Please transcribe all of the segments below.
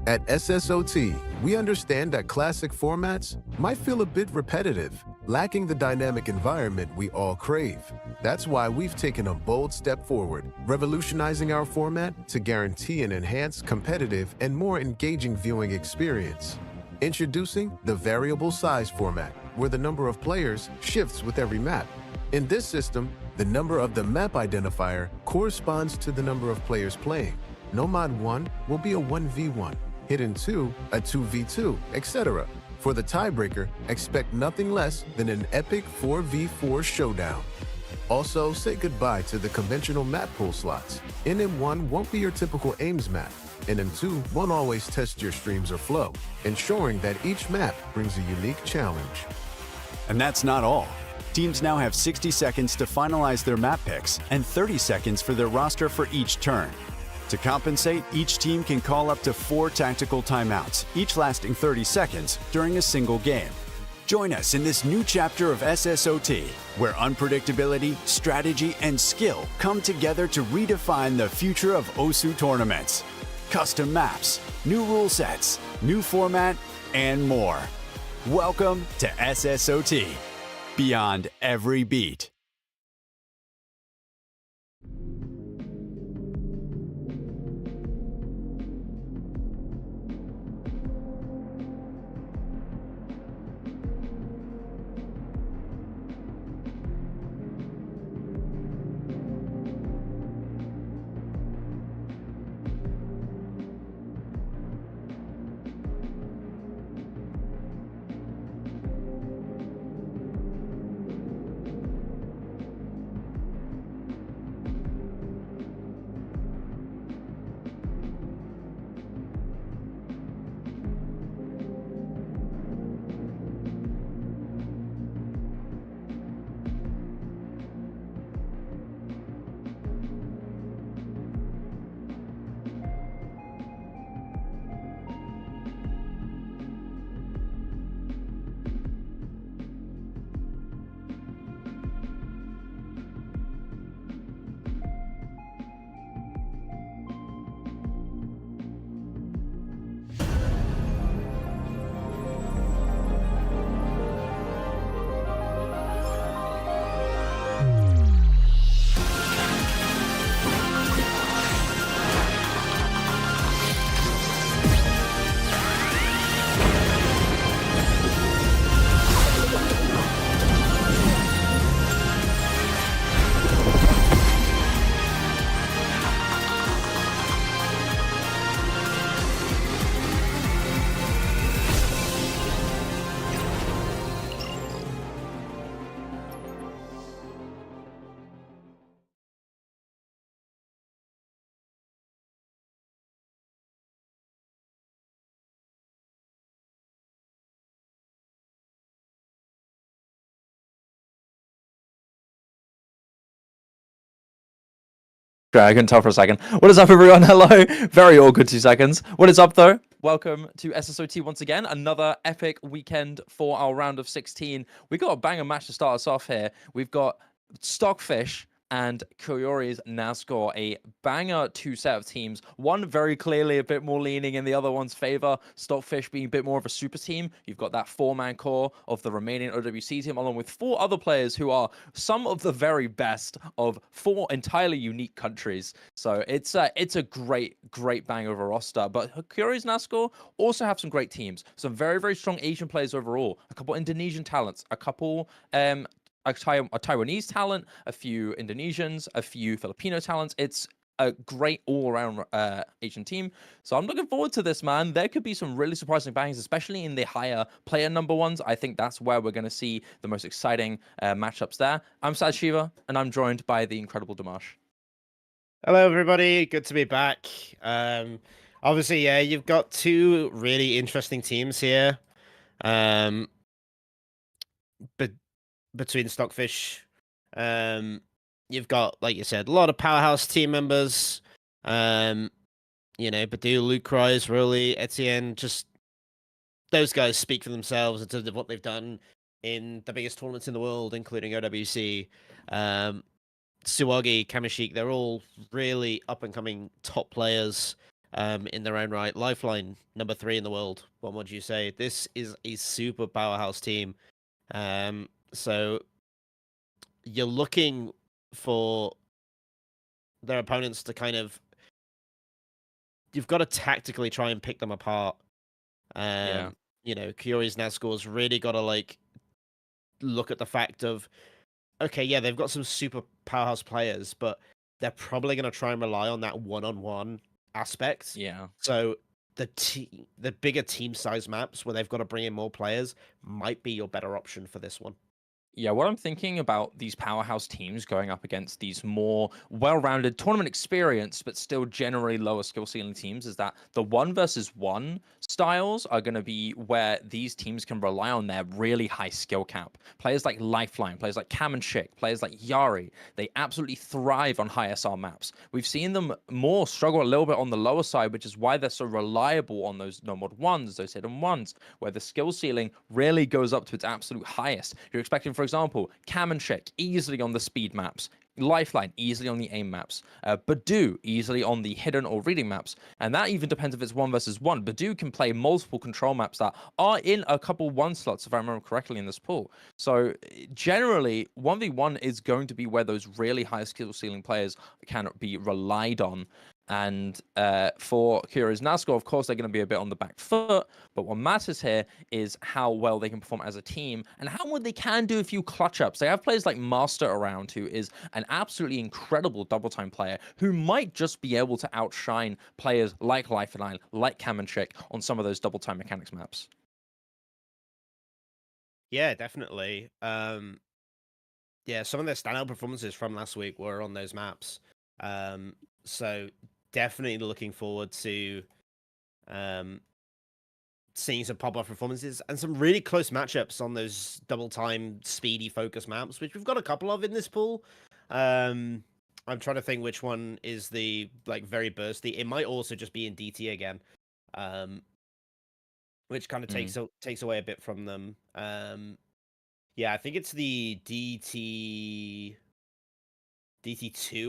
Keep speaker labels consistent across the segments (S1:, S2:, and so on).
S1: At SSOT, we understand that classic formats might feel a bit repetitive, lacking the dynamic environment we all crave. That's why we've taken a bold step forward, revolutionizing our format to guarantee an enhanced, competitive, and more engaging viewing experience. Introducing the variable size format, where the number of players shifts with every map. In this system, the number of the map identifier corresponds to the number of players playing. Nomad 1 will be a 1v1. Hidden 2, a 2v2, etc. For the tiebreaker, expect nothing less than an epic 4v4 showdown. Also, say goodbye to the conventional map pool slots. NM1 won't be your typical aims map. NM2 won't always test your streams or flow, ensuring that each map brings a unique challenge.
S2: And that's not all. Teams now have 60 seconds to finalize their map picks and 30 seconds for their roster for each turn. To compensate, each team can call up to 4 tactical timeouts, each lasting 30 seconds during a single game. Join us in this new chapter of SSOT, where unpredictability, strategy, and skill come together to redefine the future of OSU tournaments. Custom maps, new rule sets, new format, and more. Welcome to SSOT, beyond every beat.
S3: I couldn't tell for a second. What is up, everyone? Hello. Very awkward 2 seconds. What is up, though? Welcome to SSOT once again. Another epic weekend for our round of 16. We got a banger match to start us off here. We've got Stockfish and Koyori's Nasgor, a banger 2 set of teams. One very clearly a bit more leaning in the other one's favor. Stockfish being a bit more of a super team. You've got that 4-man core of the remaining OWC team, along with 4 other players who are some of the very best of 4 entirely unique countries. So it's a great bang of a roster. But Koyori's Nasgor also have some great teams. Some very, very strong Asian players overall. A couple Indonesian talents. A couple a Taiwanese talent, a few Indonesians, a few Filipino talents. It's a great all-around Asian team. So I'm looking forward to this, man. There could be some really surprising bangs, especially in the higher player number ones. I think that's where we're going to see the most exciting matchups there. I'm Sad Shiva, and I'm joined by the incredible Dimash.
S4: Hello, everybody. Good to be back. Obviously, yeah, you've got 2 really interesting teams here. But between Stockfish, you've got, like you said, a lot of powerhouse team members. You know, Badu, Lucroix, Rolly, Etienne, just those guys speak for themselves in terms of what they've done in the biggest tournaments in the world, including OWC. Suwagi, Kamashik, they're all really up-and-coming top players. in their own right. Lifeline, number 3 in the world. What would you say? This is a super powerhouse team. So you're looking for their opponents to kind of, you've got to tactically try and pick them apart.
S3: Yeah.
S4: Koyori's Nasgor's really got to like look at the fact of, okay, yeah, they've got some super powerhouse players, but they're probably going to try and rely on that one-on-one aspect.
S3: Yeah.
S4: So the bigger team size maps where they've got to bring in more players might be your better option for this one.
S3: Yeah, what I'm thinking about these powerhouse teams going up against these more well-rounded tournament experience, but still generally lower skill ceiling teams is that the 1 versus 1 styles are going to be where these teams can rely on their really high skill cap. Players like Lifeline, players like Cam and Chick, players like Yari, they absolutely thrive on high SR maps. We've seen them more struggle a little bit on the lower side, which is why they're so reliable on those no mod 1s, those hidden 1s, where the skill ceiling really goes up to its absolute highest. You're expecting, for example, Cam and Chick easily on the speed maps, Lifeline easily on the aim maps, Badoo easily on the hidden or reading maps, and that even depends if it's 1 versus 1. Badoo can play multiple control maps that are in a couple 1 slots, if I remember correctly, in this pool. So generally, 1v1 is going to be where those really high skill ceiling players can be relied on. And for Koyori's Nasgor, of course, they're going to be a bit on the back foot. But what matters here is how well they can perform as a team and how well they can do a few clutch ups. They have players like Master around, who is an absolutely incredible double time player who might just be able to outshine players like Lifeline, like Cam and Chick on some of those double time mechanics maps.
S4: Yeah, definitely. Yeah, some of their standout performances from last week were on those maps. So definitely looking forward to seeing some pop-off performances and some really close matchups on those double-time speedy focus maps, which we've got a couple of in this pool. I'm trying to think which one is the like very bursty. It might also just be in DT again, which kind of takes away a bit from them. Yeah, I think it's the DT2,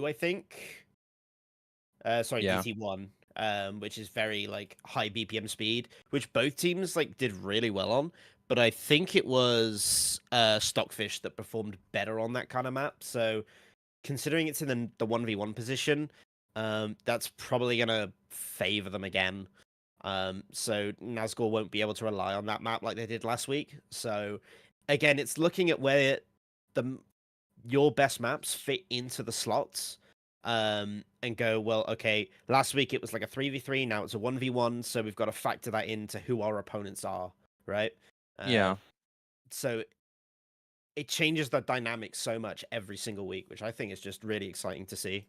S4: I think. Sorry,
S3: Yeah.
S4: DT1, which is very like high BPM speed, which both teams like did really well on. But I think it was Stockfish that performed better on that kind of map. So considering it's in the 1v1 position, that's probably gonna favor them again. So Nasgor won't be able to rely on that map like they did last week. So again, it's looking at where your best maps fit into the slots. And go, well, okay, last week it was like a 3v3, now it's a 1v1, so we've got to factor that into who our opponents are, right?
S3: Yeah.
S4: So it changes the dynamic so much every single week, which I think is just really exciting to see.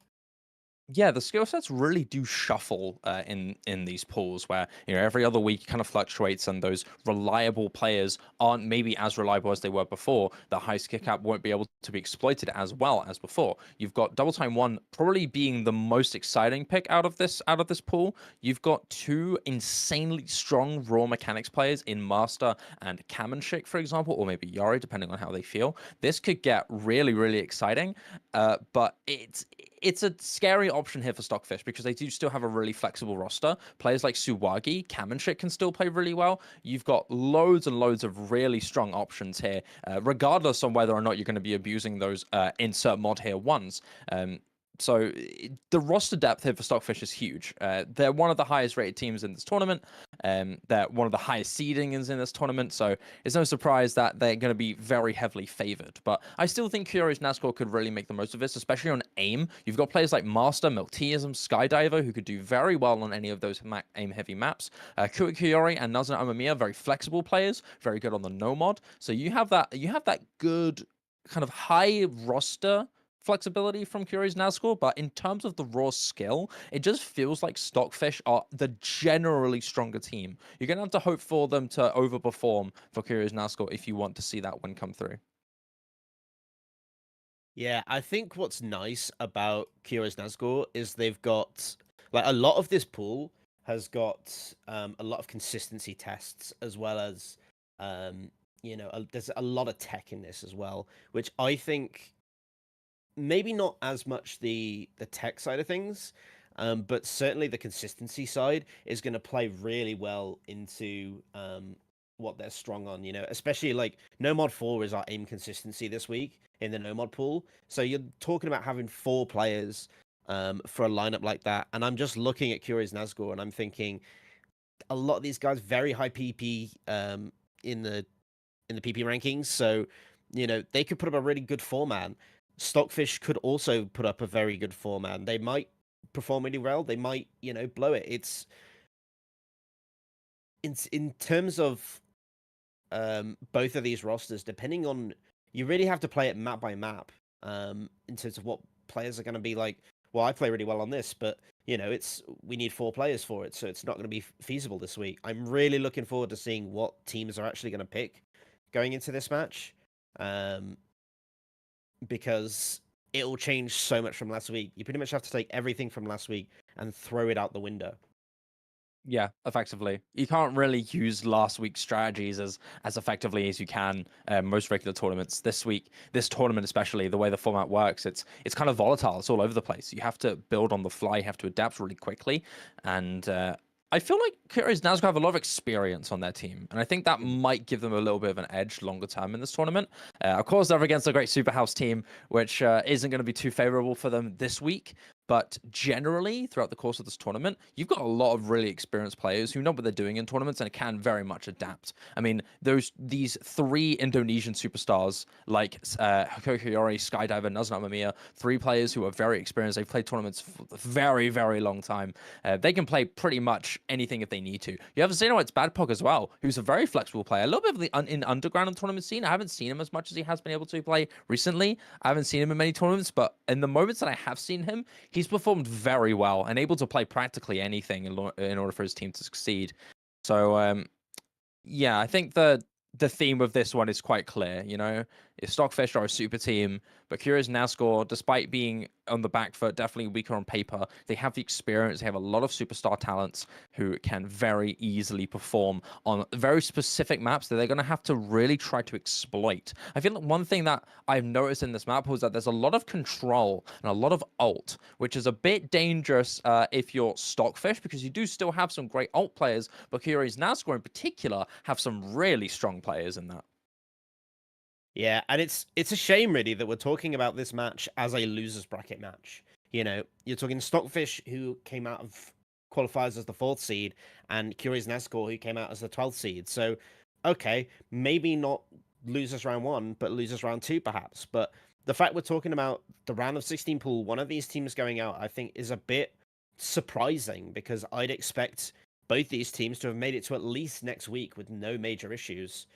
S3: Yeah, the skill sets really do shuffle in these pools, where every other week kind of fluctuates, and those reliable players aren't maybe as reliable as they were before. The high skill cap won't be able to be exploited as well as before. You've got Double Time 1 probably being the most exciting pick out of this pool. You've got 2 insanely strong raw mechanics players in Master and Kamenshik, for example, or maybe Yari, depending on how they feel. This could get really, really exciting, but it's a scary option here for Stockfish because they do still have a really flexible roster. Players like Suwagi, Kamenshik can still play really well. You've got loads and loads of really strong options here, regardless on whether or not you're going to be abusing those insert mod here ones. So the roster depth here for Stockfish is huge. They're one of the highest rated teams in this tournament. They're one of the highest seedings in this tournament. So it's no surprise that they're going to be very heavily favored. But I still think Koyori's Nasgor could really make the most of this, especially on aim. You've got players like Master, Milteism, Skydiver, who could do very well on any of those aim-heavy maps. Koyori and Nazuna Amamiya, very flexible players, very good on the no mod. So you have that good kind of high roster flexibility from Koyori's Nasgor, but in terms of the raw skill, it just feels like Stockfish are the generally stronger team. You're going to have to hope for them to overperform for Koyori's Nasgor if you want to see that win come through.
S4: Yeah, I think what's nice about Koyori's Nasgor is they've got, like, a lot of this pool has got a lot of consistency tests, as well as, there's a lot of tech in this as well, which I think maybe not as much the tech side of things, But certainly the consistency side is going to play really well into what they're strong on, especially like no mod 4 is our aim consistency this week in the no mod pool. So you're talking about having 4 players for a lineup like that. And I'm just looking at Koyori's Nasgor and I'm thinking a lot of these guys very high PP in the PP rankings. So, they could put up a really good 4-man. Stockfish could also put up a very good 4-man. They might perform really well. They might, blow it. It's in terms of both of these rosters, depending on, you really have to play it map by map in terms of what players are going to be like. Well, I play really well on this, but we need 4 players for it, so it's not going to be feasible this week. I'm really looking forward to seeing what teams are actually going to pick going into this match, because it will change so much from last week. You pretty much have to take everything from last week and throw it out the window.
S3: Yeah, effectively. You can't really use last week's strategies as effectively as you can most regular tournaments. This tournament especially, the way the format works, it's kind of volatile. It's all over the place. You have to build on the fly. You have to adapt really quickly. And I feel like Koyori's Nasgor have a lot of experience on their team, and I think that might give them a little bit of an edge longer term in this tournament. Of course, they're against a great Superhouse team, which isn't going to be too favorable for them this week. But generally, throughout the course of this tournament, you've got a lot of really experienced players who know what they're doing in tournaments and can very much adapt. I mean, these 3 Indonesian superstars like Koyori, Skydiver, Nasgor, Mania, 3 players who are very experienced. They've played tournaments for a very, very long time. They can play pretty much anything if they need to. You have Xenoite's Badpog as well, who's a very flexible player. A little bit of the in underground tournament scene. I haven't seen him as much as he has been able to play recently. I haven't seen him in many tournaments, but in the moments that I have seen him, he's performed very well and able to play practically anything in order for his team to succeed. So, yeah, I think the theme of this one is quite clear. Stockfish are a super team, but Koyori's Nasgor, despite being on the back foot, definitely weaker on paper, they have the experience. They have a lot of superstar talents who can very easily perform on very specific maps that they're going to have to really try to exploit. I feel like one thing that I've noticed in this map was that there's a lot of control and a lot of ult, which is a bit dangerous if you're Stockfish, because you do still have some great ult players, but Koyori's Nasgor in particular have some really strong players in that.
S4: Yeah, and it's a shame really that we're talking about this match as a losers bracket match. You're talking Stockfish, who came out of qualifiers as the 4th seed, and Koyori's Nasgor, who came out as the 12th seed. So, okay, maybe not losers round 1, but losers round 2 perhaps. But the fact we're talking about the round of 16 pool, one of these teams going out, I think is a bit surprising, because I'd expect both these teams to have made it to at least next week with no major issues.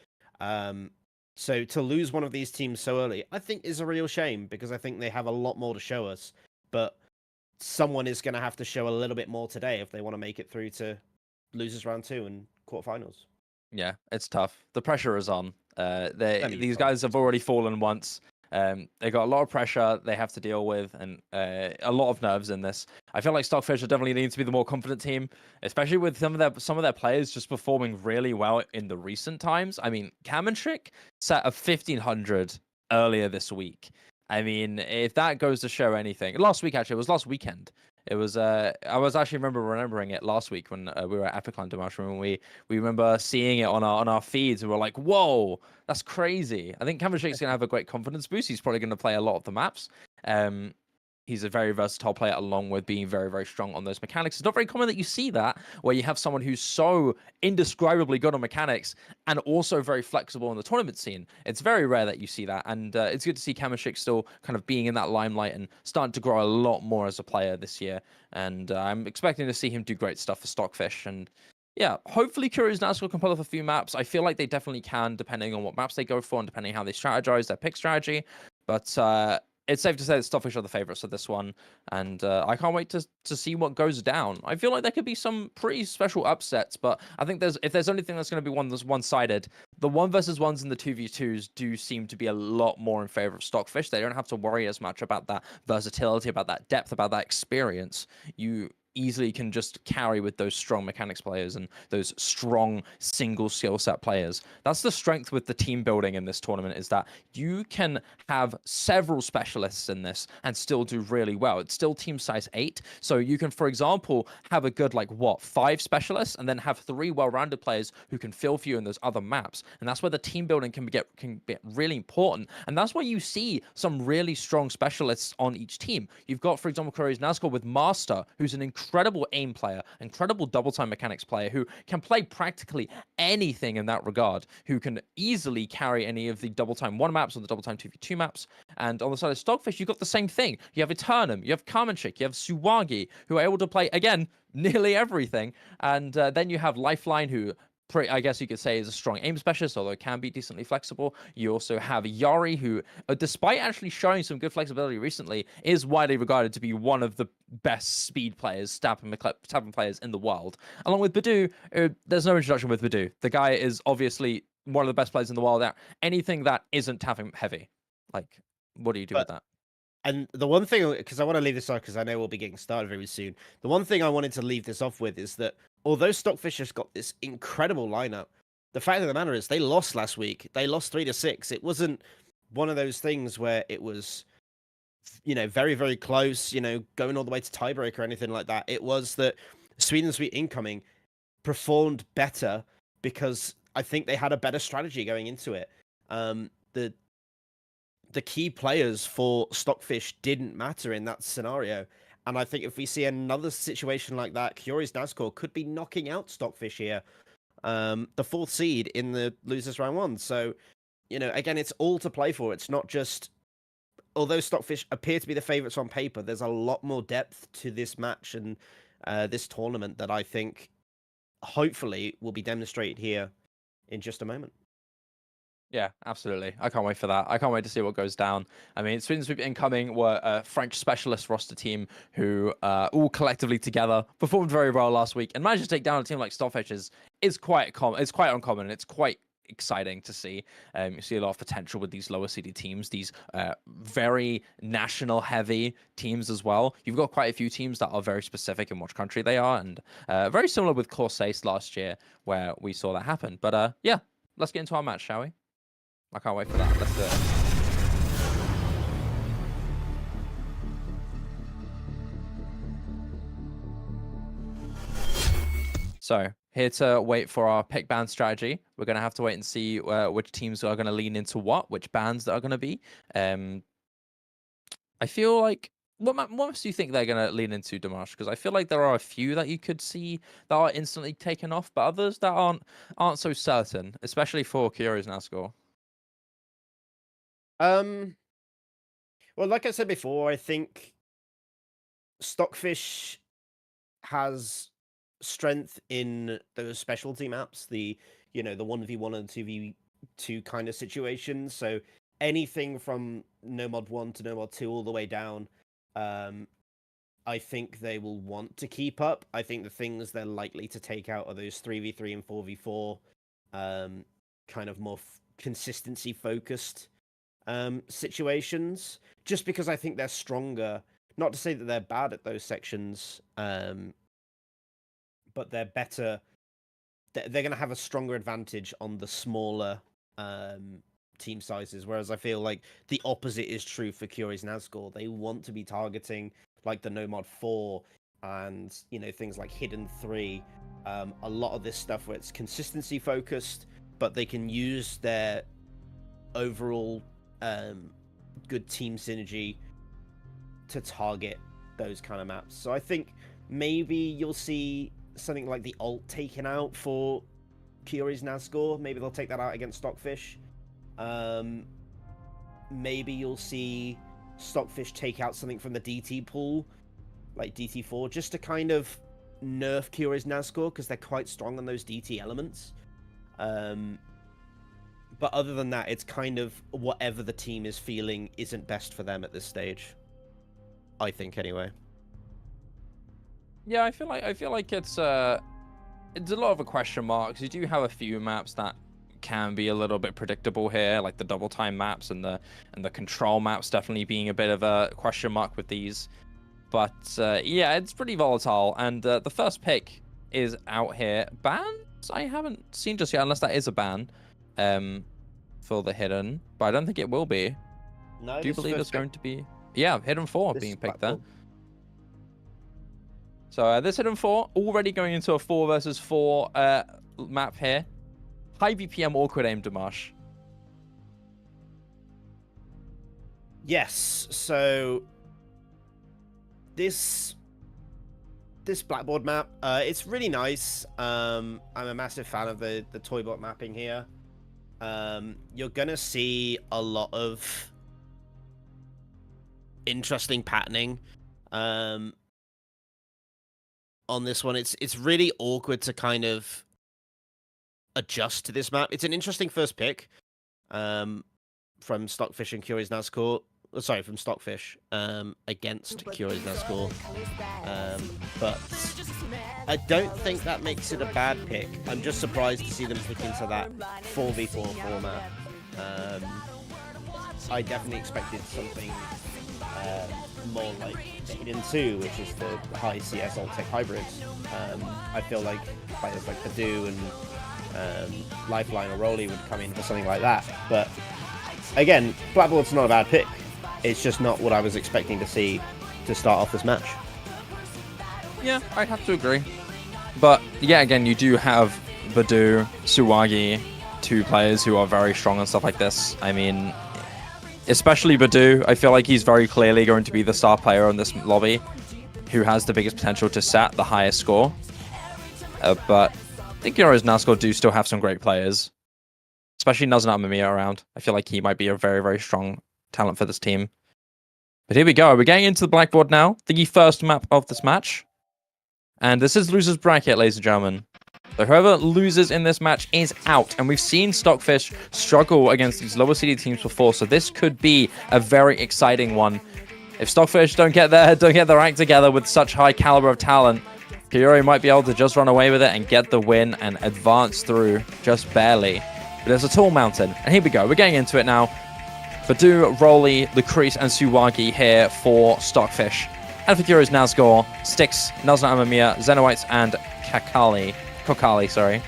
S4: So to lose one of these teams so early, I think is a real shame, because I think they have a lot more to show us. But someone is going to have to show a little bit more today if they want to make it through to losers round 2 and quarterfinals.
S3: Yeah, it's tough. The pressure is on. These guys have already fallen once. They got a lot of pressure they have to deal with, and a lot of nerves in this. I feel like Stockfish are definitely need to be the more confident team, especially with some of their players just performing really well in the recent times. I mean, Kamenchik set a 1500 earlier this week. I mean, if that goes to show anything, last week actually, it was last weekend. It was I was actually remembering it last week when we were at Epicline Demarche, and we remember seeing it on our feeds, and we're like, whoa, that's crazy. I think Kamenchik's gonna have a great confidence boost. He's probably gonna play a lot of the maps. He's a very versatile player, along with being very, very strong on those mechanics. It's not very common that you see that, where you have someone who's so indescribably good on mechanics and also very flexible in the tournament scene. It's very rare that you see that, and it's good to see Kamenchik still kind of being in that limelight and starting to grow a lot more as a player this year. And I'm expecting to see him do great stuff for Stockfish. And yeah, hopefully Koyori's Nasgor can pull off a few maps. I feel like they definitely can, depending on what maps they go for and depending on how they strategize their pick strategy. But it's safe to say that Stockfish are the favorites of this one, and I can't wait to see what goes down. I feel like there could be some pretty special upsets, but I think if there's anything that's going to be one-sided, the 1v1s and the 2v2s do seem to be a lot more in favor of Stockfish. They don't have to worry as much about that versatility, about that depth, about that experience. easily can just carry with those strong mechanics players and those strong single skill set players. That's the strength with the team building in this tournament, is that you can have several specialists in this and still do really well. It's still team size 8, so you can, for example, have a good 5 specialists and then have 3 well-rounded players who can fill for you in those other maps. And that's where the team building can get really important, and that's why you see some really strong specialists on each team. You've got, for example, Koyori's Nasgor with Master, who's an incredible aim player, incredible double time mechanics player, who can play practically anything in that regard, who can easily carry any of the double time 1 maps or the double time 2v2 maps. And on the side of Stockfish, you've got the same thing. You have Eternum, you have Kamenchik, you have Suwagi, who are able to play, again, nearly everything. And then you have Lifeline, who I guess you could say is a strong aim specialist, although it can be decently flexible. You also have Yari, who, despite actually showing some good flexibility recently, is widely regarded to be one of the best speed players, stabbing players in the world. Along with Badu, there's no introduction with Badu. The guy is obviously one of the best players in the world at anything that isn't tapping heavy. What do you do with that?
S4: And the one thing, because I want to leave this off because I know we'll be getting started very soon. The one thing I wanted to leave this off with is that although Stockfish has got this incredible lineup, the fact of the matter is they lost last week. They lost 3-6. It wasn't one of those things where it was, very, very close, going all the way to tiebreak or anything like that. It was that Sweden Sweet Incoming performed better because I think they had a better strategy going into it. The key players for Stockfish didn't matter in that scenario. And I think if we see another situation like that, Koyori's Nasgor could be knocking out Stockfish here. The 4th seed in the losers round 1. So, again, it's all to play for. It's not just, although Stockfish appear to be the favorites on paper, there's a lot more depth to this match and this tournament that I think hopefully will be demonstrated here in just a moment.
S3: Yeah, absolutely. I can't wait for that. I can't wait to see what goes down. I mean, Sweden Sweep Incoming were a French specialist roster team who all collectively together performed very well last week, and managed to take down a team like Stockfish is quite uncommon, and it's quite exciting to see. You see a lot of potential with these lower seeded teams, these very national heavy teams as well. You've got quite a few teams that are very specific in which country they are, and very similar with Corsace last year where we saw that happen. But yeah, let's get into our match, shall we? I can't wait for that. Let's do it. So, here to wait for our pick band strategy. We're going to have to wait and see which teams are going to lean into which bands that are going to be. I feel like, what maps do you think they're going to lean into, Dimash? Because I feel like there are a few that you could see that are instantly taken off, but others that aren't so certain, especially for Koyori's Nasgor.
S4: Well, like I said before, I think Stockfish has strength in those specialty maps, the 1v1 and 2v2 kind of situations. So anything from no mod 1 to no mod 2 all the way down, I think they will want to keep up. I think the things they're likely to take out are those 3v3 and 4v4, kind of more consistency focused situations, just because I think they're stronger. Not to say that they're bad at those sections, but they're better. They're going to have a stronger advantage on the smaller team sizes, whereas I feel like the opposite is true for Koyori's Nasgor. They want to be targeting like the No Mod 4 and things like Hidden 3. A lot of this stuff where it's consistency focused, but they can use their overall good team synergy to target those kind of maps. So I think maybe you'll see something like the ult taken out for Koyori's Nasgor. Maybe they'll take that out against Stockfish. Maybe you'll see Stockfish take out something from the DT pool, like DT4, just to kind of nerf Koyori's Nasgor, because they're quite strong on those DT elements. But other than that, it's kind of whatever the team is feeling isn't best for them at this stage. I think, anyway.
S3: Yeah, I feel like it's a lot of a question mark, because you do have a few maps that can be a little bit predictable here, like the double time maps and the control maps definitely being a bit of a question mark with these. But yeah, it's pretty volatile. And the first pick is out here. Bans? I haven't seen just yet, unless that is a ban for the hidden. But I don't think it will be.
S4: No,
S3: Do you believe it's going to be? Yeah, hidden 4 being picked there. So this hidden 4 already going into a 4 versus 4 map here. High BPM awkward aim Dimash.
S4: Yes, so this blackboard map, it's really nice. I'm a massive fan of the toybot mapping here. You're gonna see a lot of interesting patterning on this one. It's really awkward to kind of adjust to this map. It's an interesting first pick from Stockfish and Koyori's Nasgor. Sorry, from Stockfish against Koyori's Nasgor. But I don't think that makes it a bad pick. I'm just surprised to see them pick into that 4v4 format. I definitely expected something more like the Hidden 2, which is the high CS alt tech hybrids. I feel like players like Badoo and Lifeline or Rolly would come in for something like that. But again, Blackboard's not a bad pick. It's just not what I was expecting to see to start off this match.
S3: Yeah, I'd have to agree. But yeah, again, you do have Badoo, Suwagi, 2 players who are very strong and stuff like this. I mean, especially Badoo, I feel like he's very clearly going to be the star player on this lobby, who has the biggest potential to set the highest score. But I think Koyori's Nasgor do still have some great players, especially Naznat Mamiya around. I feel like he might be a very, very strong talent for this team. But here we go. We're getting into the blackboard now. The first map of this match. And this is loser's bracket, ladies and gentlemen. So whoever loses in this match is out. And we've seen Stockfish struggle against these lower seeded teams before. So this could be a very exciting one. If Stockfish don't get their act together with such high caliber of talent, Koyori might be able to just run away with it and get the win and advance through just barely. But there's a tall mountain. And here we go. We're getting into it now. Badoo, Rolly, Lucrece, and Suwagi here for Stockfish. And for Koyori's Nasgor, Styx, Naznat Mamiya, Xenoites, and Kokali, sorry.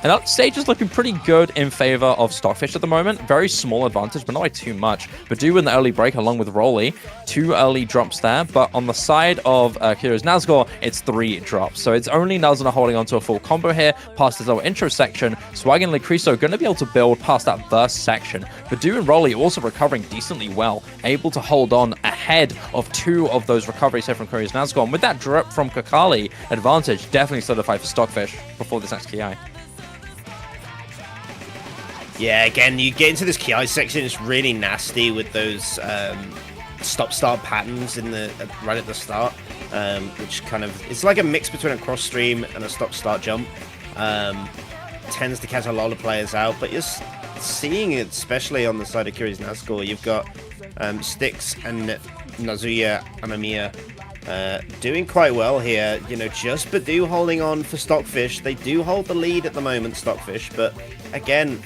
S3: And that stage is looking pretty good in favor of Stockfish at the moment. Very small advantage, but not by too much. Badoo in the early break along with Rolly. 2 early drops there, but on the side of Koyori's Nasgor, it's 3 drops. So it's only Naznat holding onto a full combo here past this little intro section. Swag and Lucrece are going to be able to build past that burst section. Badoo and Rolly also recovering decently well, able to hold on ahead of 2 of those recoveries here from Koyori's Nasgor. And with that drip from Kokali, advantage definitely solidified for Stockfish before this next KI.
S4: Yeah, again, you get into this KI section, it's really nasty with those stop-start patterns in the right at the start, which kind of, it's like a mix between a cross-stream and a stop-start jump. Tends to catch a lot of players out, but you're seeing it, especially on the side of Koyori's Nasgor. You've got Styx and Nazuya Amamiya doing quite well here. You know, just Badoo holding on for Stockfish. They do hold the lead at the moment, Stockfish, but again,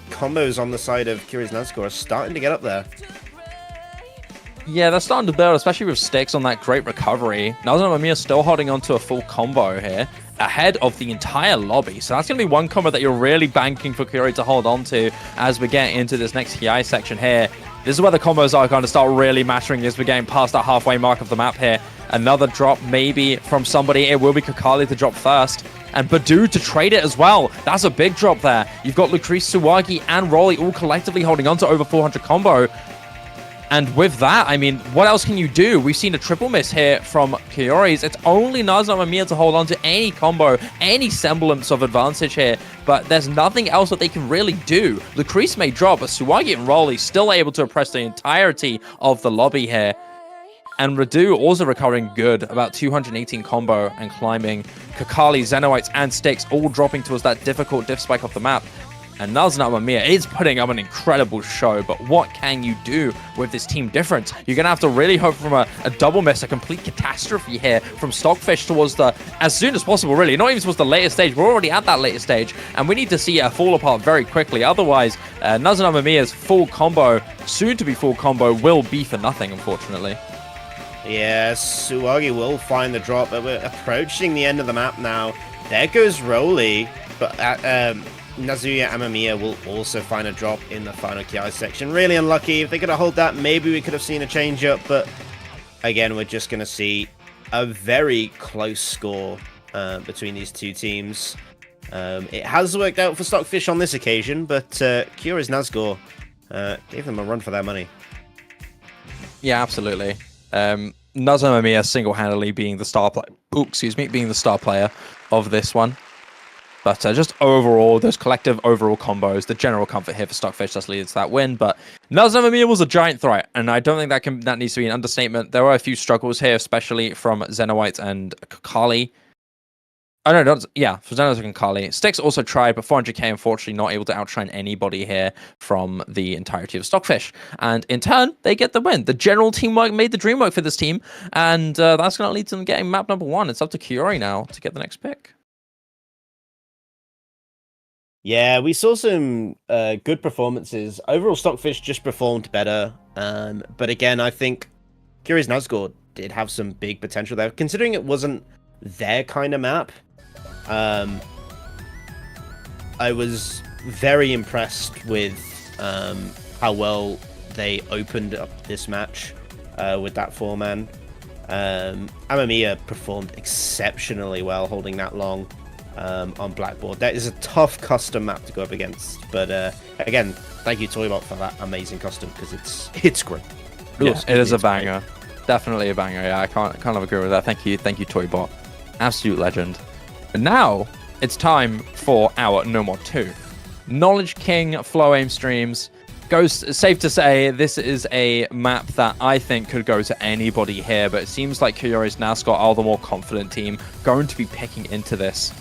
S4: combos on the side of Koyori's Nasgor are starting to get up there.
S3: Yeah, they're starting to build, especially with Styx on that great recovery. Naznat Mamiya still holding on to a full combo here, ahead of the entire lobby. So that's going to be one combo that you're really banking for Koyori to hold on to as we get into this next HI section here. This is where the combos are going to start really mattering as we're getting past that halfway mark of the map here. Another drop maybe from somebody. It will be Kokali to drop first. And Badoo to trade it as well. That's a big drop there. You've got Lucrece, Suwagi, and Rolly all collectively holding on to over 400 combo. And with that, I mean, what else can you do? We've seen a triple miss here from Koyori's. It's only Naznat Mamiya to hold on to any combo, any semblance of advantage here, but there's nothing else that they can really do. Lucrece may drop, but Suwagi and Rolly still able to oppress the entirety of the lobby here. And Badoo also recovering good, about 218 combo and climbing. Kokali, Xenoites, and Styx all dropping towards that difficult diff spike off the map. And Naznat Mamiya is putting up an incredible show, but what can you do with this team difference? You're going to have to really hope from a double miss, a complete catastrophe here from Stockfish towards the, as soon as possible, really. Not even towards the later stage. We're already at that later stage, and we need to see it fall apart very quickly. Otherwise, Naznat Mamiya's full combo, soon to be full combo, will be for nothing, unfortunately.
S4: Yeah, Suwagi will find the drop, but we're approaching the end of the map now. There goes Roly, but Nazuya Amamiya will also find a drop in the final KI section. Really unlucky. If they could have hold that, maybe we could have seen a change up, but again, we're just going to see a very close score between these two teams. It has worked out for Stockfish on this occasion, but Koyori's Nasgor gave them a run for their money.
S3: Yeah, absolutely. Nazumamiya single-handedly being the star player. Being the star player of this one. But just overall, those collective overall combos, the general comfort here for Stockfish just leads to that win. But Nazumamiya was a giant threat, and I don't think that needs to be an understatement. There were a few struggles here, especially from Xenowite and Kakali. Oh, no, for Xenowite and Kali. Styx also tried, but 400k, unfortunately, not able to outshine anybody here from the entirety of Stockfish. And in turn, they get the win. The general teamwork made the dream work for this team, and that's going to lead to them getting map number 1. It's up to Koyori now to get the next pick.
S4: Yeah, we saw some good performances. Overall, Stockfish just performed better. But again, I think Koyori's Nasgor did have some big potential there, considering it wasn't their kind of map. I was very impressed with how well they opened up this match with that 4-man. Amamiya performed exceptionally well holding that long on Blackboard. That is a tough custom map to go up against, but again, thank you Toybot for that amazing custom, because it's great.
S3: Yeah, it is a banger. Great. Definitely a banger. Yeah, I can't agree with that. Thank you Toybot. Absolute legend. But now it's time for our No Mod 2. Knowledge King flow aim streams. Safe to say this is a map that I think could go to anybody here, but it seems like Koyori's Nasgor are the more confident team going to be picking into this.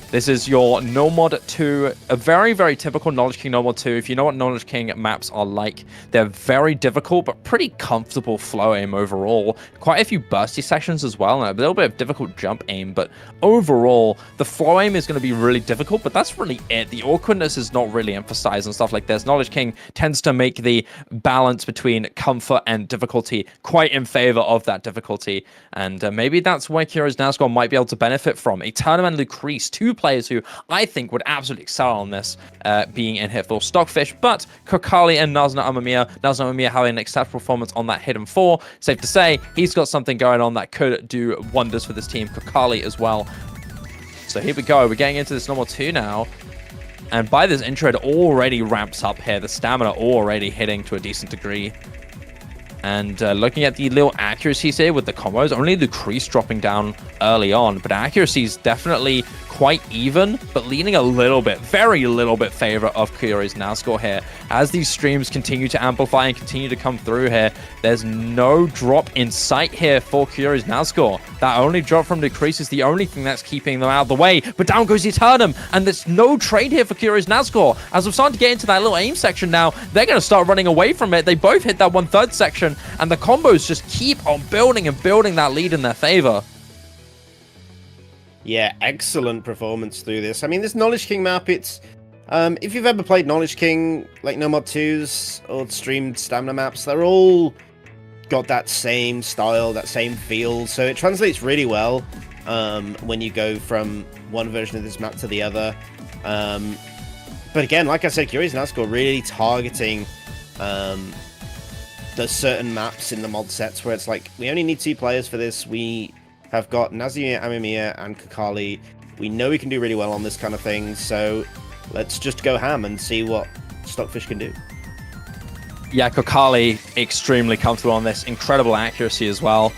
S3: This is your No Mod 2, a very, very typical Knowledge King No Mod 2. If you know what Knowledge King maps are like, they're very difficult, but pretty comfortable flow aim overall. Quite a few bursty sections as well, and a little bit of difficult jump aim, but overall, the flow aim is going to be really difficult, but that's really it. The awkwardness is not really emphasized and stuff like this. Knowledge King tends to make the balance between comfort and difficulty quite in favor of that difficulty, and maybe that's where Koyori's Nasgor might be able to benefit from. Eternum and Lucrece, two players who I think would absolutely excel on this, being in here for Stockfish, but Kokali and Nazna Amamiya having an exceptional performance on that hidden 4. Safe to say, he's got something going on that could do wonders for this team. Kokali as well. So here we go. We're getting into this normal 2 now. And by this intro, it already ramps up here. The stamina already hitting to a decent degree. And looking at the little accuracies here with the combos, only Lucrece dropping down early on, but accuracy is definitely quite even, but leaning a little bit, very little bit favor of Koyori's Nasgor here. As these streams continue to amplify and continue to come through here, there's no drop in sight here for Koyori's Nasgor. That only drop from Lucrece is the only thing that's keeping them out of the way, but down goes Eternum, and there's no trade here for Koyori's Nasgor. As we're starting to get into that little aim section now, they're going to start running away from it. They both hit that 1/3 section, and the combos just keep on building and building that lead in their favor.
S4: Yeah, excellent performance through this. I mean, this Knowledge King map, it's... if you've ever played Knowledge King, like No Mod 2s, or streamed stamina maps, they're all got that same style, that same feel, so it translates really well when you go from one version of this map to the other. But again, like I said, Koyori's Nasgor really targeting there's certain maps in the mod sets where it's like, we only need 2 players for this. We have got Nazuya Amamiya and Kakali. We know we can do really well on this kind of thing, so let's just go ham and see what Stockfish can do.
S3: Yeah, Kokali extremely comfortable on this. Incredible accuracy as well.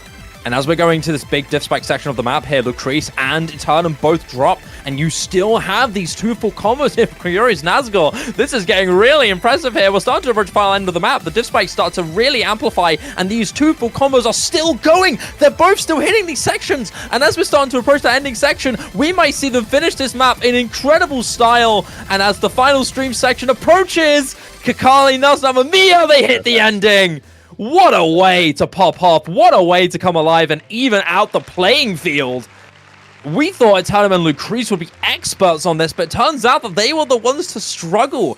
S3: And as we're going to this big diff spike section of the map here, Lucrece and Eternum both drop, and you still have these 2 full combos here for Koyori's Nasgor. This is getting really impressive here. We're starting to approach the final end of the map. The diff spikes start to really amplify, and these 2 full combos are still going. They're both still hitting these sections, and as we're starting to approach the ending section, we might see them finish this map in incredible style. And as the final stream section approaches, Kakali, Nazna Amamiya, they hit the ending. What a way to pop up. What a way to come alive and even out the playing field. We thought Eternum and Lucrece would be experts on this, but it turns out that they were the ones to struggle.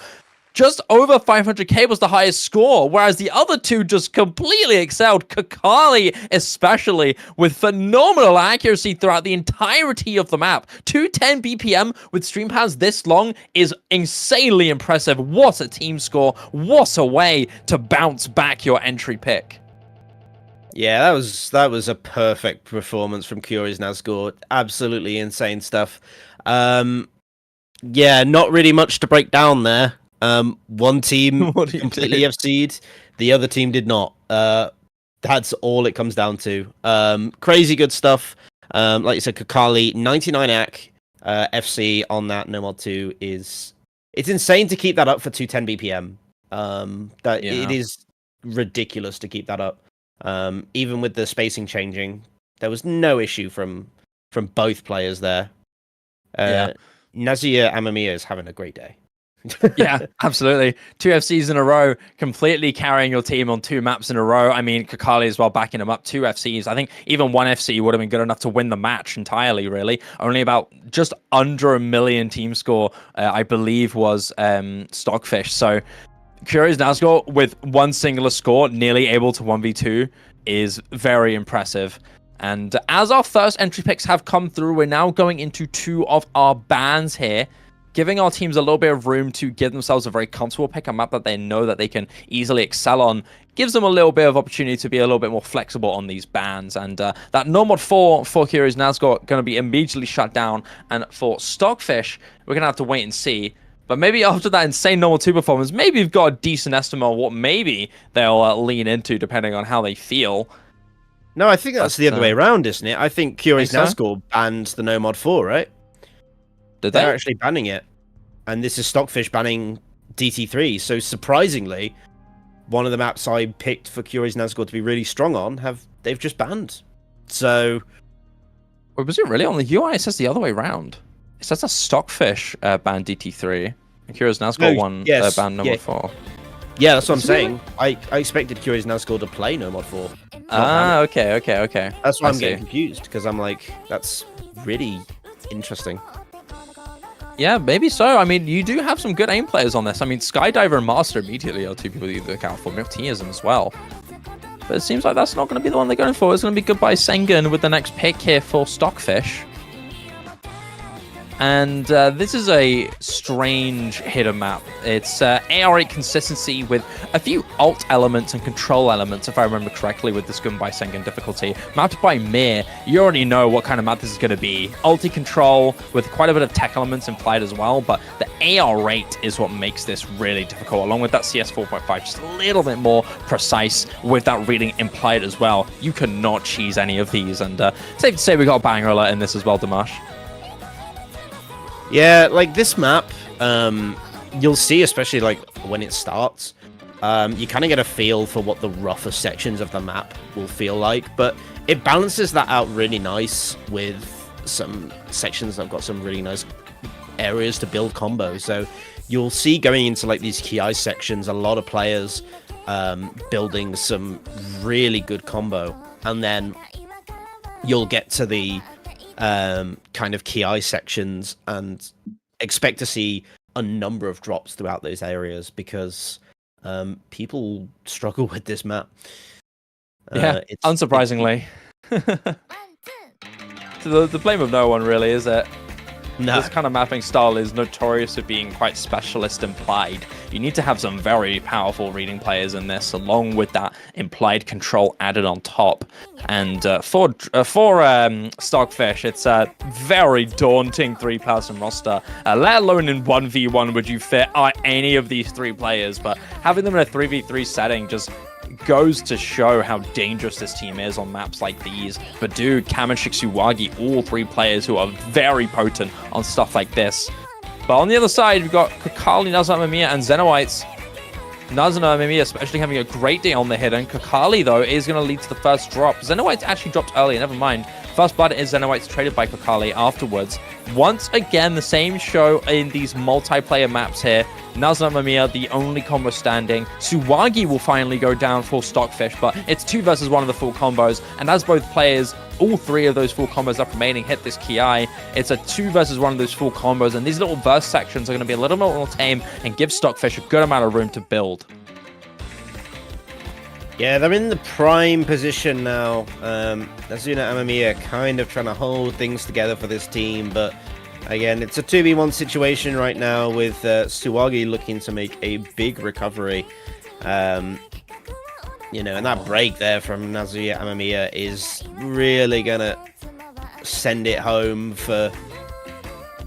S3: Just over 500k was the highest score, whereas the other two just completely excelled. Kakali especially, with phenomenal accuracy throughout the entirety of the map. 210 BPM with stream paths this long is insanely impressive. What a team score. What a way to bounce back your entry pick.
S4: Yeah, that was a perfect performance from Koyori's Nasgor. Absolutely insane stuff. Yeah, not really much to break down there. One team completely FC'd, the other team did not. That's all it comes down to. Crazy good stuff. Like you said, Kakali, 99 AC, FC on that No Mod 2 it's insane to keep that up for 210 BPM. It is ridiculous to keep that up. Even with the spacing changing, there was no issue from both players there. Nazir Amamiya is having a great day.
S3: Yeah, absolutely. 2 FCs in a row, completely carrying your team on 2 maps in a row. I mean, Kakali as well, backing him up. 2 FCs. I think even 1 FC would have been good enough to win the match entirely, really. Only about just under 1 million team score, I believe, was Stockfish. So Koyori's Nasgor with 1 singular score, nearly able to 1v2, is very impressive. And as our first entry picks have come through, we're now going into 2 of our bans here, giving our teams a little bit of room to give themselves a very comfortable pick, a map that they know that they can easily excel on. Gives them a little bit of opportunity to be a little bit more flexible on these bans. And that No Mod 4 for Koyori's Nasgor going to be immediately shut down. And for Stockfish, we're going to have to wait and see. But maybe after that insane No Mod 2 performance, maybe we've got a decent estimate of what maybe they'll lean into depending on how they feel.
S4: No, I think that's the other way around, isn't it? I think Koyori's Nasgor banned the No Mod 4, right?
S3: Did they?
S4: They're actually banning it. And this is Stockfish banning DT3. So surprisingly, one of the maps I picked for Koyori's Nasgor to be really strong on, they've just banned. So...
S3: Wait, was it really? On the UI, it says the other way around. It says a Stockfish banned DT3. And Koyori's Nasgor banned No Mod 4.
S4: Yeah, that's what I'm saying. I expected Koyori's Nasgor to play No Mod 4.
S3: Okay.
S4: That's why I'm getting confused, because I'm like, that's really interesting.
S3: Yeah, maybe so. I mean, you do have some good aim players on this. I mean, Skydiver and Master immediately are 2 people that you look out for. We have Teasm as well. But it seems like that's not going to be the one they're going for. It's going to be Goodbye Sengen with the next pick here for Stockfish. And this is a strange hidden map. It's AR8 consistency with a few alt elements and control elements, if I remember correctly, with this Goodbye Sengen difficulty. Mapped by Mir, you already know what kind of map this is going to be. Ulti control with quite a bit of tech elements implied as well, but the AR8 is what makes this really difficult, along with that CS 4.5, just a little bit more precise with that reading implied as well. You cannot cheese any of these, and safe to say we got a banger alert in this as well, Dimash.
S4: Yeah, like this map, you'll see, especially like when it starts, you kind of get a feel for what the rougher sections of the map will feel like, but it balances that out really nice with some sections that have got some really nice areas to build combos. So you'll see going into like these Ki sections, a lot of players building some really good combo, and then you'll get to the kind of Ki sections and expect to see a number of drops throughout those areas, because people struggle with this map.
S3: Unsurprisingly. The blame of no one, really, is it?
S4: No.
S3: This kind of mapping style is notorious for being quite specialist implied. You need to have some very powerful reading players in this, along with that implied control added on top. And for Stockfish, it's a very daunting 3-person roster. Let alone in 1v1 would you fit any of these 3 players, but having them in a 3v3 setting just goes to show how dangerous this team is on maps like these. Badu, Cam, and Shiksuwagi, all 3 players who are very potent on stuff like this. But on the other side, we've got Kakali, Nazar Mamiya, and Xenoites. Nazar Mamiya especially having a great day on the hidden. Kakali, though, is going to lead to the first drop. Xenoites actually dropped earlier, never mind. First blood is Xenoites traded by Kakali afterwards. Once again, the same show in these multiplayer maps here. Nasgor Mamiya, the only combo standing. Tsuwagi will finally go down for Stockfish, but it's 2 versus 1 of the full combos. And as both players, all 3 of those full combos up remaining hit this Ki, it's a 2 versus 1 of those full combos. And these little burst sections are going to be a little more tame and give Stockfish a good amount of room to build.
S4: Yeah, they're in the prime position now. Azuna Amamiya kind of trying to hold things together for this team, but again, it's a 2v1 situation right now with Tsuwagi looking to make a big recovery. You know, and that break there from Nazuya Amamiya is really gonna send it home for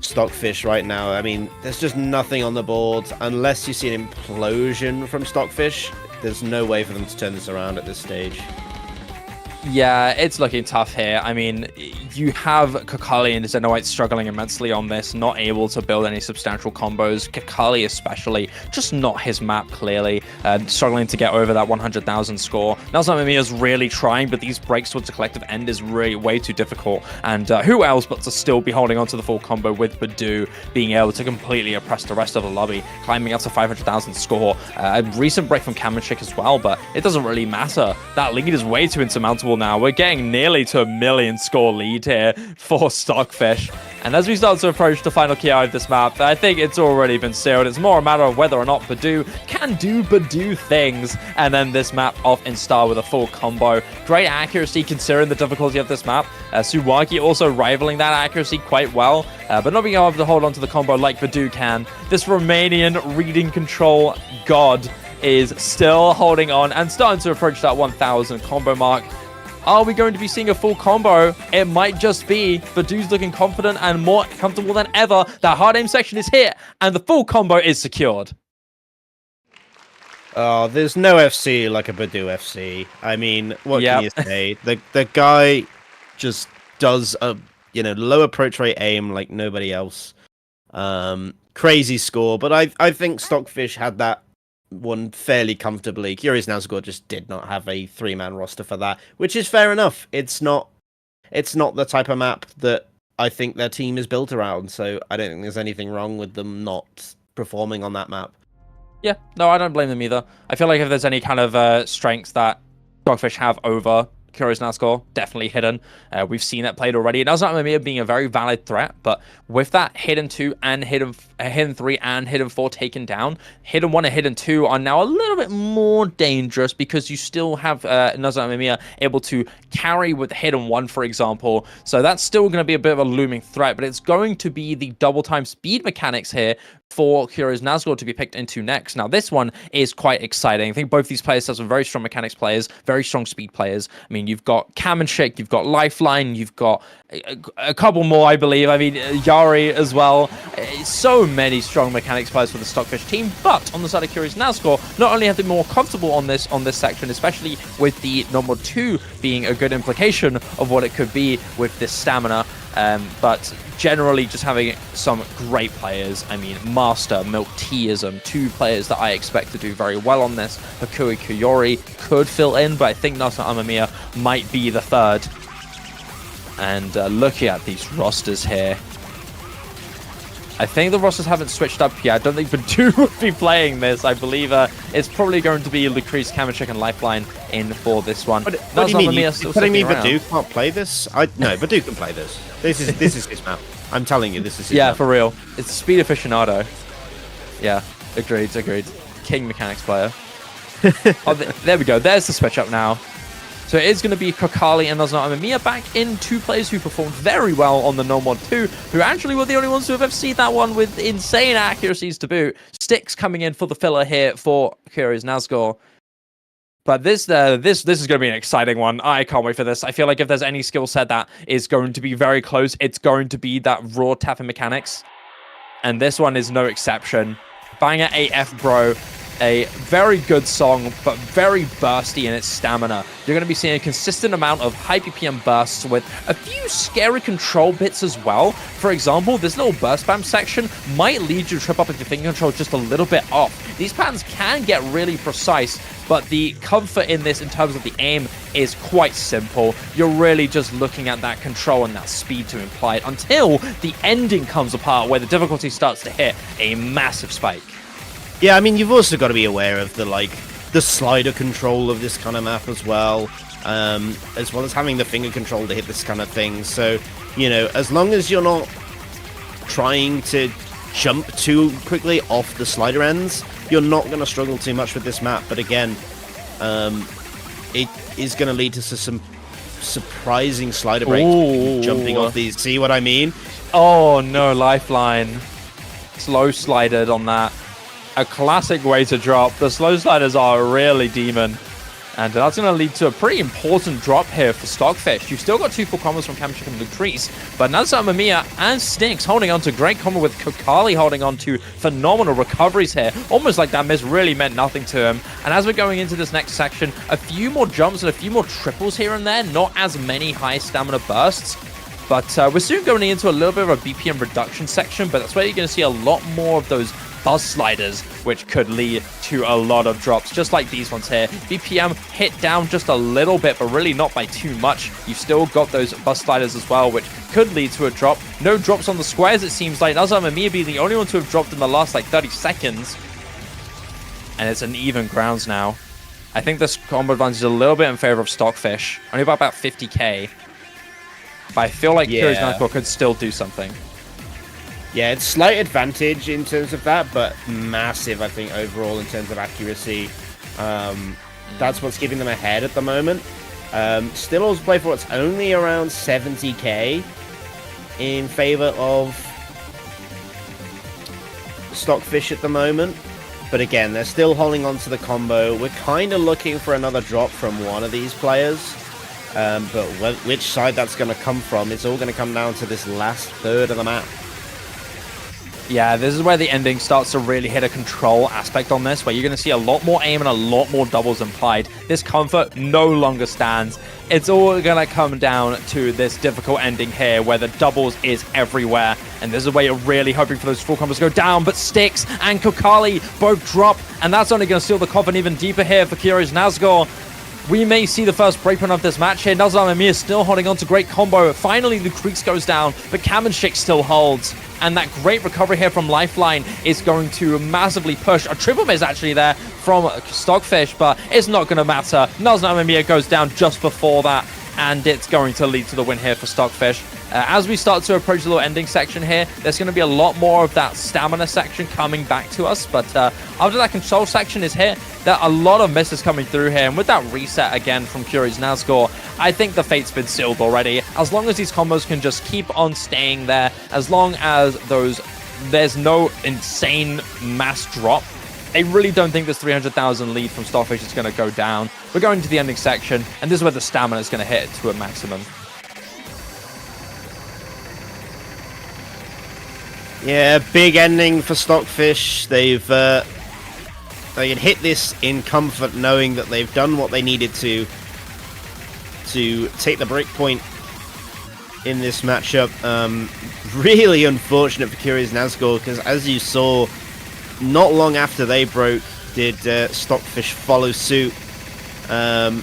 S4: Stockfish right now. I mean, there's just nothing on the board. Unless you see an implosion from Stockfish, there's no way for them to turn this around at this stage.
S3: Yeah, it's looking tough here. I mean, you have Kakali and Xenoite struggling immensely on this, not able to build any substantial combos. Kakali especially, just not his map clearly, struggling to get over that 100,000 score. Nasgor Mamiya is really trying, but these breaks towards the collective end is really way too difficult. And who else but to still be holding on to the full combo with Badu, being able to completely oppress the rest of the lobby, climbing up to 500,000 score. A recent break from Kamenchik as well, but it doesn't really matter. That lead is way too insurmountable now. We're getting nearly to a 1 million score lead here for Stockfish. And as we start to approach the final Ki of this map, I think it's already been sealed. It's more a matter of whether or not Badu can do Badu things and then this map off in style with a full combo. Great accuracy considering the difficulty of this map. Tsuwagi also rivaling that accuracy quite well, but not being able to hold on to the combo like Badu can. This Romanian reading control god is still holding on and starting to approach that 1,000 combo mark. Are we going to be seeing a full combo? It might just be. Badu's looking confident and more comfortable than ever. That hard aim section is hit, and the full combo is secured.
S4: Oh, there's no FC like a Badu FC. I mean, what can you say? The guy just does a low approach rate aim like nobody else. Crazy score, but I think Stockfish had that one fairly comfortably. Koyori's Nasgor just did not have a 3-man roster for that, which is fair enough. It's not the type of map that I think their team is built around, so I don't think there's anything wrong with them not performing on that map.
S3: Yeah, no, I don't blame them either. I feel like if there's any kind of strengths that Stockfish have over Koyori's Nasgor, definitely hidden. We've seen that played already. It does not mean being a very valid threat, but with that hidden 2 and hidden 3 and hidden 4 taken down, hidden 1 and hidden 2 are now a little bit more dangerous because you still have Nasgor Mamiya able to carry with hidden 1, for example. So that's still going to be a bit of a looming threat, but it's going to be the double time speed mechanics here for Koyori's Nasgor to be picked into next. Now, this one is quite exciting. I think both these players have some very strong mechanics players, very strong speed players. I mean, you've got Kamenchik, you've got Lifeline, you've got a couple more, I believe. I mean, Yari as well. So many strong mechanics players for the Stockfish team, but on the side of Koyori's Nasgor, not only have they more comfortable on this section, especially with the normal 2 being a good implication of what it could be with this stamina, but generally just having some great players. I mean, Master, Milkteism, 2 players that I expect to do very well on this. Hakui Koyori could fill in, but I think Nasgor Amamiya might be the 3rd. And looking at these rosters here, I think the rosters haven't switched up yet. I don't think Badu would be playing this. I believe it's probably going to be Lucrece, Kamenchik, and Lifeline in for this one.
S4: What do you mean? You're telling me Badu can't play this? No, Badu can play this. This is his map. I'm telling you, this is his map.
S3: For real. It's speed aficionado. Yeah, agreed. King mechanics player. There we go. There's the switch up now. So it is going to be Kakali and Nasgor Amamiya back in, 2 players who performed very well on the No Mod 2, who actually were the only ones who have FC'd that one with insane accuracies to boot. Sticks coming in for the filler here for Koyori's Nasgor. But this is going to be an exciting one. I can't wait for this. I feel like if there's any skill set that is going to be very close, it's going to be that raw tapping mechanics. And this one is no exception. Banger AF, bro. A very good song, but very bursty in its stamina. You're going to be seeing a consistent amount of high PPM bursts with a few scary control bits as well. For example, this little burst spam section might lead you to trip up if your finger control just a little bit off. These patterns can get really precise, but the comfort in this in terms of the aim is quite simple. You're really just looking at that control and that speed to imply it until the ending comes apart where the difficulty starts to hit a massive spike.
S4: Yeah, I mean, you've also got to be aware of the slider control of this kind of map as well as having the finger control to hit this kind of thing. So, you know, as long as you're not trying to jump too quickly off the slider ends, you're not going to struggle too much with this map. But again, it is going to lead to some surprising slider breaks jumping off these. See what I mean?
S3: Oh no, lifeline. Slow slided on that. A classic way to drop. The slow sliders are really demon. And that's going to lead to a pretty important drop here for Stockfish. You've still got 2 full combos from Kamishik and Lucrece, but Nasgor, Mania, and Stinks holding on to great combo with Kokali holding on to phenomenal recoveries here. Almost like that miss really meant nothing to him. And as we're going into this next section, a few more jumps and a few more triples here and there. Not as many high stamina bursts. But we're soon going into a little bit of a BPM reduction section, but that's where you're going to see a lot more of those buzz sliders, which could lead to a lot of drops, just like these ones here. BPM hit down just a little bit, but really not by too much. You've still got those buzz sliders as well, which could lead to a drop. No drops on the squares, it seems like. Nasgor and Mania being the only one to have dropped in the last, 30 seconds. And it's an even grounds now. I think this combo advantage is a little bit in favor of Stockfish. Only by about 50k. But I feel like Koyori's Nasgor could still do something.
S4: Yeah, it's slight advantage in terms of that, but massive, I think, overall in terms of accuracy. That's what's giving them ahead at the moment. Still also play for it's only around 70k in favor of Stockfish at the moment. But again, they're still holding on to the combo. We're kind of looking for another drop from one of these players. But which side that's going to come from, it's all going to come down to this last third of the map.
S3: Yeah, this is where the ending starts to really hit a control aspect on this, where you're going to see a lot more aim and a lot more doubles implied. This comfort no longer stands. It's all going to come down to this difficult ending here, where the doubles is everywhere. And this is where you're really hoping for those full combos to go down, but Styx and Kokali both drop, and that's only going to seal the coffin even deeper here for Koyori's Nasgor. We may see the first breakpoint of this match here. Nasgor and Mania still holding on to great combo. Finally, Lucrece goes down, but Kamishik still holds. And that great recovery here from Lifeline is going to massively push. A triple miss actually there from Stockfish, but it's not going to matter. Nasgor and Mania goes down just before that, and it's going to lead to the win here for Stockfish. As we start to approach the little ending section here, there's going to be a lot more of that stamina section coming back to us, but after that control section is here, there are a lot of misses coming through here, and with that reset again from Koyori's Nasgor, I think the fate's been sealed already. As long as these combos can just keep on staying there, as long as there's no insane mass drop, I really don't think this 300,000 lead from Stockfish is going to go down. We're going to the ending section, and this is where the stamina is going to hit to a maximum.
S4: Yeah, big ending for Stockfish. They can hit this in comfort, knowing that they've done what they needed to take the break point in this matchup. Really unfortunate for Koyori's Nasgor, because as you saw, not long after they broke, did Stockfish follow suit, and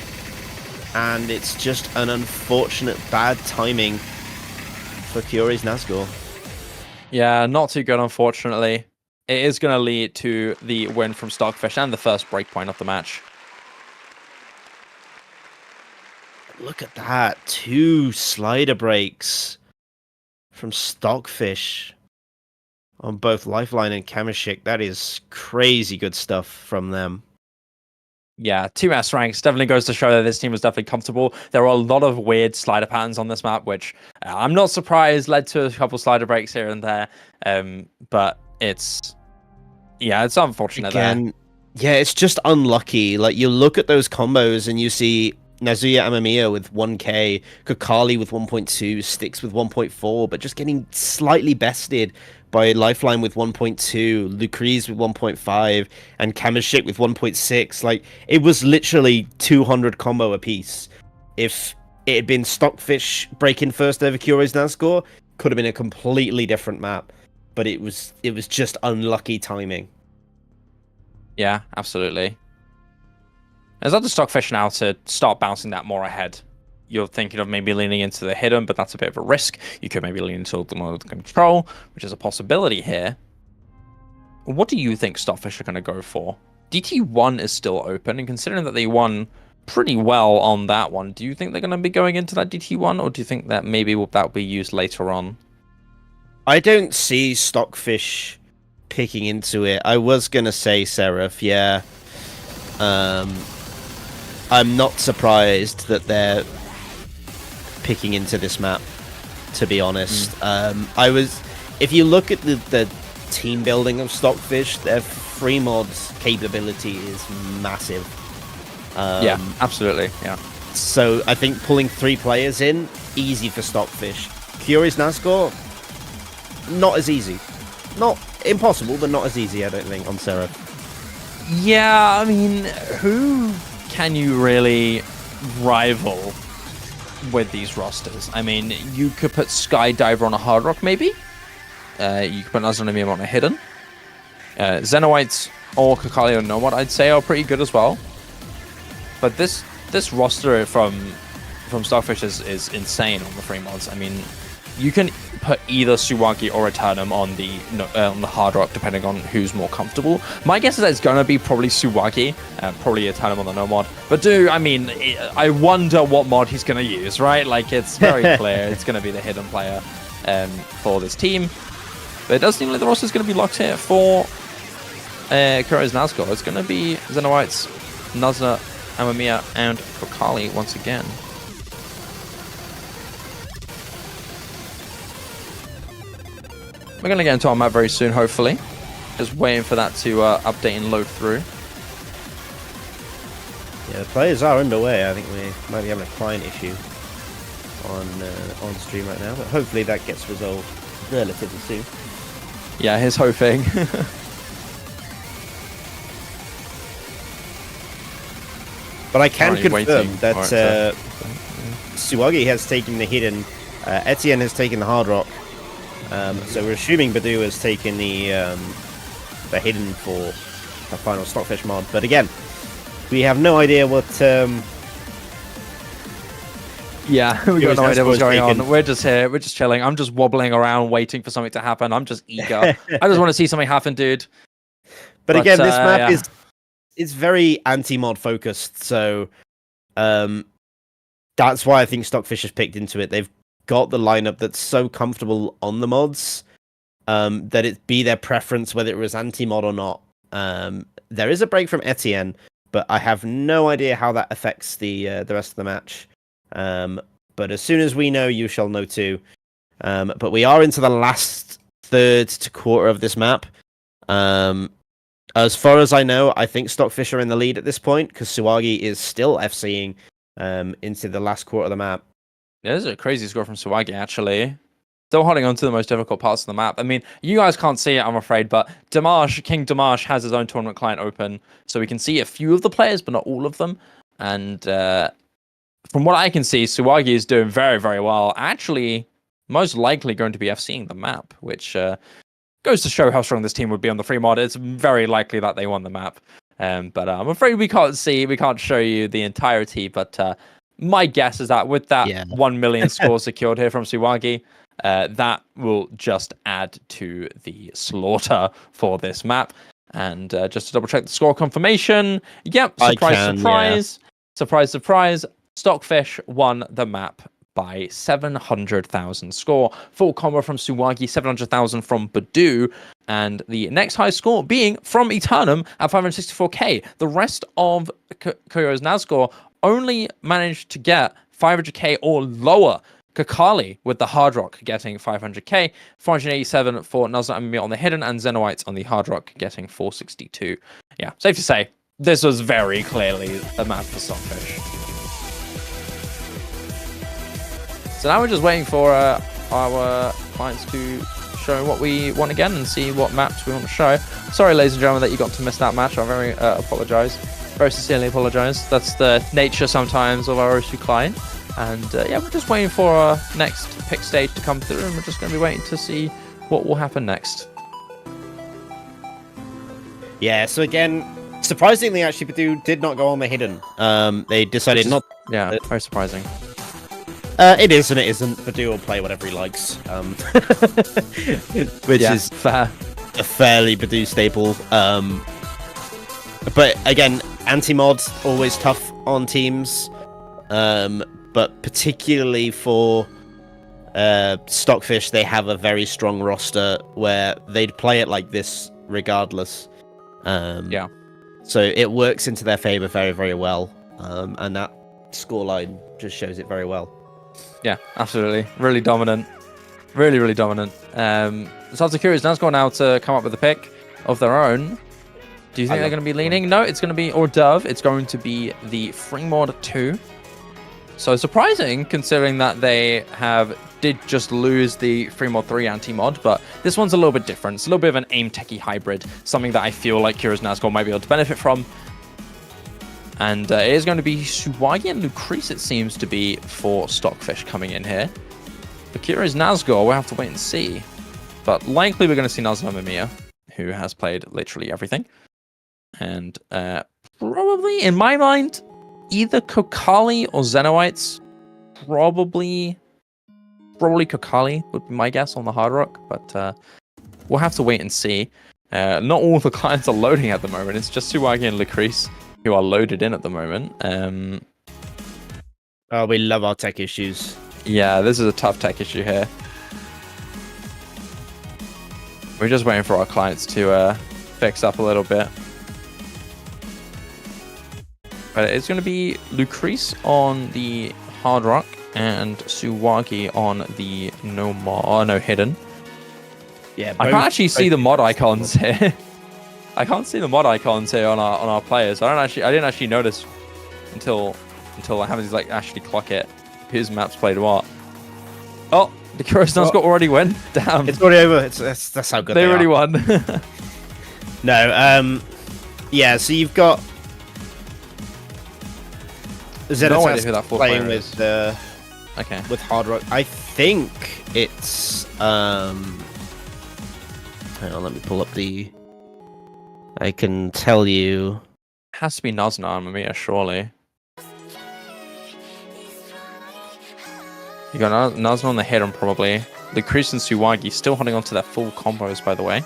S4: it's just an unfortunate bad timing for Koyori's Nasgor.
S3: Yeah, not too good, unfortunately. It is going to lead to the win from Stockfish and the first breakpoint of the match.
S4: Look at that. 2 slider breaks from Stockfish on both Lifeline and Kamishik. That is crazy good stuff from them.
S3: Yeah, 2 S ranks definitely goes to show that this team was definitely comfortable. There are a lot of weird slider patterns on this map, which I'm not surprised led to a couple slider breaks here and there. But it's unfortunate.
S4: Again, yeah, it's just unlucky. Like, you look at those combos and you see Nazuya Amamiya with 1k, Kokali with 1.2, Styx with 1.4, but just getting slightly bested by Lifeline with 1.2, Lucrece with 1.5, and Kamishik with 1.6. Like, it was literally 200 combo apiece. If it had been Stockfish breaking first over Koyori's Nasgor, could have been a completely different map. But it was just unlucky timing.
S3: Yeah, absolutely. It's up to Stockfish now to start bouncing that more ahead. You're thinking of maybe leaning into the hidden, but that's a bit of a risk. You could maybe lean into the more control, which is a possibility here. what do you think Stockfish are going to go for? DT1 is still open, and considering that they won pretty well on that one, do you think they're going to be going into that DT1, or do you think that maybe that will be used later on?
S4: I don't see Stockfish picking into it. I was going to say Seraph, yeah. I'm not surprised that they're picking into this map, to be honest. If you look at the team building of Stockfish, their free mods capability is massive.
S3: Yeah, absolutely. Yeah.
S4: So I think pulling 3 players in, easy for Stockfish. Koyori's Nasgor, not as easy. Not impossible, but not as easy, I don't think, on Seraph.
S3: Yeah, I mean, who can you really rival with these rosters? I mean, you could put Skydiver on a Hard Rock, maybe. You could put Nazgor on a Hidden. Xenoites or Kakali or Nomad, I'd say, are pretty good as well. But this roster from Stockfish is insane on the free mods. I mean, you can put either Suwagi or Eternum on the Hard Rock, depending on who's more comfortable. My guess is that it's gonna be probably Suwagi, probably Eternum on the Nomad. But I mean, I wonder what mod he's gonna use, right? Like, it's very clear it's gonna be the hidden player for this team. But it does seem like the roster is gonna be locked here for Koyori's Nasgor. It's gonna be Xenoites, Nazna, Amamiya, and Kokali once again. We're going to get into our map very soon, hopefully. Just waiting for that to update and load through.
S4: Yeah, the players are underway. I think we might be having a client issue on stream right now, but hopefully that gets resolved relatively soon.
S3: Yeah, here's hoping.
S4: But I can confirm that Suwagi has taken the hidden, Etienne has taken the hard rock. So we're assuming Badu has taken the hidden for the final Stockfish mod. But again, we have no idea what.
S3: Yeah, we got no idea what's going on. We're just here. We're just chilling. I'm just wobbling around, waiting for something to happen. I'm just eager. I just want to see something happen, dude.
S4: But again, this map is very anti-mod focused. So that's why I think Stockfish has picked into it. They've got the lineup that's so comfortable on the mods that it be their preference whether it was anti-mod or not. There is a break from Etienne, but I have no idea how that affects the rest of the match. But as soon as we know, you shall know too. But we are into the last third to quarter of this map. As far as I know, I think Stockfish are in the lead at this point because Suwagi is still FCing into the last quarter of the map.
S3: Yeah, this is a crazy score from Suwagi, actually. Still holding on to the most difficult parts of the map. I mean, you guys can't see it, I'm afraid, but King Dimash has his own tournament client open, so we can see a few of the players, but not all of them. And from what I can see, Suwagi is doing very, very well. Actually, most likely going to be FCing the map, which goes to show how strong this team would be on the free mod. It's very likely that they won the map. But I'm afraid we can't show you the entirety, but my guess is that with that 1 million score secured here from Suwagi, that will just add to the slaughter for this map. And just to double check the score confirmation, yep, surprise, Stockfish won the map by 700,000 score. Full combo from Suwagi, 700,000 from Badu, and the next high score being from Eternum at 564k. The rest of Koyori's Nasgor only managed to get 500k or lower. Kakali with the Hard Rock getting 500k, 487 for Nazna and Mania on the Hidden, and Xenoites on the Hard Rock getting 462. Yeah, safe to say, this was very clearly a map for Stockfish. So now we're just waiting for our clients to show what we want again and see what maps we want to show. Sorry, ladies and gentlemen, that you got to miss that match. I very apologize. Very sincerely apologize. That's the nature sometimes of our O2 client. And yeah, we're just waiting for our next pick stage to come through, and we're just going to be waiting to see what will happen next.
S4: Yeah, so again, surprisingly, actually, Badu did not go on the Hidden. They decided not.
S3: Yeah, very surprising.
S4: It is and it isn't. Badu will play whatever he likes. Which is
S3: fair.
S4: a fairly Badoo staple. But again, anti-mod always tough on teams. But particularly for Stockfish, they have a very strong roster where they'd play it like this regardless.
S3: Yeah.
S4: So it works into their favor very, very well. And that scoreline just shows it very well.
S3: Yeah, absolutely. Really dominant. Really, really dominant. Tatakae is Nasgor now to come up with a pick of their own. Do you think they're going to be leaning? No, it's going to be hors d'oeuvre. It's going to be the free mod 2. So surprising, considering that they did just lose the free mod 3 anti-mod, but this one's a little bit different. It's a little bit of an aim techie hybrid, something that I feel like Kira's Nasgor might be able to benefit from. And it is going to be Suwagi and Lucrece, it seems to be, for Stockfish coming in here. For Kira's Nasgor, we'll have to wait and see. But likely we're going to see Nazna Mamiya, who has played literally everything. And probably, in my mind, either Kokali or Xenoites. Probably Kokali would be my guess on the Hard Rock, but we'll have to wait and see. Not all the clients are loading at the moment. It's just Suwagi and Lucrece who are loaded in at the moment.
S4: Oh, we love our tech issues.
S3: Yeah, this is a tough tech issue here. We're just waiting for our clients to fix up a little bit. But it's going to be Lucrece on the Hard Rock and Suwagi on the no hidden.
S4: Yeah,
S3: I can't actually see the mod icons here. I can't see the mod icons here on our players. I didn't actually notice until I have to actually clock it. Whose maps played what? Oh, the Kurosan's got already win. Damn,
S4: it's already over. That's how good
S3: they already won.
S4: No, yeah. So you've got Zenitas playing with with Hard Rock. I think it's hang on, let me pull up the. I can tell you.
S3: It has to be Nazna and Mamiya, surely. You got Nazna on the hidden, probably. Lucrece and Suwagi still holding on to their full combos, by the way.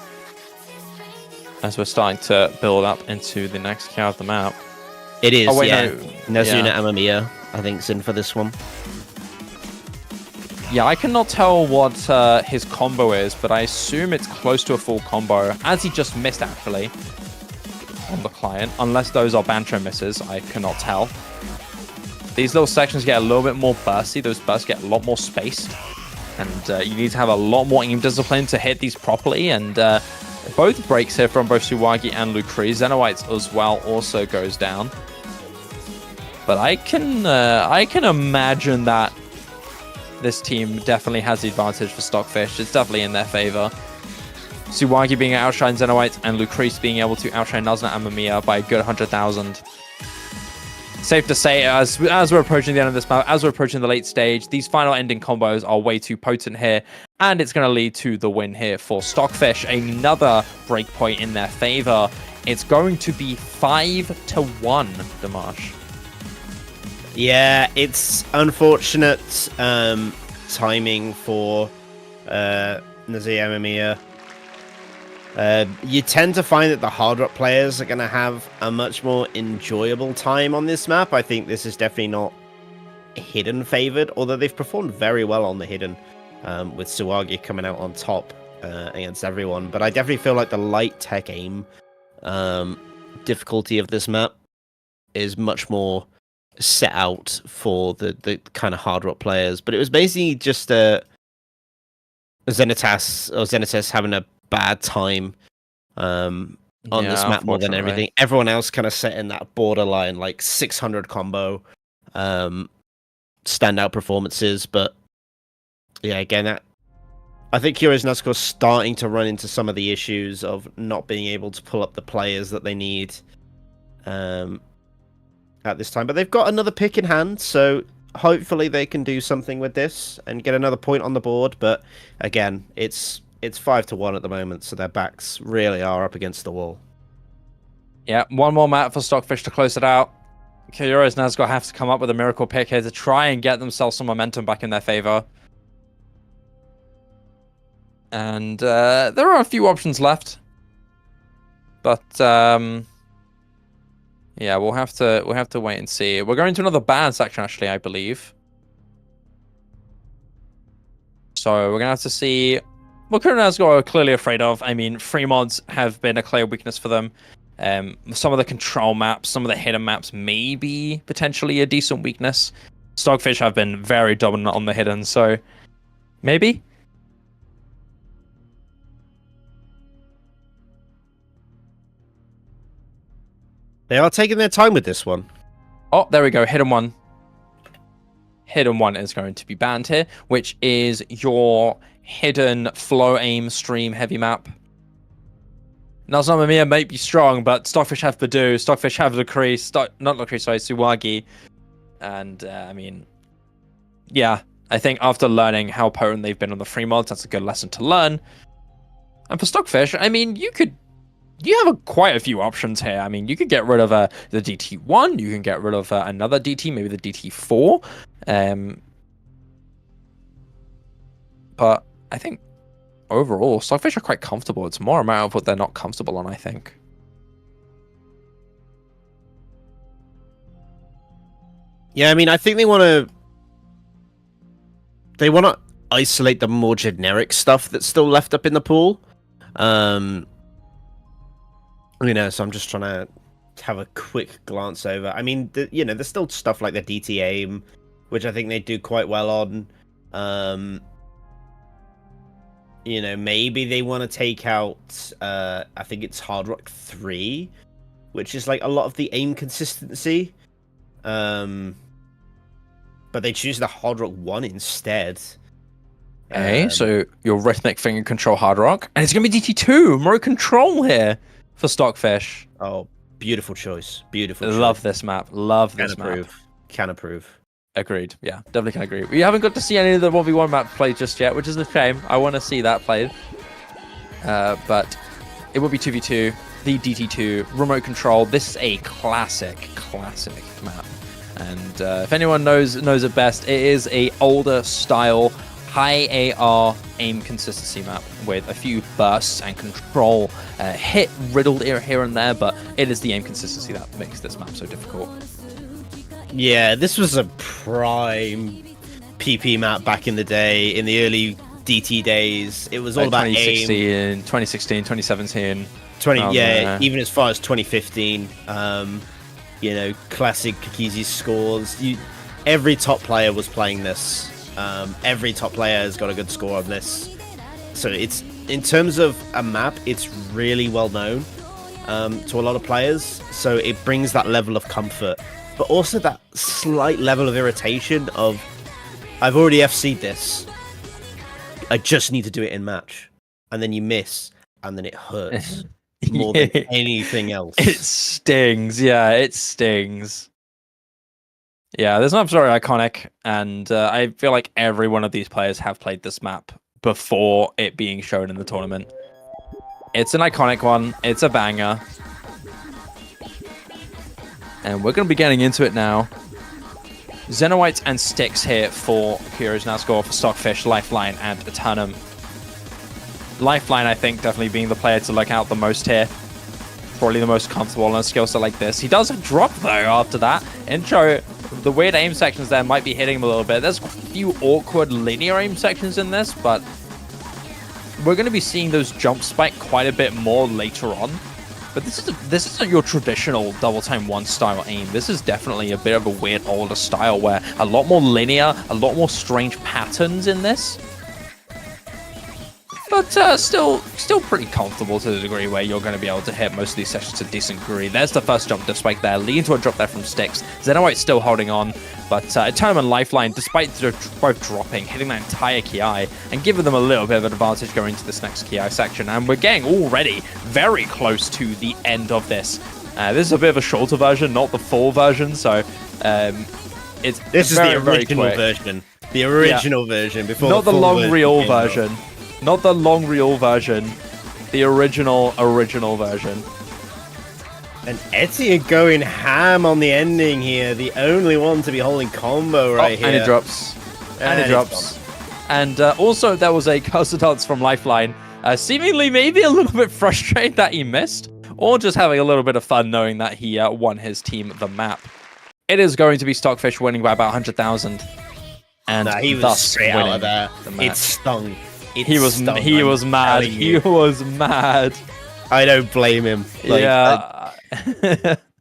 S3: As we're starting to build up into the next cow of the map.
S4: It is,
S3: oh, wait,
S4: yeah.
S3: No.
S4: Nazuna Amamiya, I think, is in for this one.
S3: Yeah, I cannot tell what his combo is, but I assume it's close to a full combo, as he just missed, actually, on the client. Unless those are Bantro misses, I cannot tell. These little sections get a little bit more bursty. Those bursts get a lot more spaced. And you need to have a lot more aim discipline to hit these properly. And both breaks here from both Suwagi and Lucrece. Xenoites as well also goes down. But I can imagine that this team definitely has the advantage for Stockfish. It's definitely in their favor. Suwagi being able to outshine Xenoites and Lucrece being able to outshine Nazna and Mamiya by a good 100,000. Safe to say, as we're approaching the end of this map, as we're approaching the late stage, these final ending combos are way too potent here, and it's going to lead to the win here for Stockfish. Another breakpoint in their favor. It's going to be 5-1, Dimash.
S4: Yeah, it's unfortunate timing for Nazia Mamiya. You tend to find that the hard rock players are going to have a much more enjoyable time on this map. I think this is definitely not hidden favored, although they've performed very well on the hidden, with Suwagi coming out on top against everyone. But I definitely feel like the light tech aim difficulty of this map is much more set out for the kind of hard rock players. But it was basically just Zenitas having a bad time on this map more than everything. Everyone else kind of set in that borderline, like 600 combo standout performances. But yeah, again, I think Kyo's Nasgor starting to run into some of the issues of not being able to pull up the players that they need at this time. But they've got another pick in hand, so hopefully they can do something with this and get another point on the board. But again, it's 5-1 at the moment, so their backs really are up against the wall.
S3: Yeah, one more map for Stockfish to close it out. Koyori's Nasgor have to come up with a miracle pick here to try and get themselves some momentum back in their favor. And there are a few options left. But yeah, we'll have to wait and see. We're going to another ban section, actually, I believe. So we're gonna have to see what Nasgor are clearly afraid of. I mean, free mods have been a clear weakness for them. Some of the control maps, some of the hidden maps may be potentially a decent weakness. Stockfish have been very dominant on the hidden, so maybe.
S4: They are taking their time with this one.
S3: Oh, there we go. Hidden one. Hidden one is going to be banned here, which is your hidden flow aim stream heavy map. Now, some of Mania might be strong, but Stockfish have Badu, Stockfish have Lucree, not Lucree, sorry, Suwagi. And, I mean, yeah, I think after learning how potent they've been on the free mods, that's a good lesson to learn. And for Stockfish, I mean, you have quite a few options here. I mean, you could get rid of the DT1, you can get rid of another DT, maybe the DT4. But I think overall, Stockfish are quite comfortable. It's more a matter of what they're not comfortable on, I think.
S4: Yeah, I mean, I think they want to isolate the more generic stuff that's still left up in the pool. So I'm just trying to have a quick glance over. I mean, there's still stuff like the DT aim, which I think they do quite well on. Maybe they want to take out, I think it's Hard Rock 3, which is like a lot of the aim consistency. But they choose the Hard Rock 1 instead.
S3: Okay, so your rhythmic finger control Hard Rock, and it's going to be DT2, remote control here for Stockfish.
S4: Oh, beautiful choice. Beautiful
S3: Love
S4: choice.
S3: this map. Love this map.
S4: Can approve.
S3: Agreed. Yeah, definitely can agree. We haven't got to see any of the 1v1 maps played just yet, which is a shame. I want to see that played. But it will be 2v2, the DT2, remote control. This is a classic map. And if anyone knows it best, it is a older style, high AR aim consistency map with a few bursts and control hit riddled here and there, but it is the aim consistency that makes this map so difficult.
S4: Yeah, this was a prime PP map back in the day, in the early DT days. It was all about
S3: 2016,
S4: aim.
S3: 2016, 2017.
S4: Even as far as 2015. Classic Kikizi's scores. Every top player was playing this. Every top player has got a good score on this. So it's, in terms of a map, it's really well known to a lot of players. So it brings that level of comfort, but also that slight level of irritation of, I've already FC'd this. I just need to do it in match. And then you miss, and then it hurts more than anything else.
S3: It stings. Yeah, it stings. Yeah, this map's very iconic, and I feel like every one of these players have played this map before it being shown in the tournament. It's an iconic one. It's a banger. And we're going to be getting into it now. Xenowites and Sticks here for Koyori's Nasgor, for Stockfish, Lifeline, and Eternum. Lifeline, I think, definitely being the player to look out the most here. Probably the most comfortable on a skill set like this. He does a drop, though, after that. Intro, the weird aim sections there might be hitting him a little bit. There's a few awkward linear aim sections in this, but we're going to be seeing those jump spike quite a bit more later on. But this isn't your traditional double time one style aim. This is definitely a bit of a weird older style where a lot more linear, a lot more strange patterns in this. But still pretty comfortable to the degree where you're going to be able to hit most of these sections to a decent degree. There's the first jump spike there, leading to a drop there from Sticks. Xenowite's still holding on, but Eternum and Lifeline, despite both dropping, hitting that entire Ki, and giving them a little bit of an advantage going into this next Ki section. And we're getting already very close to the end of this. This is a bit of a shorter version, not the full version, so this
S4: is the original version. The original version, before
S3: not the long reel
S4: version.
S3: Not the long reel version, the original version.
S4: And Etienne going ham on the ending here, the only one to be holding combo right here.
S3: And it drops. And it drops. And also there was a cursor dance from Lifeline, seemingly maybe a little bit frustrated that he missed, or just having a little bit of fun knowing that he won his team the map. It is going to be Stockfish winning by about 100,000. And
S4: he was
S3: thus
S4: straight out of there.
S3: The
S4: It stung.
S3: He was mad. He was mad.
S4: I don't blame him. Like,
S3: yeah.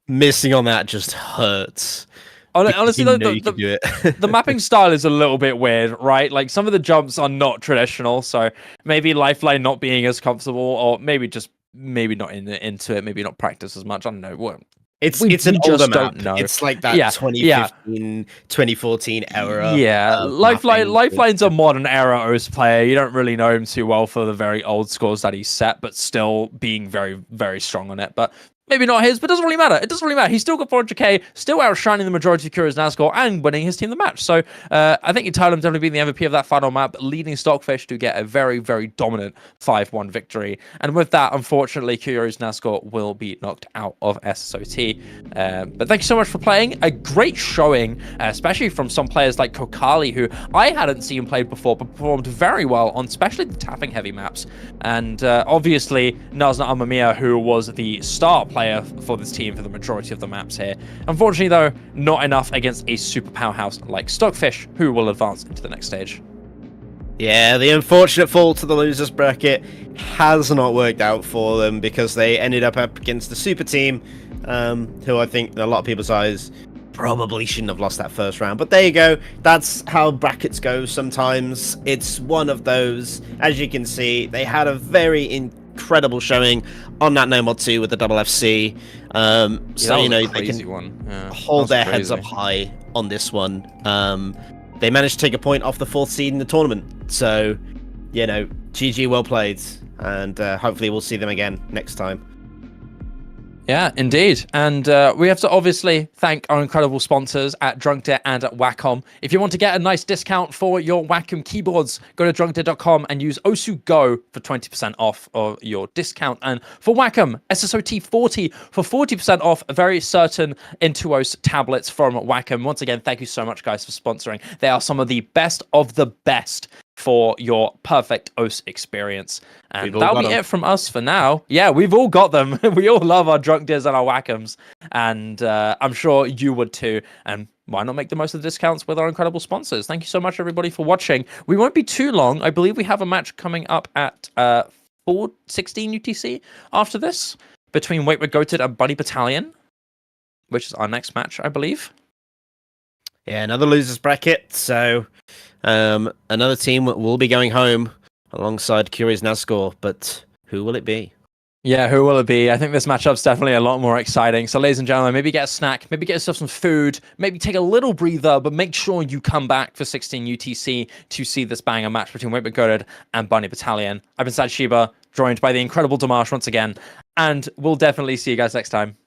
S4: Missing on that just hurts.
S3: Honestly,
S4: the
S3: the mapping style is a little bit weird, right? Like, some of the jumps are not traditional, so maybe Lifeline not being as comfortable, or maybe not into it, maybe not practice as much. I don't know.
S4: It's an older map.
S3: Know.
S4: It's like that 2015, 2014 era.
S3: Yeah, Lifeline's a modern era OS player. You don't really know him too well for the very old scores that he's set, but still being very, very strong on it. But maybe not his, but it doesn't really matter. It doesn't really matter. He's still got 400k, still outshining the majority of Koyori's Nasgor, and winning his team the match. So I think Untitled definitely being the MVP of that final map, leading Stockfish to get a very, very dominant 5-1 victory. And with that, unfortunately, Koyori's Nasgor will be knocked out of SSOT. But thank you so much for playing. A great showing, especially from some players like Koyori, who I hadn't seen played before, but performed very well on especially the tapping heavy maps. And obviously, Nasna Mania, who was the star player for this team for the majority of the maps here. Unfortunately, though, not enough against a super powerhouse like Stockfish, who will advance into the next stage.
S4: Yeah, the unfortunate fall to the losers bracket has not worked out for them, because they ended up against the super team, who I think in a lot of people's eyes probably shouldn't have lost that first round. But there you go. That's how brackets go sometimes. It's one of those. As you can see, they had a very incredible showing on that No Mod 2 with the double FC. So, you know, they can hold their heads up high on this one. They managed to take a point off the 4th seed in the tournament. So, you know, GG, well played. And hopefully we'll see them again next time.
S3: Yeah, indeed. And we have to obviously thank our incredible sponsors at Drunkdeer and at Wacom. If you want to get a nice discount for your Wacom keyboards, go to drunkdeer.com and use OSUGO for 20% off of your discount. And for Wacom, SSOT40 for 40% off very certain Intuos tablets from Wacom. Once again, thank you so much, guys, for sponsoring. They are some of the best for your perfect OS experience. And that'll be it from us for now. Yeah, we've all got them. We all love our drunk deers and our Wacoms. And I'm sure you would too. And why not make the most of the discounts with our incredible sponsors? Thank you so much, everybody, for watching. We won't be too long. I believe we have a match coming up at 4:16 UTC after this between Wait With Goated and Bunny Battalion, which is our next match, I believe.
S4: Yeah, another losers bracket. So another team will be going home alongside Koyori's Nasgor, but who will it be?
S3: Yeah, who will it be? I think this matchup's definitely a lot more exciting. So, ladies and gentlemen, maybe get a snack, maybe get yourself some food, maybe take a little breather, but make sure you come back for 16 UTC to see this banger match between Wait But Goated and Bunny Battalion. I've been Sad Shiba, joined by the incredible Dimash once again, and we'll definitely see you guys next time.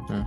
S3: Yeah.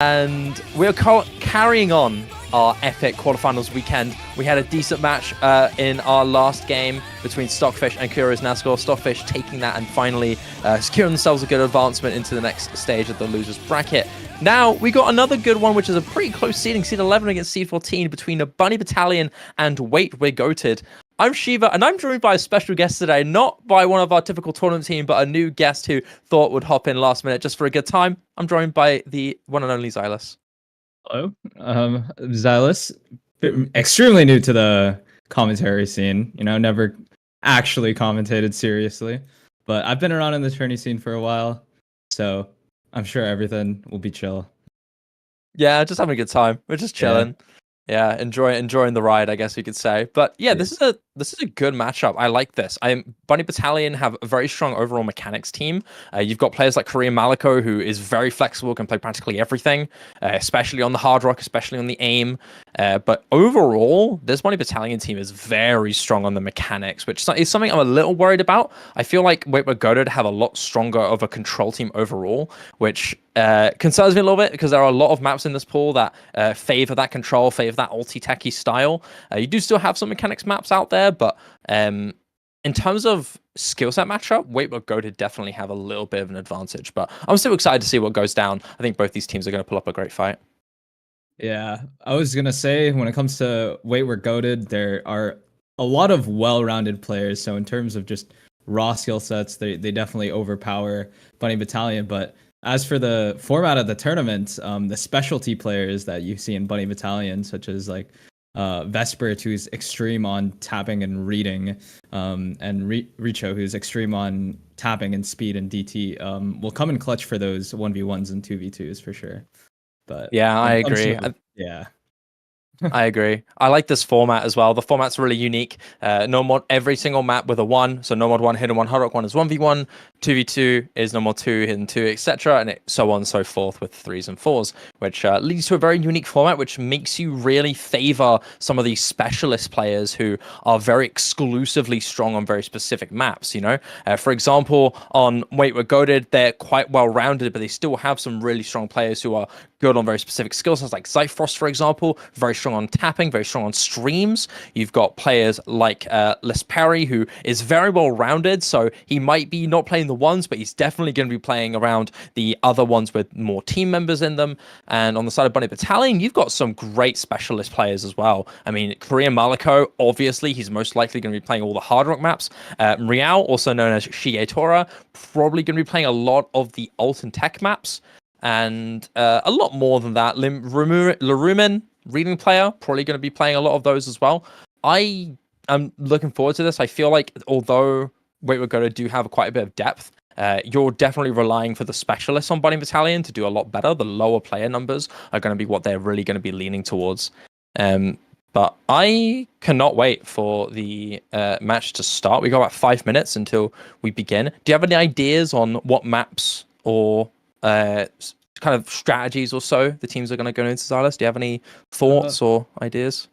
S3: And we're carrying on our epic quarterfinals weekend. We had a decent match in our last game between Stockfish and Koyori's Nasgor. Stockfish taking that and finally securing themselves a good advancement into the next stage of the losers bracket. Now, we got another good one, which is a pretty close seeding, seed 11 against seed 14, between a Bunny Battalion and Wait, We're Goated. I'm Shiva, and I'm joined by a special guest today, not by one of our typical tournament team, but a new guest who thought would hop in last minute just for a good time. I'm joined by the one and only Xylus.
S5: Hello, Xylus. Extremely new to the commentary scene. You know, never actually commentated seriously, but I've been around in the tourney scene for a while, so I'm sure everything will be chill. Yeah,
S3: just having a good time. We're just chilling. Yeah, enjoying the ride, I guess you could say. But yeah, this is a good matchup. I like this. Bunny Battalion have a very strong overall mechanics team. You've got players like Korean Maliko, who is very flexible, can play practically everything, especially on the hard rock, especially on the aim. But overall, this Bunny Battalion team is very strong on the mechanics, which is something I'm a little worried about. I feel like Wait, We're Goated have a lot stronger of a control team overall, which concerns me a little bit because there are a lot of maps in this pool that favor that control, favor that ulti-techy style. You do still have some mechanics maps out there, but in terms of skill set matchup, Wait, We're Goated definitely have a little bit of an advantage. But I'm still excited to see what goes down. I think both these teams are going to pull up a great fight.
S5: Yeah, I was going to say, when it comes to Wait, We're Goated, there are a lot of well-rounded players. So in terms of just raw skill sets, they definitely overpower Bunny Battalion. But as for the format of the tournament, the specialty players that you see in Bunny Battalion, such as like Vespert, who's extreme on tapping and reading, and Richo, who's extreme on tapping and speed and DT, will come in clutch for those 1v1s and 2v2s for sure. But
S3: yeah, I agree. I agree. I like this format as well. The format's really unique. No mod every single map with a 1. So no mod 1, hidden 1, hard rock 1 is 1v1, 2v2 is no mod 2, hidden 2, etc. And so on and so forth with 3s and 4s, which leads to a very unique format, which makes you really favor some of these specialist players who are very exclusively strong on very specific maps, you know? For example, on Wait, We're Goated, they're quite well-rounded, but they still have some really strong players who are good on very specific skill sets, like Zyfrost, for example, very strong on tapping, very strong on streams. You've got players like Perry, who is very well rounded, so he might be not playing the ones, but he's definitely going to be playing around the other ones with more team members in them. And on the side of Bunny Battalion, you've got some great specialist players as well. I mean, Korean Maliko, obviously, he's most likely going to be playing all the hard rock maps. Riao, also known as Shietora, probably going to be playing a lot of the ult and tech maps. And a lot more than that. Larumen, reading player, probably going to be playing a lot of those as well. I am looking forward to this. I feel like although Wait, We're Goated do have quite a bit of depth, you're definitely relying for the specialists on Bunny Battalion to do a lot better. The lower player numbers are going to be what they're really going to be leaning towards. But I cannot wait for the match to start. We got about 5 minutes until we begin. Do you have any ideas on what maps or kind of strategies or so the teams are going to go into, Xylus? Do you have any thoughts or ideas?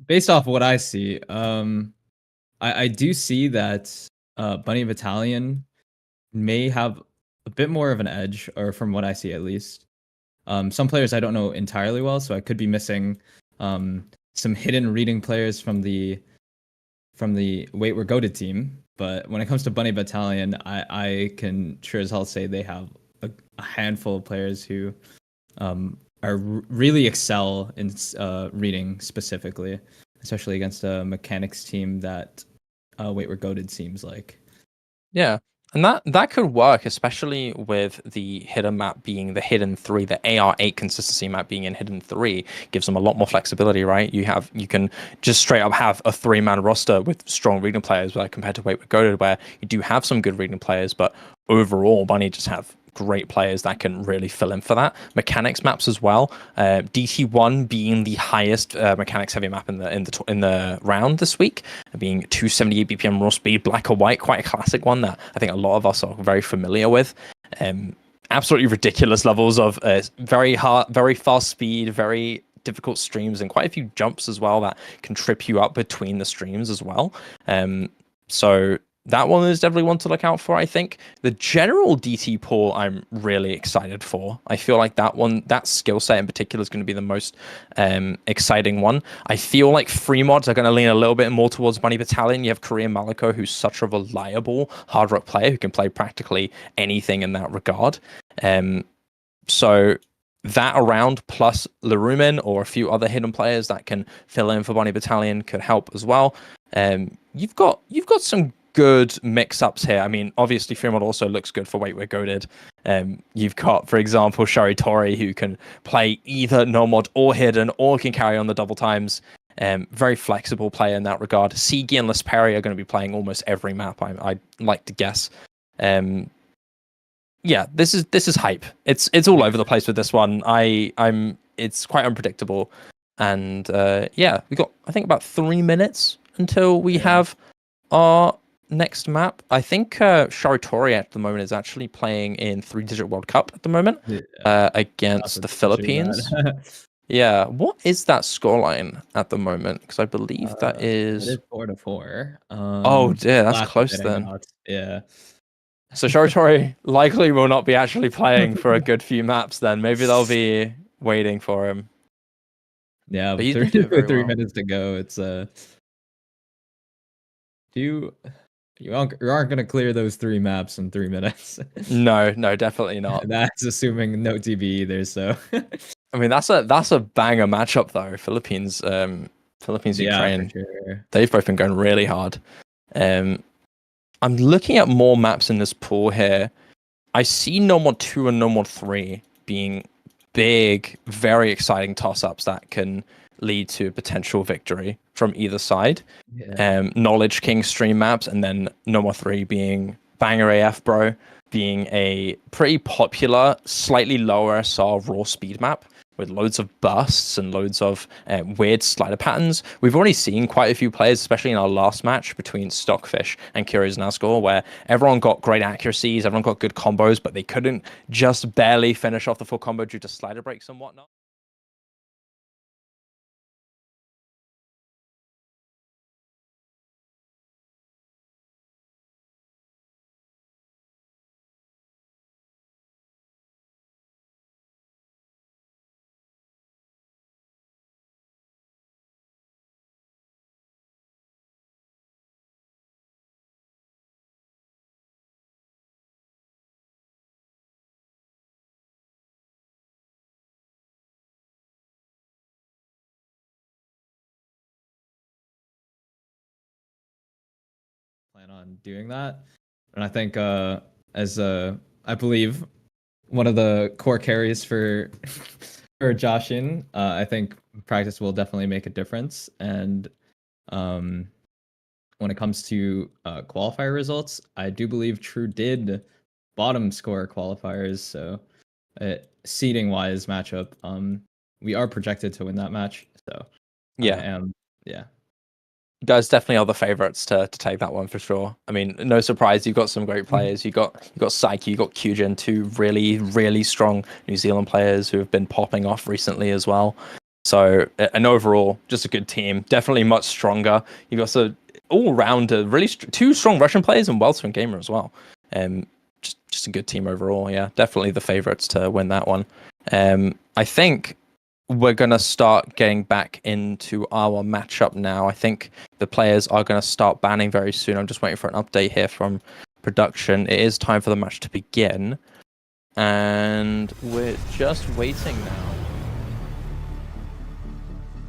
S5: Based off what I see, I do see that Bunny Battalion may have a bit more of an edge, or from what I see at least. Some players I don't know entirely well, so I could be missing some hidden reading players from the Wait, We're Goated team. But when it comes to Bunny Battalion, I can sure as hell say they have a handful of players who really excel in reading specifically, especially against a mechanics team that Wait, We're Goated seems like.
S3: Yeah, and that could work, especially with the hidden map being the hidden 3, the AR8 consistency map being in hidden 3 gives them a lot more flexibility, right? You can just straight up have a 3-man roster with strong reading players, compared to Wait, We're Goated, where you do have some good reading players, but overall Bunny just have great players that can really fill in for that. Mechanics maps as well. DT1 being the highest mechanics heavy map in the round this week, being 278 BPM raw speed, black or white, quite a classic one that I think a lot of us are very familiar with. Absolutely ridiculous levels of very fast speed, very difficult streams, and quite a few jumps as well that can trip you up between the streams as well. So that one is definitely one to look out for. I think the general DT pool I'm really excited for. I feel like that skill set in particular is going to be the most exciting one. I feel like free mods are going to lean a little bit more towards Bunny Battalion. You have Korean Maliko, who's such a reliable hard rock player who can play practically anything in that regard. So that around plus Larumin or a few other hidden players that can fill in for Bunny Battalion could help as well. You've got some good mix-ups here. I mean, obviously Fremont also looks good for Wait We're Goated. You've got, for example, Sharitori, who can play either no mod or hidden, or can carry on the double times. Very flexible player in that regard. Sigi and Lesperi are going to be playing almost every map, I'd like to guess. Yeah, this is hype. It's all over the place with this one. It's quite unpredictable. And yeah, we got, I think, about 3 minutes until we have our next map. I think Sharitori at the moment is actually playing in 3-digit World Cup at the moment against the Philippines. Yeah, what is that scoreline at the moment? Because I believe that is
S5: 4-4.
S3: Oh dear, that's close then.
S5: Yeah.
S3: So Sharitori likely will not be actually playing for a good few maps then. Maybe they'll be waiting for him.
S5: Yeah,
S3: But he's
S5: but
S3: been doing very
S5: 3
S3: well.
S5: minutes to go. It's you aren't going to clear those 3 maps in 3 minutes.
S3: No, definitely not.
S5: That's assuming no TV either. So
S3: I mean, that's a banger matchup though. Philippines, Ukraine.
S5: for sure.
S3: They've both been going really hard. I'm looking at more maps in this pool here. I see No Mod 2 and No Mod 3 being big, very exciting toss-ups that can lead to a potential victory from either side. Knowledge King stream maps, and then No Mod 3 being banger AF bro, being a pretty popular, slightly lower SR raw speed map with loads of bursts and loads of weird slider patterns. We've already seen quite a few players, especially in our last match between Stockfish and Koyori's Nasgor, where everyone got great accuracies, everyone got good combos, but they couldn't just barely finish off the full combo due to slider breaks and whatnot.
S5: Plan on doing that, and I think I believe one of the core carries for Joshin, I think practice will definitely make a difference. And when it comes to qualifier results, I do believe True did bottom score qualifiers, so seeding wise matchup, we are projected to win that match. So
S3: Yeah.
S5: Yeah.
S3: You guys definitely are the favorites to take that one for sure. I mean, no surprise, you've got some great players. You got Psyche, you got Kyujin, two really, really strong New Zealand players who have been popping off recently as well. So, and overall, just a good team. Definitely much stronger. You got a all-rounder, really two strong Russian players and well-swing gamer as well. Just a good team overall. Yeah, definitely the favorites to win that one. I think we're going to start getting back into our matchup now. I think the players are going to start banning very soon. I'm just waiting for an update here from production. It is time for the match to begin. And we're just waiting now.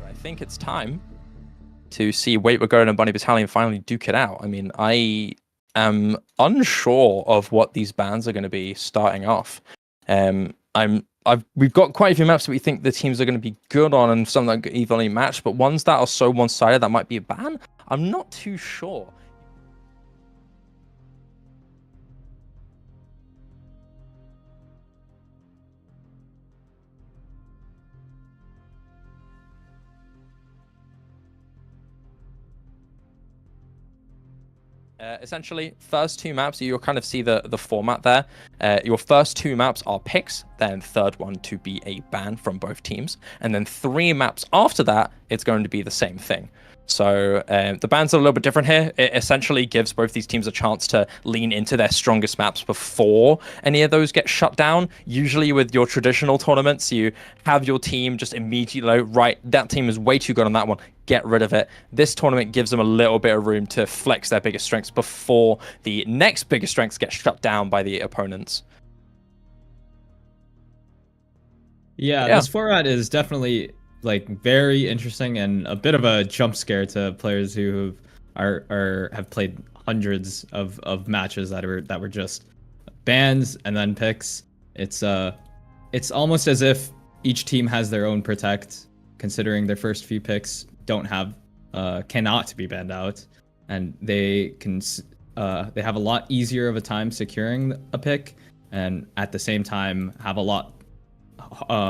S3: I think it's time to see Wait We're Going and Bunny Battalion finally duke it out. I mean, I am unsure of what these bans are going to be starting off. We've got quite a few maps that we think the teams are going to be good on and some that are evenly matched, but ones that are so one-sided that might be a ban, I'm not too sure. Essentially, first two maps, you'll kind of see the format there. Your first two maps are picks, then third one to be a ban from both teams. And then 3 maps after that, it's going to be the same thing. So the bans are a little bit different here. It essentially gives both these teams a chance to lean into their strongest maps before any of those get shut down. Usually with your traditional tournaments, you have your team just immediately, right, that team is way too good on that one, get rid of it. This tournament gives them a little bit of room to flex their biggest strengths before the next biggest strengths get shut down by the opponents.
S5: Yeah, this format is definitely like very interesting and a bit of a jump scare to players who have played hundreds of matches that were just bans and then picks. It's almost as if each team has their own protect, considering their first few picks cannot be banned out, and they have a lot easier of a time securing a pick, and at the same time have a lot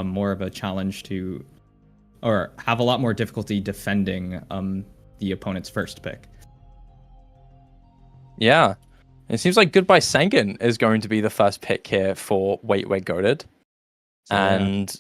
S5: more of a challenge to, or have a lot more difficulty defending the opponent's first pick.
S3: Yeah, it seems like Goodbye Sengen is going to be the first pick here for Wait We're Goated. And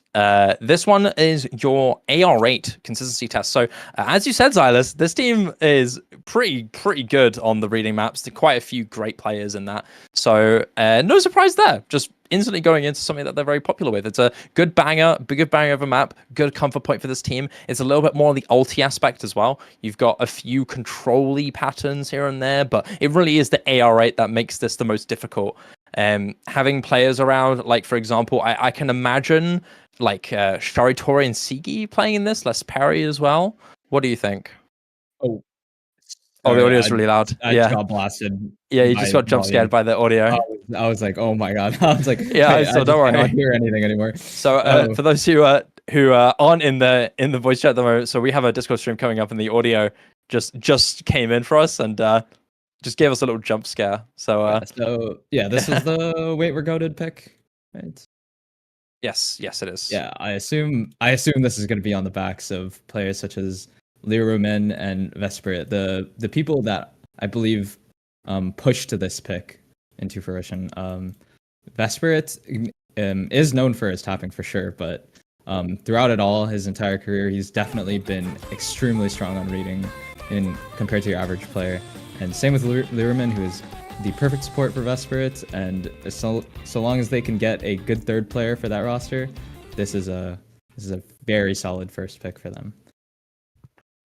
S3: this one is your AR8 consistency test. So as you said, Xylus, this team is pretty good on the reading maps. There are quite a few great players in that. So no surprise there. Just instantly going into something that they're very popular with. It's a good banger of a map, good comfort point for this team. It's a little bit more on the ulti aspect as well. You've got a few control-y patterns here and there, but it really is the AR8 that makes this the most difficult. Having players around, like for example, I can imagine like Sharitori and Sigi playing in this, less Perry as well. What do you think?
S5: Oh,
S3: the audio is really loud.
S5: I just got blasted.
S3: Yeah, you just got jump scared by the audio.
S5: I was like, oh my god. I was like,
S3: yeah, so don't worry.
S5: I don't hear anything anymore.
S3: So for those who aren't in the voice chat at the moment, so we have a Discord stream coming up, and the audio just came in for us and just gave us a little jump scare. So
S5: this is the Wait We're Goated pick, right?
S3: Yes, it is.
S5: Yeah, I assume this is going to be on the backs of players such as Lirumen and Vesperit, the people that I believe pushed this pick into fruition. Vesperit is known for his tapping for sure, but throughout it all, his entire career, he's definitely been extremely strong on reading compared to your average player. And same with Lirumen, who is the perfect support for Vesperit, and so long as they can get a good third player for that roster, this is a very solid first pick for them.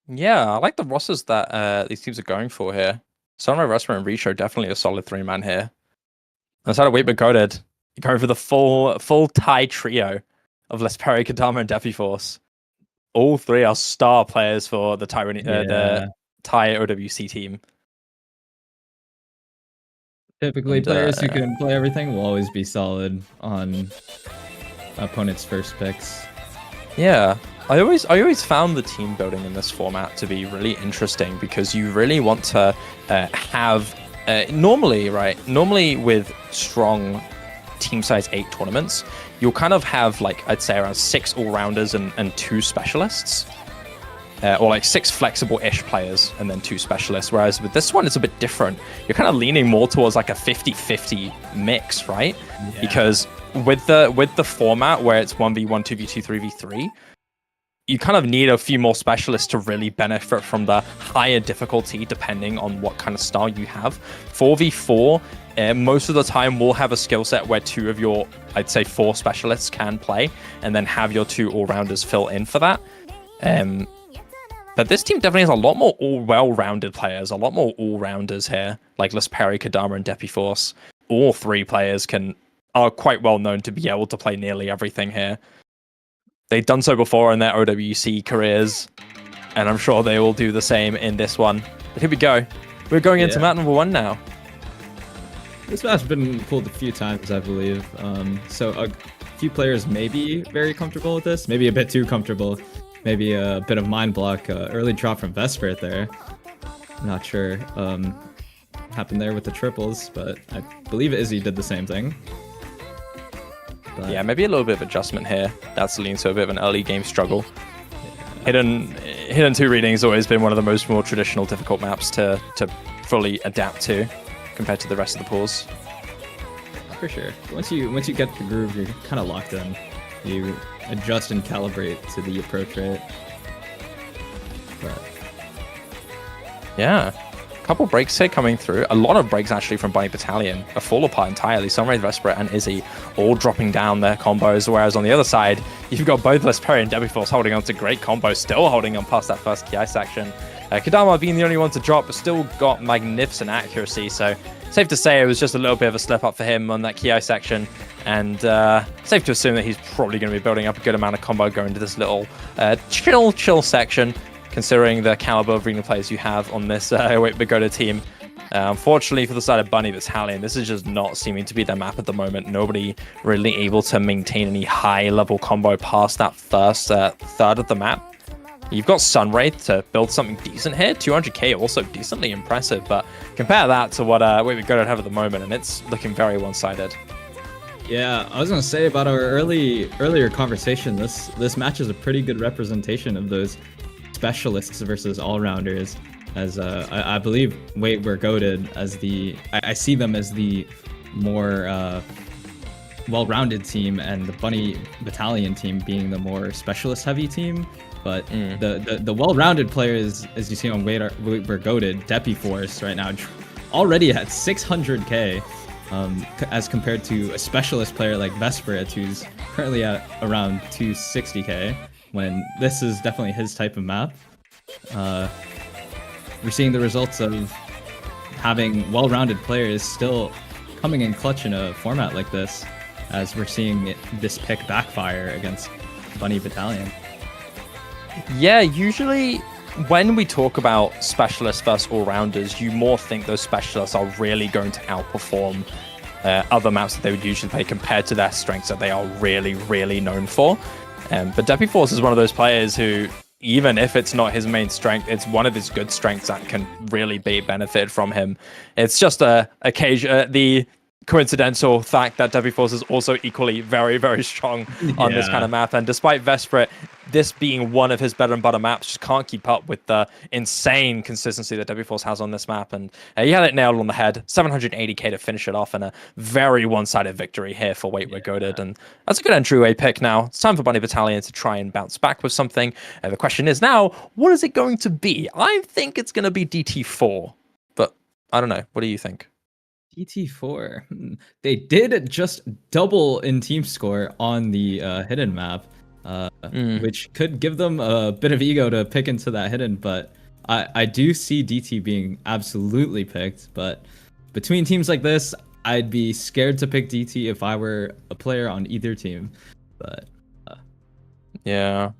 S3: Yeah, I like the rosters that these teams are going for here. Sunray, Vesperit, and Richo definitely a solid 3-man here. Outside of Wait We're Goated, you're going for the full Thai trio of Lesperi, Kadama, and Depiforce. All three are star players for the Thai OWC team.
S5: Typically, players who can play everything will always be solid on opponents' first picks.
S3: Yeah, I always found the team building in this format to be really interesting, because you really want to have normally with strong team size 8 tournaments, you'll kind of have like, I'd say around 6 all-rounders and 2 specialists. Or like 6 flexible-ish players and then 2 specialists. Whereas with this one, it's a bit different. You're kind of leaning more towards like a 50-50 mix, right? Yeah. Because with the format where it's 1v1, 2v2, 3v3, you kind of need a few more specialists to really benefit from the higher difficulty, depending on what kind of style you have. 4v4, most of the time we'll have a skill set where 2 of your, I'd say 4 specialists can play, and then have your 2 all-rounders fill in for that. But this team definitely has a lot more well-rounded players, a lot more all-rounders here, like Lesperi, Kadama, and Depiforce. All 3 players are quite well known to be able to play nearly everything here. They've done so before in their OWC careers, and I'm sure they will do the same in this one. But here we go. We're going into map number 1 now.
S5: This map's been pulled a few times, I believe. So a few players may be very comfortable with this, maybe a bit too comfortable. Maybe a bit of mind block, early drop from Vesperit there. Not sure happened there with the triples, but I believe Izzy did the same thing. But
S3: yeah, maybe a little bit of adjustment here. That's leading to a bit of an early game struggle. Yeah. Hidden 2 reading has always been one of the more traditional difficult maps to fully adapt to compared to the rest of the pools.
S5: For sure. Once you get the groove, you're kind of locked in. You adjust and calibrate to the approach rate. But
S3: Yeah. A couple breaks here coming through. A lot of breaks actually from Bunny Battalion. A fall apart entirely. Sunray, Vesper, and Izzy all dropping down their combos. Whereas on the other side, you've got both Vesper and Debbie Force holding on to great combos, still holding on past that first Ki section. Kadama being the only one to drop, but still got magnificent accuracy. So safe to say it was just a little bit of a slip up for him on that Ki section. And safe to assume that he's probably going to be building up a good amount of combo going to this little chill section, considering the caliber of arena players you have on this Pagoda team. Unfortunately for the side of Bunny Battalion, this is just not seeming to be their map at the moment. Nobody really able to maintain any high level combo past that first third of the map. You've got Sunwraith to build something decent here. 200k also decently impressive, but compare that to what Pagoda have at the moment, and it's looking very one-sided.
S5: Yeah, I was gonna say about our earlier conversation. This match is a pretty good representation of those specialists versus all-rounders. As I believe we're goated as I see them as the more well-rounded team, and the Bunny Battalion team being the more specialist-heavy team. But the well-rounded players, as you see on we're goated, Deppy Force right now already at 600k, as compared to a specialist player like Vesperit, who's currently at around 260k. When this is definitely his type of map. We're seeing the results of having well-rounded players still coming in clutch in a format like this, as we're seeing this pick backfire against Bunny Battalion.
S3: Yeah, usually when we talk about specialists versus all-rounders, you more think those specialists are really going to outperform other maps that they would usually play compared to their strengths that they are really, really known for. But Deppy Force is one of those players who, even if it's not his main strength, it's one of his good strengths that can really be benefited from him. It's just the coincidental fact that Deppy Force is also equally very, very strong on this kind of map. And despite Vesperit, this being one of his better and butter maps, just can't keep up with the insane consistency that Deppy Force has on this map. And he had it nailed on the head. 780k to finish it off, and a very one-sided victory here for We're Goated. And that's a good entryway pick now. It's time for Bunny Battalion to try and bounce back with something. The question is now, what is it going to be? I think it's going to be DT4, but I don't know. What do you think?
S5: DT4. They did just double in team score on the hidden map, which could give them a bit of ego to pick into that hidden, but I do see DT being absolutely picked. But between teams like this, I'd be scared to pick DT if I were a player on either team. But
S3: yeah,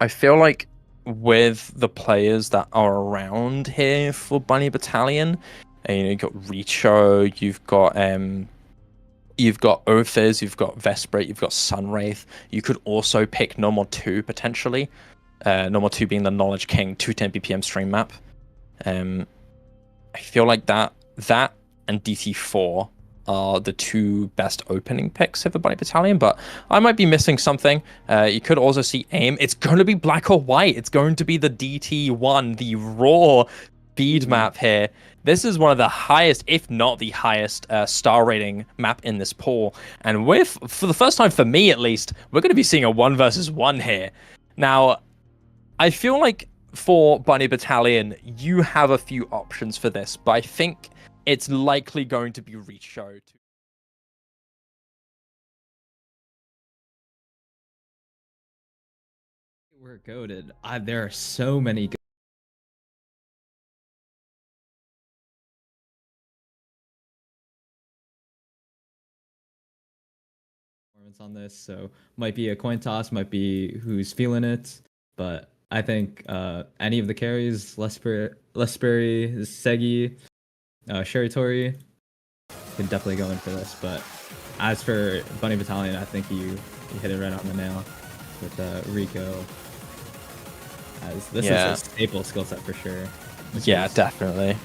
S3: I feel like with the players that are around here for Bunny Battalion, and, you've got Richo, you've got Ophiz, you've got Vesperit, you've got Sunwraith. You could also pick Normal 2 potentially. Normal 2 being the Knowledge King 210 BPM stream map. I feel like that and DT4 are the two best opening picks for Bunny Battalion, but I might be missing something. You could also see AIM. It's going to be black or white. It's going to be the DT1, the raw speed map here. This is one of the highest, if not the highest, star rating map in this pool. And for the first time, for me at least, we're going to be seeing a 1 versus 1 here. Now, I feel like for Bunny Battalion, you have a few options for this, but I think it's likely going to be Richo.
S5: we're goated. There are so many good on this, so might be a coin toss, might be who's feeling it, but I think any of the carries, Lesbury, Segi, Shiritori, can definitely go in for this. But as for Bunny Battalion, I think you hit it right on the nail with Rico, as this is a staple skill set for sure.
S3: Yeah, definitely.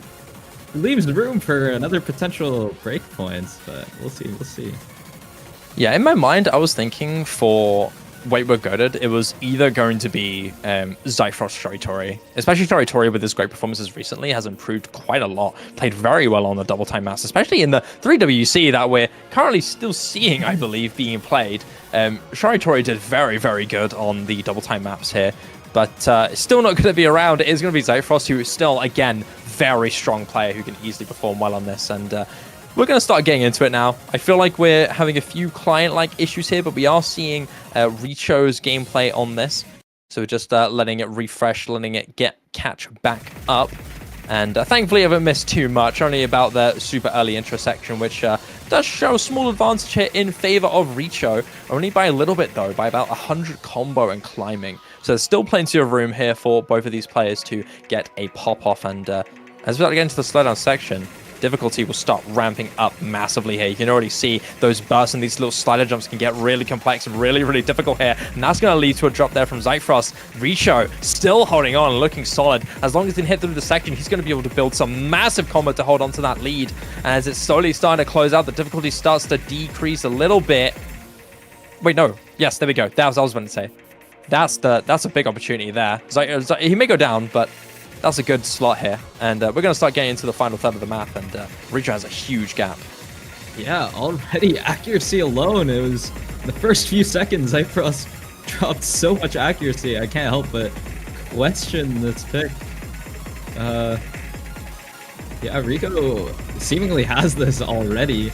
S5: Leaves the room for another potential break points, but we'll see.
S3: Yeah, in my mind, I was thinking for We're Goated, it was either going to be Zyfrost Shiritori. Especially Shiritori with his great performances recently has improved quite a lot. Played very well on the double time maps, especially in the 3WC that we're currently still seeing, I believe, being played. Shiritori did very, very good on the double time maps here. but it's still not going to be around. It is going to be Zyfrost, who is still, again, very strong player who can easily perform well on this. And we're going to start getting into it now. I feel like we're having a few client-like issues here, but we are seeing Richo's gameplay on this. So we're just letting it refresh, letting it catch back up. And thankfully, I haven't missed too much, only about the super early intersection, which does show a small advantage here in favor of Richo. Only by a little bit, though, by about 100 combo and climbing. So there's still plenty of room here for both of these players to get a pop-off. And as we get into the slowdown section, difficulty will start ramping up massively here. You can already see those bursts and these little slider jumps can get really complex and really, really difficult here. And that's going to lead to a drop there from Zyfrost. Richo still holding on and looking solid. As long as he can hit through the section, he's going to be able to build some massive combo to hold on to that lead. And as it's slowly starting to close out, the difficulty starts to decrease a little bit. Wait, no. Yes, there we go. That was what I was going to say. That's a big opportunity there. He may go down, but that's a good slot here. And we're going to start getting into the final third of the map, and Richo has a huge gap.
S5: Yeah, already accuracy alone. It was the first few seconds Zyfrost dropped so much accuracy. I can't help but question this pick. Yeah, Rico seemingly has this already.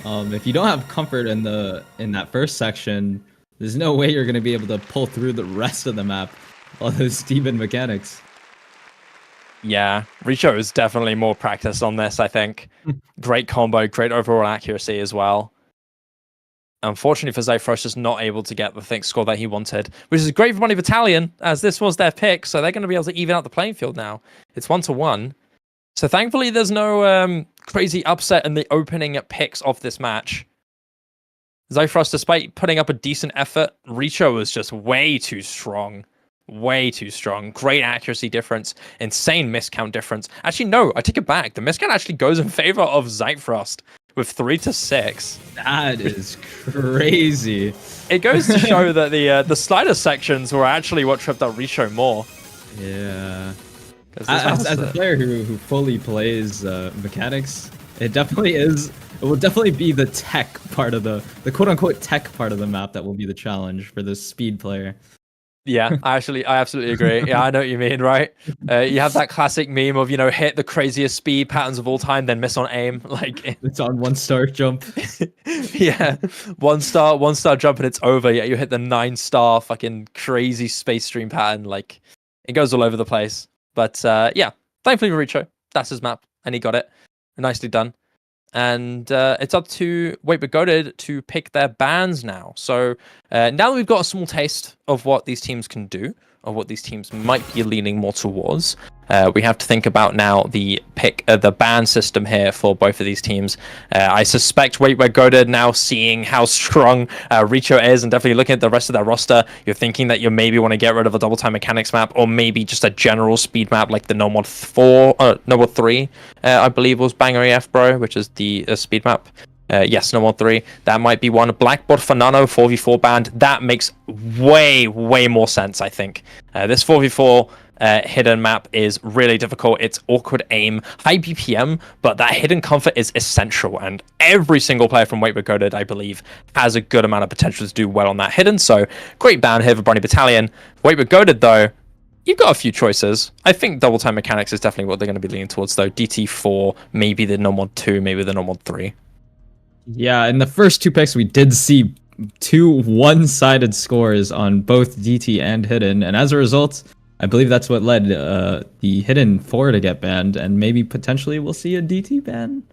S5: If you don't have comfort in that first section, there's no way you're going to be able to pull through the rest of the map. All those Steven mechanics.
S3: Yeah, Richo is definitely more practiced on this, I think. Great combo, great overall accuracy as well. Unfortunately for Zyfrost, just not able to get the think score that he wanted, which is great for Bunny Battalion, as this was their pick, so they're going to be able to even out the playing field now. It's 1-1. So thankfully, there's no crazy upset in the opening picks of this match. Zyfrost, despite putting up a decent effort, Richo was just way too strong. Way too strong. Great accuracy difference. Insane miscount difference. Actually, no, I take it back. The miscount actually goes in favor of Zyfrost with 3-6.
S5: That is crazy.
S3: It goes to show that the slider sections were actually what tripped up Richo more.
S5: Yeah. As a player who fully plays mechanics, it will definitely be the tech part of the quote-unquote tech part of the map that will be the challenge for the speed player.
S3: Yeah, I absolutely agree. Yeah, I know what you mean, right? You have that classic meme of, hit the craziest speed patterns of all time, then miss on aim. Like
S5: it's on 1-star jump.
S3: Yeah, one star jump and it's over. Yeah, you hit the 9-star fucking crazy space stream pattern. Like it goes all over the place. But yeah, thankfully for Richo, that's his map, and he got it. Nicely done. And it's up to Wait But Goated to pick their bans now. So now that we've got a small taste of what these teams can do, or what these teams might be leaning more towards, we have to think about now the ban system here for both of these teams. I suspect Wait But Goated, now seeing how strong Richo is and definitely looking at the rest of their roster, you're thinking that you maybe want to get rid of a double time mechanics map, or maybe just a general speed map like the No Mod 3, I believe was Banger EF Bro, which is the speed map. Yes, No Mod 3. That might be one. Blackboard for Nano 4v4 band. That makes way more sense, I think. This 4v4 hidden map is really difficult. It's awkward aim, high BPM, but that hidden comfort is essential. And every single player from Wait But Goated, I believe, has a good amount of potential to do well on that hidden. So great ban here for Bunny Battalion. Wait But Goated, though, you've got a few choices. I think double time mechanics is definitely what they're going to be leaning towards, though. DT4, maybe the No Mod 2, maybe the No Mod 3.
S5: Yeah, in the first two picks, we did see two one-sided scores on both DT and Hidden, and as a result, I believe that's what led the Hidden 4 to get banned, and maybe potentially we'll see a DT ban.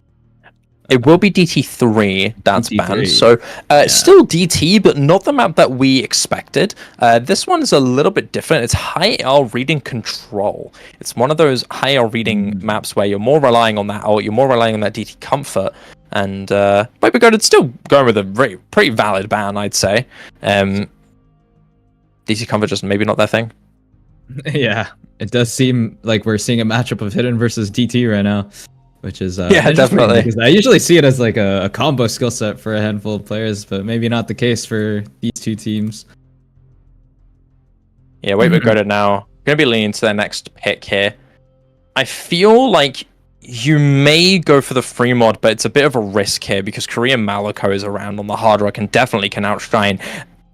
S3: It will be DT3 that's
S5: DT3.
S3: banned, so still DT, but not the map that we expected. This one is a little bit different. It's high L reading control. It's one of those high L reading maps where you're more relying on that ult, you're more relying on that DT comfort. And Wait But Goated still going with a pretty valid ban, I'd say. DC comfort just maybe not their thing.
S5: Yeah, it does seem like we're seeing a matchup of Hidden versus DT right now, which is
S3: yeah, definitely.
S5: Because I usually see it as like a combo skill set for a handful of players, but maybe not the case for these two teams.
S3: Yeah, Wait But Goated now going to be leaning to their next pick here. I feel like you may go for the free mod, but it's a bit of a risk here because Korean Maliko is around on the hard rock and definitely can outshine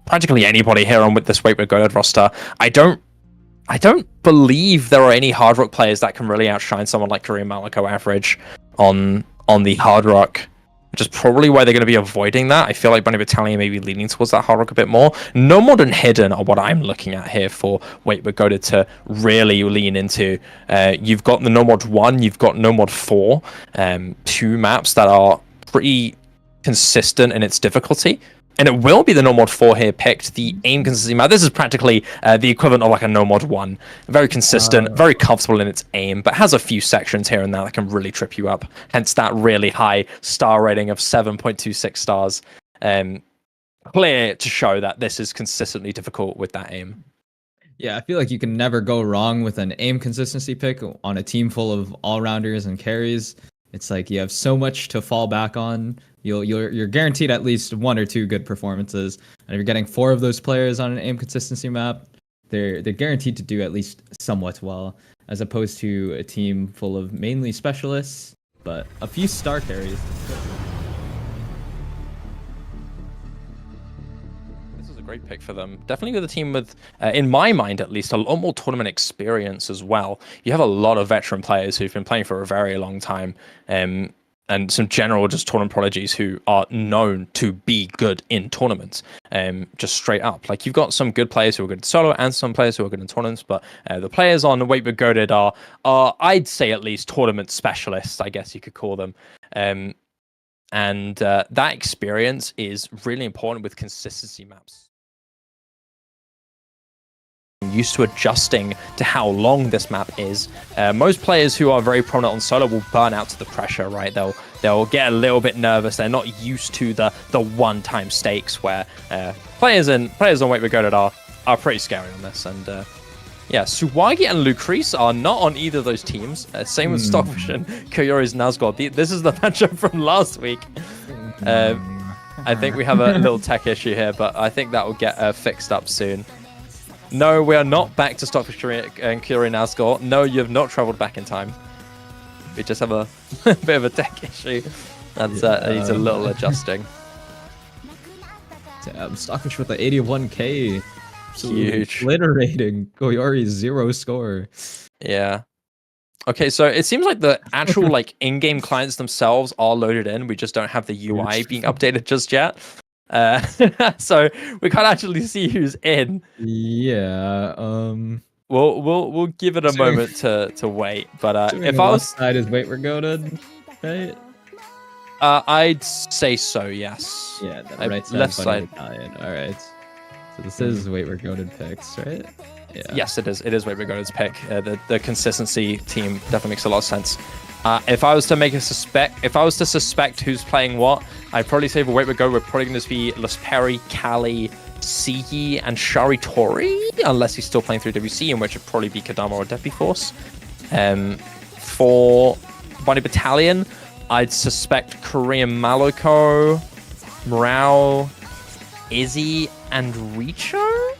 S3: practically anybody here on with this Wait But Goated roster. I don't I don't believe there are any Hard Rock players that can really outshine someone like Korean Maliko average on the Hard Rock, which is probably why they're going to be avoiding that. I feel like Bunny Battalion may be leaning towards that Hard Rock a bit more. No Mod and Hidden are what I'm looking at here for Wait But Goated to really lean into. You've got the No Mod 1, you've got No Mod 4, two maps that are pretty consistent in its difficulty. And it will be the No Mod 4 here picked, the aim consistency map. This is practically the equivalent of like a No Mod 1. Very consistent, very comfortable in its aim, but has a few sections here and there that can really trip you up. Hence that really high star rating of 7.26 stars. Clear to show that this is consistently difficult with that aim.
S5: Yeah, I feel like you can never go wrong with an aim consistency pick on a team full of all-rounders and carries. It's like you have so much to fall back on. You're guaranteed at least 1 or 2 good performances, and if you're getting 4 of those players on an aim consistency map, they're guaranteed to do at least somewhat well, as opposed to a team full of mainly specialists but a few star carries.
S3: This is a great pick for them. Definitely with a team with, in my mind at least, a lot more tournament experience as well. You have a lot of veteran players who've been playing for a very long time. And some general just tournament prodigies who are known to be good in tournaments, just straight up. Like, you've got some good players who are good in solo and some players who are good in tournaments, but the players on Wait But Goated are, I'd say, at least tournament specialists, I guess you could call them. And that experience is really important with consistency maps. Used to adjusting to how long this map is. Most players who are very prominent on solo will burn out to the pressure, right? They'll get a little bit nervous. They're not used to the one-time stakes where players on Wait But Goated are pretty scary on this. And yeah, Suwagi and Lucrece are not on either of those teams. Same with Stockfish and Koyori's Nasgor. This is the matchup from last week. I think we have a little tech issue here, but I think that will get fixed up soon. No, we are not back to Stockfish and Koyori Nasgor. No, you have not traveled back in time. We just have a bit of a tech issue. That's needs a little adjusting.
S5: Stockfish with the 81k.
S3: Huge.
S5: Obliterating Koyori's 0 score.
S3: Yeah. Okay, so it seems like the actual like in-game clients themselves are loaded in. We just don't have the UI being updated just yet. So we can't actually see who's in.
S5: Yeah.
S3: We'll give it a moment to wait. But if I was
S5: side is Wait We're Goated, right?
S3: I'd say so. Yes.
S5: Yeah. The right side,
S3: left
S5: Bunny
S3: side.
S5: Battalion. All right. So this is Wait We're Goated picks, right? Yeah.
S3: Yes, it is. It is Wait But Goated's pick. The consistency team definitely makes a lot of sense. If I was to suspect who's playing what, I'd probably say for Wait But Go, we're probably going to be Lasperi, Kali, Sigi, and Sharitori, unless he's still playing through WC, in which it'd probably be Kadama or Depi Force. For Bunny Battalion, I'd suspect Korean Maliko, Morale, Izzy, and Richo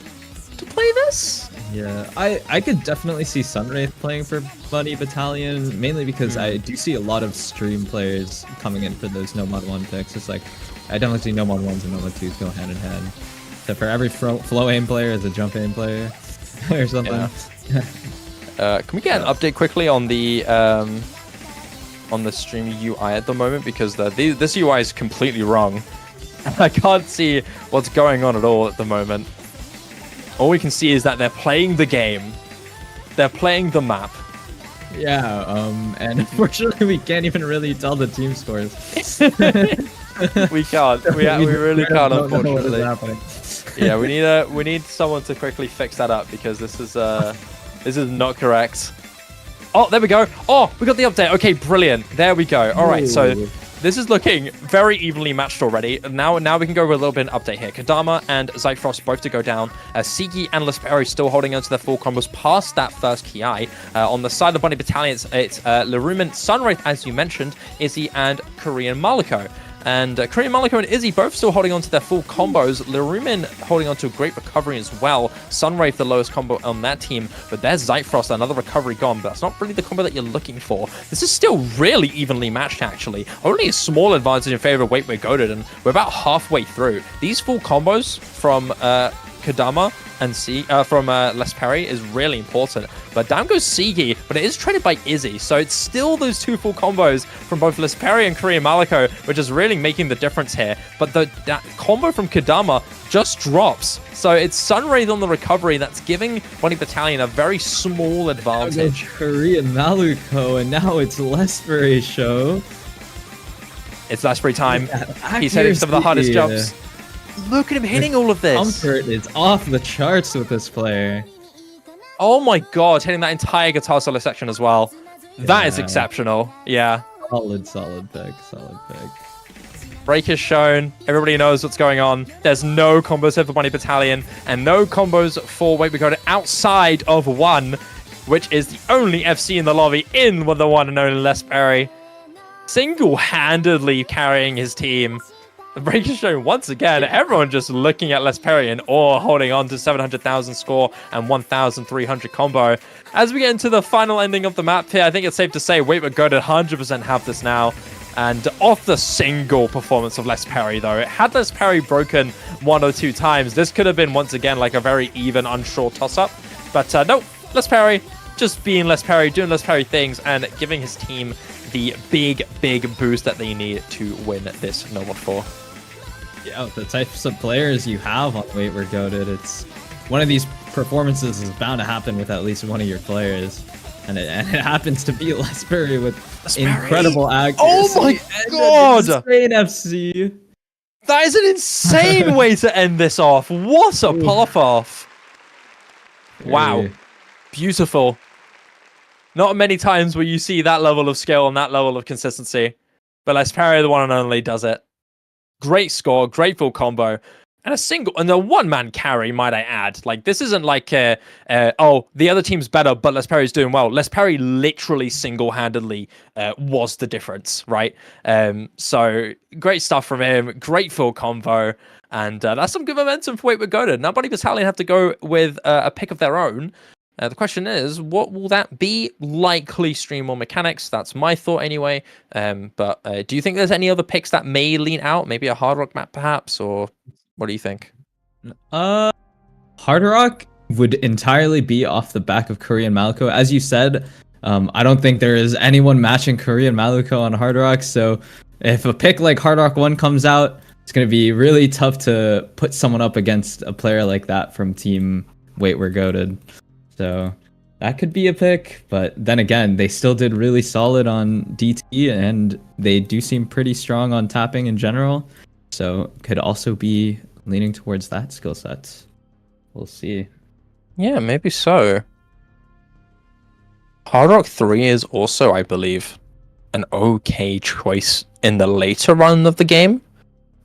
S3: to play this.
S5: Yeah, I could definitely see Sunwraith playing for Bunny Battalion, mainly because I do see a lot of stream players coming in for those No Mod 1 picks. It's like, I definitely see No Mod 1s and No Mod 2s go hand in hand. So for every flow aim player is a jump aim player or something.
S3: Yeah. Can we get an update quickly on the stream UI at the moment, because this UI is completely wrong. I can't see what's going on at all at the moment. All we can see is that they're playing the game. They're playing the map.
S5: Yeah, and unfortunately we can't even really tell the team scores.
S3: We can't. We really can't, unfortunately. Yeah, we need someone to quickly fix that up, because this is not correct. Oh, there we go. Oh, we got the update. Okay, brilliant. There we go. All right, so this is looking very evenly matched already. Now we can go with a little bit of an update here. Kadama and Zyfrost both to go down. Sigi and Lasperi still holding on to their full combos past that first Ki. On the side of the Bunny Battalion, it's Laruman, Sunwraith, as you mentioned, Izzy, and Korean Maliko. And Korean Maliko and Izzy both still holding on to their full combos. Laruman holding on to a great recovery as well. Sunwraith, the lowest combo on that team. But there's Zyfrost, another recovery gone. But that's not really the combo that you're looking for. This is still really evenly matched, actually. Only a small advantage in favor of Wait We're Goated, and we're about halfway through. These full combos from Kadama and from Les Perry is really important. But down goes Sigi, but it is traded by Izzy, so it's still those 2 full combos from both Les Perry and Korean Maliko, which is really making the difference here. But that combo from Kadama just drops, so it's Sunwraith on the recovery that's giving Bunny Battalion a very small advantage.
S5: Korean Maliko, and now it's Lesbury show.
S3: It's Lesbury time. He's hitting some of the hardest jumps. Look at him hitting all of this.
S5: Comfort is off the charts with this player.
S3: Oh my god, hitting that entire guitar solo section as well. That is exceptional. Yeah.
S5: Solid pick.
S3: Break is shown. Everybody knows what's going on. There's no combos here for Bunny Battalion, and no combos for Wait We Got It outside of 1, which is the only FC in the lobby in with the one and only Les Perry. Single-handedly carrying his team. The break is shown once again. Everyone just looking at Les Perry and holding on to 700,000 score and 1,300 combo. As we get into the final ending of the map here, I think it's safe to say Wait We Got It 100% have this now. And off the single performance of Les Perry, though, had Les Perry broken 1 or 2 times, this could have been once again like a very even, unsure toss-up. But no, Les Perry just being Les Perry, doing Les Perry things, and giving his team the big boost that they need to win this No Mod 4.
S5: Yeah, the types of players you have on Wait We're Goated, it's one of these performances is bound to happen with at least one of your players. And it happens to be Les Perry with incredible accuracy.
S3: Oh my god!
S5: Insane FC.
S3: That is an insane way to end this off. What a pop-off. Wow. Beautiful. Not many times where you see that level of skill and that level of consistency. But Les Perry, the one and only, does it. Great score, great full combo. And a one-man carry, might I add. Like, this isn't like, the other team's better, but Les Perry's doing well. Les Perry literally single-handedly was the difference, right? So, great stuff from him. Great full combo. And that's some good momentum for Wait We Got It. Now, Bunny Battalion have to go with a pick of their own. The question is, what will that be? Likely stream or mechanics. That's my thought anyway. But do you think there's any other picks that may lean out? Maybe a Hard Rock map, perhaps? Or what do you think?
S5: Hard Rock would entirely be off the back of Korean Maliko. As you said, I don't think there is anyone matching Korean Maliko on Hard Rock. So if a pick like Hard Rock 1 comes out, it's going to be really tough to put someone up against a player like that from Team Wait We're Goated. So that could be a pick, but then again, they still did really solid on DT, and they do seem pretty strong on tapping in general. So could also be leaning towards that skill set. We'll see.
S3: Yeah, maybe so. Hard Rock 3 is also, I believe, an okay choice in the later run of the game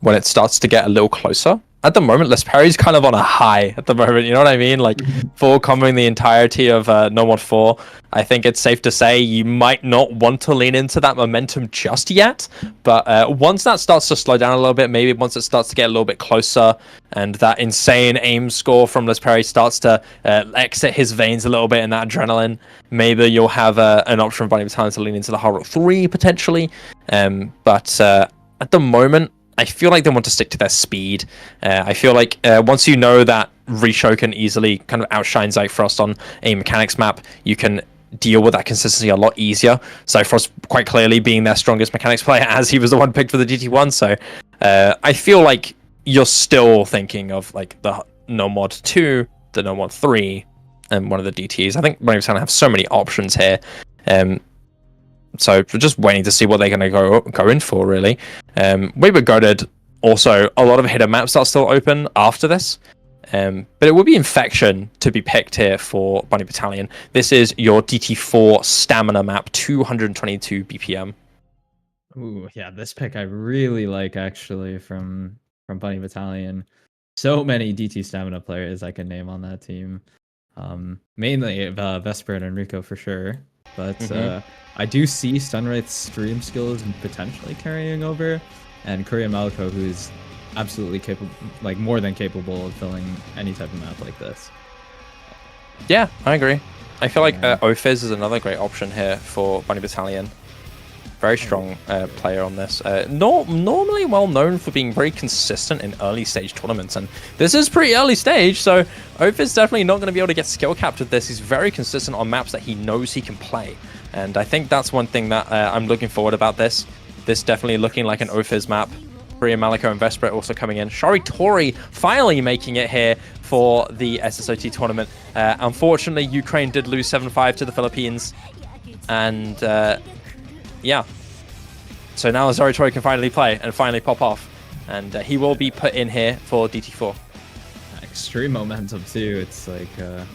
S3: when it starts to get a little closer. At the moment, Les Perry's kind of on a high at the moment, you know what I mean? Like, full comboing the entirety of No Mod 4, I think it's safe to say you might not want to lean into that momentum just yet, but once that starts to slow down a little bit, maybe once it starts to get a little bit closer, and that insane aim score from Les Perry starts to exit his veins a little bit in that adrenaline, maybe you'll have an option for Bunny Battalion to lean into the Hard Rock 3, potentially, but at the moment, I feel like they want to stick to their speed. I feel like once you know that Risho can easily kind of outshine Zyfrost on a mechanics map, you can deal with that consistency a lot easier. Zyfrost quite clearly being their strongest mechanics player, as he was the one picked for the GT1. So I feel like you're still thinking of like the No Mod 2, the No Mod 3, and one of the DTs. I think Bunny Battalion have so many options here. So we're just waiting to see what they're going to go in for, really. We were goaded. Also, a lot of hidden maps are still open after this. But it would be Infection to be picked here for Bunny Battalion. This is your DT4 stamina map, 222 BPM.
S5: Ooh, yeah, this pick I really like, actually, from Bunny Battalion. So many DT stamina players I can name on that team. Mainly Vesper and Enrico for sure. But I do see Sunwraith's stream skills potentially carrying over, and Korean Maliko, who's absolutely capable, like more than capable of filling any type of map like this.
S3: Yeah, I agree. I feel like Ophiz is another great option here for Bunny Battalion. Very strong player on this. Normally well known for being very consistent in early stage tournaments, and this is pretty early stage, so Oath is definitely not going to be able to get skill capped with this. He's very consistent on maps that he knows he can play, and I think that's one thing that I'm looking forward about this. This definitely looking like an Ophis map. Korea, Maliko, and Vesper also coming in. Sharitori finally making it here for the SSOT tournament. Unfortunately, Ukraine did lose 7-5 to the Philippines, and yeah. So now Sharitori can finally play and finally pop off, and he will be put in here for DT4.
S5: Extreme momentum too. It's like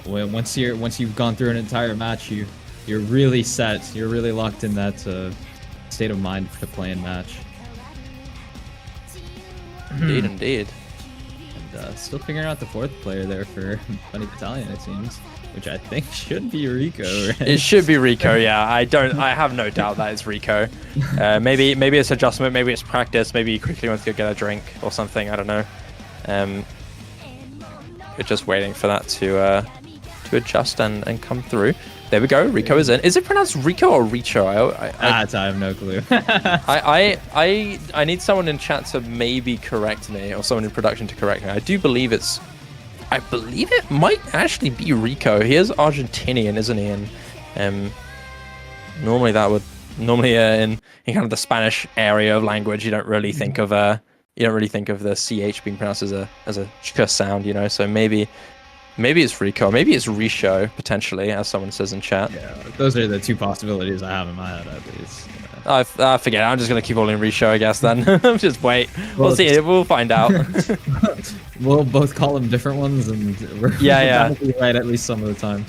S5: once you've gone through an entire match, you're really set. You're really locked in that state of mind to play in match.
S3: Indeed, indeed.
S5: And still figuring out the fourth player there for Bunny Battalion, it seems, which I think should be Rico. Right?
S3: It should be Rico, yeah. I have no doubt that it's Rico. Maybe it's adjustment, maybe it's practice, maybe he quickly wants to go get a drink or something. I don't know. We're just waiting for that to adjust and come through. There we go. Rico is in. Is it pronounced Rico or Richo?
S5: I have no clue.
S3: I need someone in chat to maybe correct me, or someone in production to correct me. I believe it might actually be Rico. He is Argentinian, isn't he? And normally in kind of the Spanish area of language, you don't really think of the ch being pronounced as a ch sound, you know. So maybe it's Rico, maybe it's Risho, potentially, as someone says in chat.
S5: Yeah, those are the two possibilities I have in my head, at least.
S3: I forget it. I'm just going to keep calling Risho, I guess, then. Just wait. We'll see. We'll find out.
S5: We'll both call them different ones, and we're right at least some of the time.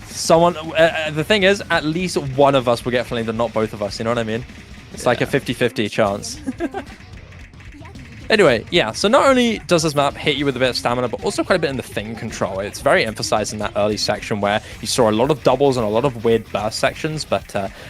S3: The thing is, at least one of us will get flamed and not both of us, you know what I mean? It's like a 50-50 chance. Anyway, yeah, so not only does this map hit you with a bit of stamina, but also quite a bit in the thing control. It's very emphasized in that early section where you saw a lot of doubles and a lot of weird burst sections, but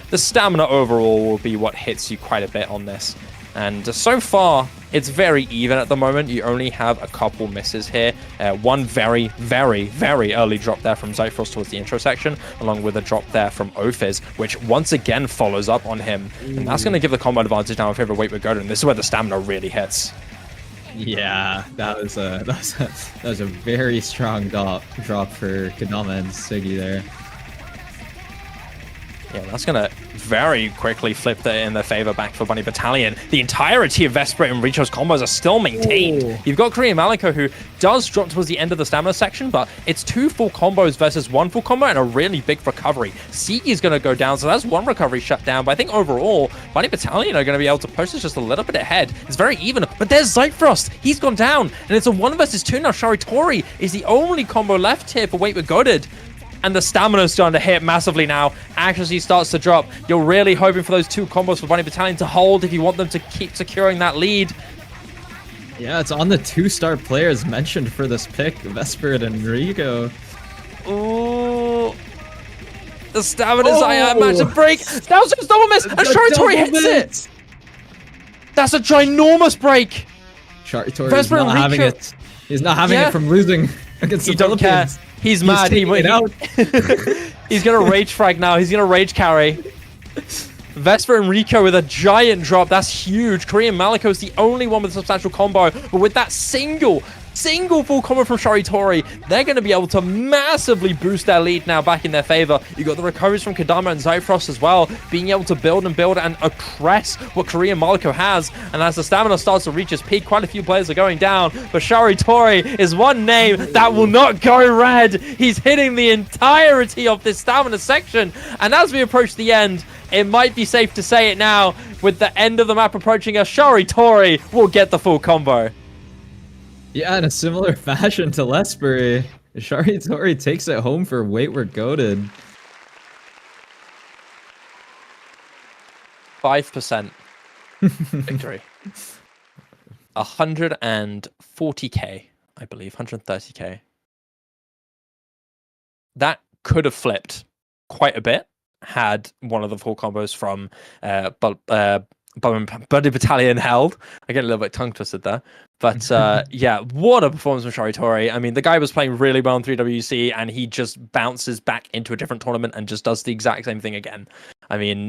S3: the stamina overall will be what hits you quite a bit on this. And so far, it's very even at the moment. You only have a couple misses here. One very, very, very early drop there from Zyfrost towards the intro section, along with a drop there from Ophiz, which once again follows up on him. And that's going to give the combo advantage now in favor of Wait with Godin. This is where the stamina really hits.
S5: Yeah, that was a very strong drop for Kadama and Siggy there.
S3: Yeah, that's going to very quickly flip that in their favor back for Bunny Battalion. The entirety of Vesper and Richo's combos are still maintained. Ooh. You've got Korean Maliko, who does drop towards the end of the stamina section, but it's 2 full combos versus 1 full combo and a really big recovery. Sigi's going to go down, so that's 1 recovery shut down. But I think overall, Bunny Battalion are going to be able to post this just a little bit ahead. It's very even, but there's Zyfrost. He's gone down, and it's a 1 versus 2 now. Sharitori is the only combo left here for Wait with Godid. And the stamina is starting to hit massively now. Accuracy starts to drop. You're really hoping for those 2 combos for Bunny Battalion to hold if you want them to keep securing that lead.
S5: Yeah, it's on the 2-star players mentioned for this pick, Vesper and Enrico.
S3: Ooh. The stamina's I imagine break. That was a double miss, and Sharitori hits it. That's a ginormous break.
S5: Sharitori is not having it. He's not having it from losing against the Philippines.
S3: He's mad. He's gonna rage frag now. He's gonna rage carry. Vesper and Rico with a giant drop. That's huge. Korean Maliko is the only one with a substantial combo, but with that single full combo from Sharitori, they're going to be able to massively boost their lead now back in their favor. You got the recoveries from Kadama and Zyfrost as well, being able to build and oppress what Korean Maliko has. And as the stamina starts to reach its peak, quite a few players are going down, but Sharitori is one name that will not go red. He's hitting the entirety of this stamina section, and as we approach the end, it might be safe to say it now, with the end of the map approaching us, Sharitori will get the full combo.
S5: Yeah, in a similar fashion to Lesbury, Sharitori takes it home for Wait We're Goated.
S3: 5% victory. 140k, I believe, 130k. That could have flipped quite a bit had one of the full combos from Bunny Battalion held. I get a little bit tongue twisted there. But yeah, what a performance from Sharitori. I mean, the guy was playing really well in 3WC, and he just bounces back into a different tournament and just does the exact same thing again. I mean,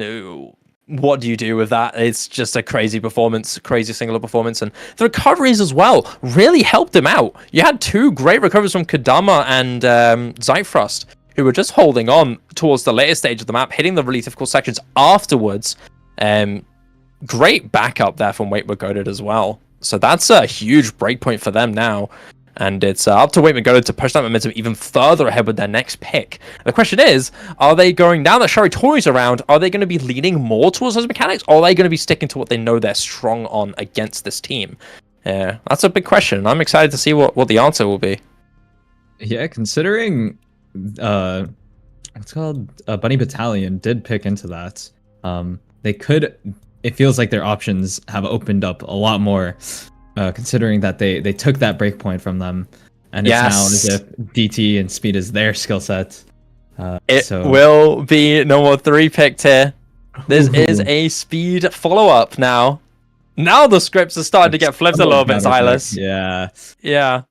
S3: what do you do with that? It's just a crazy performance, crazy singular performance, and the recoveries as well really helped him out. You had 2 great recoveries from Kadama and Zyfrost, who were just holding on towards the later stage of the map, hitting the really difficult sections afterwards. Great backup there from Wait We're Goated as well. So that's a huge breakpoint for them now. And it's up to Wait We're Goated to push that momentum even further ahead with their next pick. The question is, are they going, now that Sharitori's around, are they going to be leaning more towards those mechanics? Or are they going to be sticking to what they know they're strong on against this team? That's a big question. I'm excited to see what the answer will be.
S5: Yeah, considering what's called Bunny Battalion did pick into that. They could. It feels like their options have opened up a lot more, considering that they took that breakpoint from them, and it's now as if DT and speed is their skill set.
S3: It will be no more 3 picked here. This is a speed follow-up now. Now the scripts are starting to get flipped a little bit, Silas. Yeah.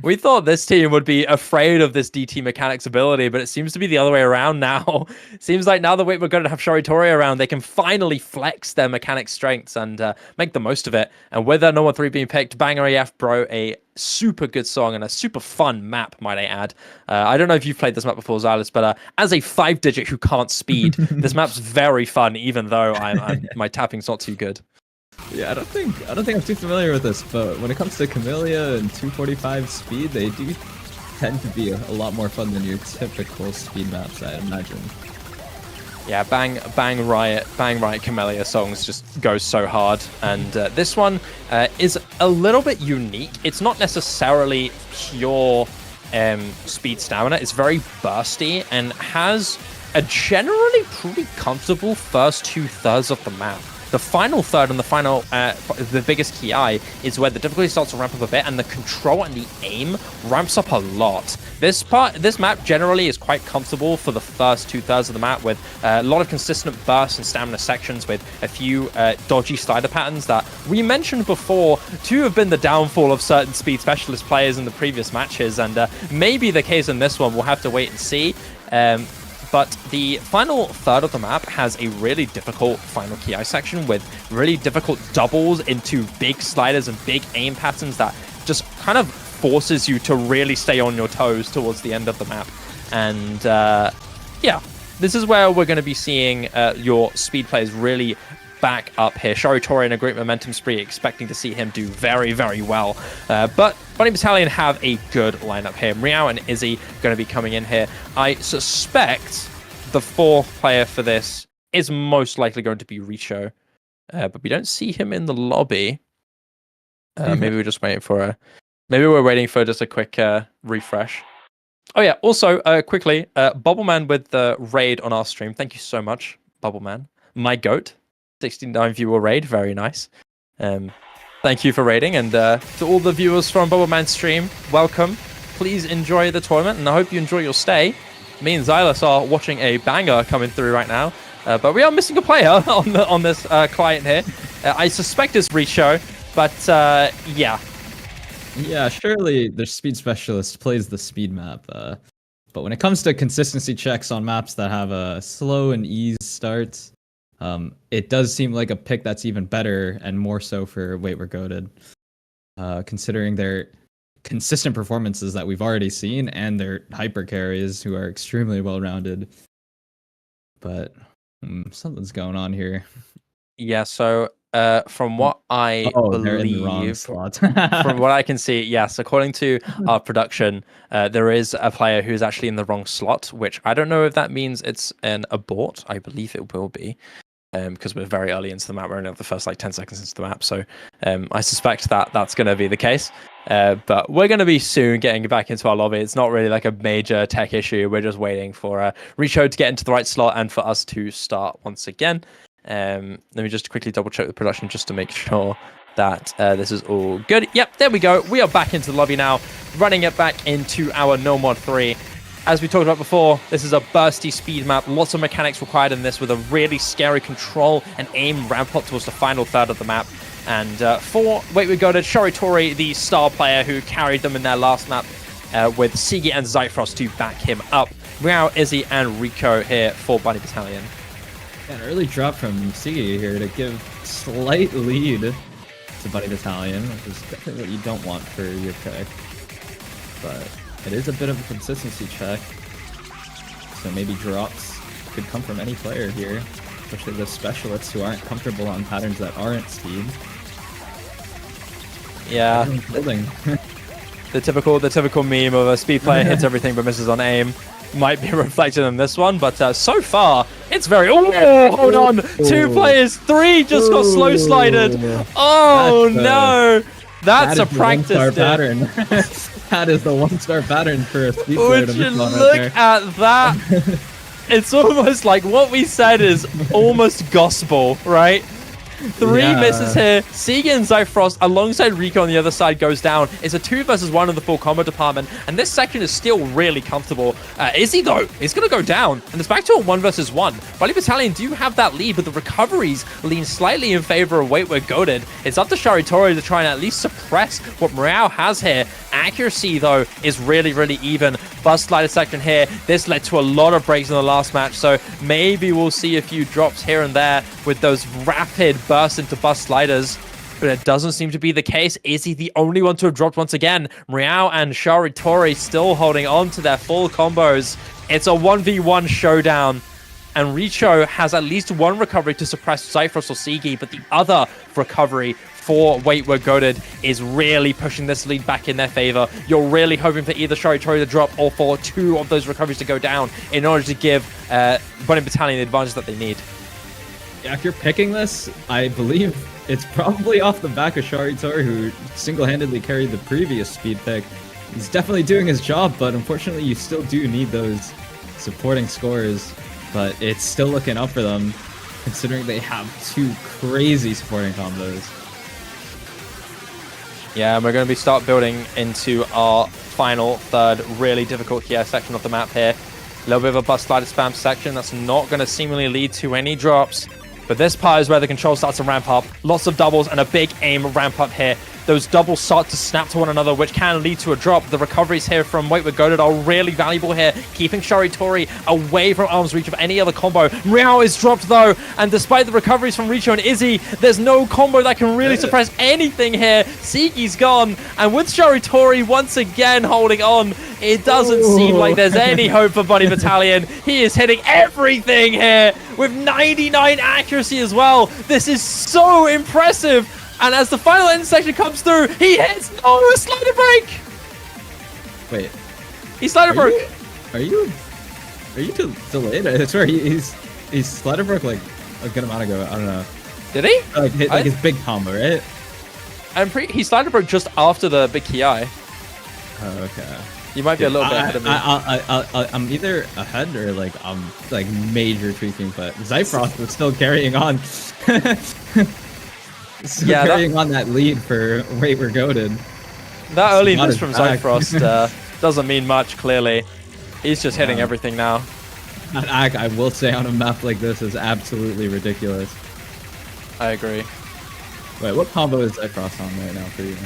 S3: We thought this team would be afraid of this DT mechanics ability, but it seems to be the other way around now. Seems like now that we're going to have Sharitori around, they can finally flex their mechanic strengths and make the most of it. And with that number 3 being picked, Banger AF, bro, a super good song and a super fun map, might I add. I don't know if you've played this map before, Xylus, but as a 5-digit who can't speed, this map's very fun, even though my tapping's not too good.
S5: Yeah, I don't think I'm too familiar with this, but when it comes to Camellia and 245 speed, they do tend to be a lot more fun than your typical speed maps, I imagine.
S3: Yeah, Bang Riot Camellia songs just go so hard, and this one is a little bit unique. It's not necessarily pure speed stamina. It's very bursty and has a generally pretty comfortable first 2/3 of the map. The final third and the final, the biggest key eye is where the difficulty starts to ramp up a bit, and the control and the aim ramps up a lot. This map generally is quite comfortable for the first 2/3 of the map, with a lot of consistent bursts and stamina sections, with a few dodgy slider patterns that we mentioned before to have been the downfall of certain speed specialist players in the previous matches, and maybe the case in this one. We'll have to wait and see. But the final third of the map has a really difficult final key eye section with really difficult doubles into big sliders and big aim patterns that just kind of forces you to really stay on your toes towards the end of the map. And yeah, this is where we're going to be seeing your speed players really back up here. Sharitori in a great momentum spree, expecting to see him do very, very well. But Bunny Battalion have a good lineup here. Meow and Izzy going to be coming in here. I suspect the 4th player for this is most likely going to be Richo, but we don't see him in the lobby. Maybe we're just waiting for maybe we're waiting for just a quick refresh. Oh yeah, also quickly, Bubbleman with the raid on our stream. Thank you so much, Bubbleman. My goat. 69 viewer raid, very nice. Thank you for raiding, and to all the viewers from Bubbleman's stream, welcome. Please enjoy the tournament, and I hope you enjoy your stay. Me and Xylus are watching a banger coming through right now, but we are missing a player on this client here. I suspect it's Richo, but yeah.
S5: Yeah, surely the speed specialist plays the speed map, but when it comes to consistency checks on maps that have a slow and ease start, it does seem like a pick that's even better and more so for Wait We're Goated, considering their consistent performances that we've already seen and their hyper carries who are extremely well rounded. But something's going on here.
S3: Yeah, so from what I believe,
S5: they're in the wrong slot.
S3: From what I can see, yes, according to our production, there is a player who's actually in the wrong slot, which I don't know if that means it's an abort. I believe it will be. Because we're very early into the map. We're only the first 10 seconds into the map, so I suspect that that's going to be the case. But we're going to be soon getting back into our lobby. It's not really like a major tech issue. We're just waiting for Richo to get into the right slot and for us to start once again. Let me just quickly double check the production just to make sure that this is all good. Yep, there we go. We are back into the lobby now, running it back into our No Mod 3. As we talked about before, this is a bursty speed map. Lots of mechanics required in this with a really scary control and aim ramp up towards the final third of the map. And for Wait We Go to Sharitori, the star player who carried them in their last map with Sigi and Zyfrost to back him up. Meow, Izzy, and Richo here for Bunny Battalion.
S5: An early drop from Sigi here to give slight lead to Bunny Battalion, which is definitely what you don't want for your pick. But it is a bit of a consistency check. So maybe drops could come from any player here, especially the specialists who aren't comfortable on patterns that aren't speed.
S3: Yeah.
S5: Building.
S3: The typical meme of a speed player hits everything but misses on aim might be reflected in this one, but so far it's very. Oh, hold on! 2 players, 3 just got slow slided. Oh no! That's a practice
S5: pattern. That is the 1-star pattern for a speed player.
S3: Would you look at that? It's almost like what we said is almost gospel, right? 3 misses here. Sigi and Zyfrost alongside Rico on the other side goes down. It's a 2 versus 1 in the full combo department, and this section is still really comfortable. Izzy though is going to go down, and it's back to a 1 versus 1. Bunny Battalion do have that lead, but the recoveries lean slightly in favor of Wait We're Goated. It's up to Sharitori to try and at least suppress what Morale has here. Accuracy though is really even. Bus slider section here. This led to a lot of breaks in the last match, so maybe we'll see a few drops here and there with those rapid bursts into bus sliders. But it doesn't seem to be the case. Is he the only one to have dropped once again? Miao and Sharitori still holding on to their full combos. It's a 1v1 showdown. And Richo has at least 1 recovery to suppress Zyfrost or Sigi, but the other recovery for Wait We're Goated is really pushing this lead back in their favor. You're really hoping for either Sharitori to drop or for 2 of those recoveries to go down in order to give Bunny Battalion the advantage that they need.
S5: Yeah, if you're picking this, I believe it's probably off the back of Sharitori, who single-handedly carried the previous speed pick. He's definitely doing his job, but unfortunately you still do need those supporting scores. But it's still looking up for them, considering they have 2 crazy supporting combos.
S3: Yeah, and we're going to start building into our final third really difficult here section of the map here. A little bit of a bus slider spam section that's not going to seemingly lead to any drops. But this part is where the control starts to ramp up. Lots of doubles and a big aim ramp up here. Those doubles start to snap to one another, which can lead to a drop. The recoveries here from Wait We're Goated are really valuable here, keeping Sharitori away from arm's reach of any other combo. Miao is dropped though, and despite the recoveries from Richo and Izzy, there's no combo that can really suppress anything here. Sigi's gone, and with Sharitori once again holding on, it doesn't seem like there's any hope for Bunny Battalion. He is hitting everything here with 99 accuracy as well. This is so impressive. And as the final end section comes through, he hits a slider break.
S5: Wait,
S3: he slider broke.
S5: Are you delayed? I swear he's slider broke like a good amount ago. I don't know.
S3: Did he?
S5: Like his big combo, right?
S3: He slider broke just after the big ki.
S5: Oh, okay.
S3: You might be a little bit ahead of me.
S5: I'm either ahead or like I'm like major tweaking, but Zyfrost was still carrying on. Carrying on that lead for Wait We're Goated.
S3: That early miss from Zyfrost doesn't mean much, clearly. He's just hitting everything now.
S5: That I will say on a map like this is absolutely ridiculous.
S3: I agree.
S5: Wait, what combo is Zyfrost on right now for you?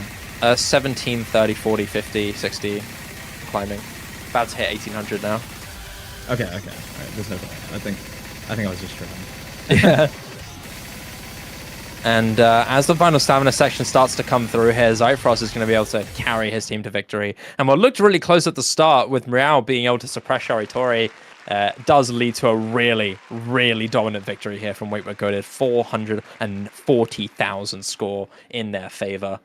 S3: 17, 30, 40, 50, 60, climbing. About to hit 1800 now.
S5: Okay. Alright, there's no problem. I think I was just tripping.
S3: Yeah. And as the final stamina section starts to come through here, Zyfrost is going to be able to carry his team to victory. And what looked really close at the start with Miao being able to suppress Sharitori does lead to a really dominant victory here from Wait We're Goated. 440,000 score in their favor.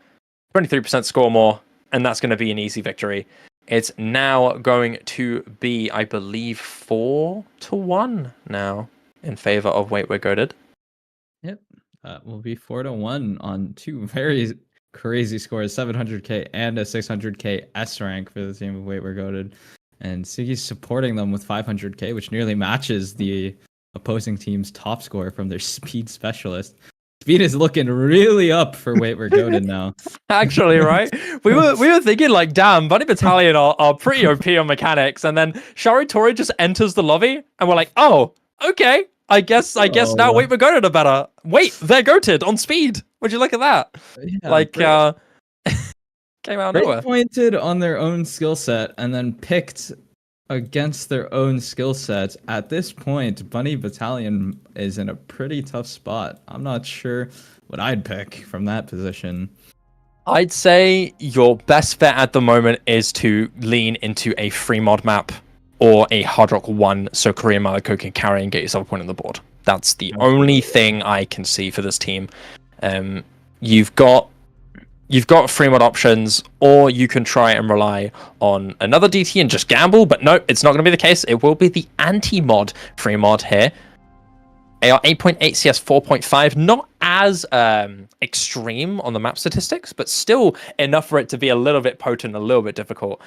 S3: 23% score more, and that's going to be an easy victory. It's now going to be, I believe, 4-1 now in favor of Wait We're Goated.
S5: Yep. Will be 4-1 on 2 very crazy scores, 700k and a 600k S rank for the team of Wait We're Goated. And Sigi's supporting them with 500k, which nearly matches the opposing team's top score from their speed specialist. Speed is looking really up for Wait We're Goated now.
S3: Actually, right? We were thinking like, damn, Bunny Battalion are pretty OP on mechanics, and then Sharitori just enters the lobby, and we're like, oh, okay. I guess now Wait We're Goated are better. Wait, they're goated on speed. Would you look at that?
S5: Yeah,
S3: like, came out of nowhere.
S5: Pointed on their own skill set and then picked against their own skill sets, at this point, Bunny Battalion is in a pretty tough spot. I'm not sure what I'd pick from that position.
S3: I'd say your best bet at the moment is to lean into a free mod map or a Hard Rock 1 so Korean Maliko can carry and get yourself a point on the board. That's the only thing I can see for this team. You've got free mod options, or you can try and rely on another DT and just gamble, but no, it's not going to be the case. It will be the anti-mod free mod here. AR 8.8, CS 4.5, not as extreme on the map statistics, but still enough for it to be a little bit potent, a little bit difficult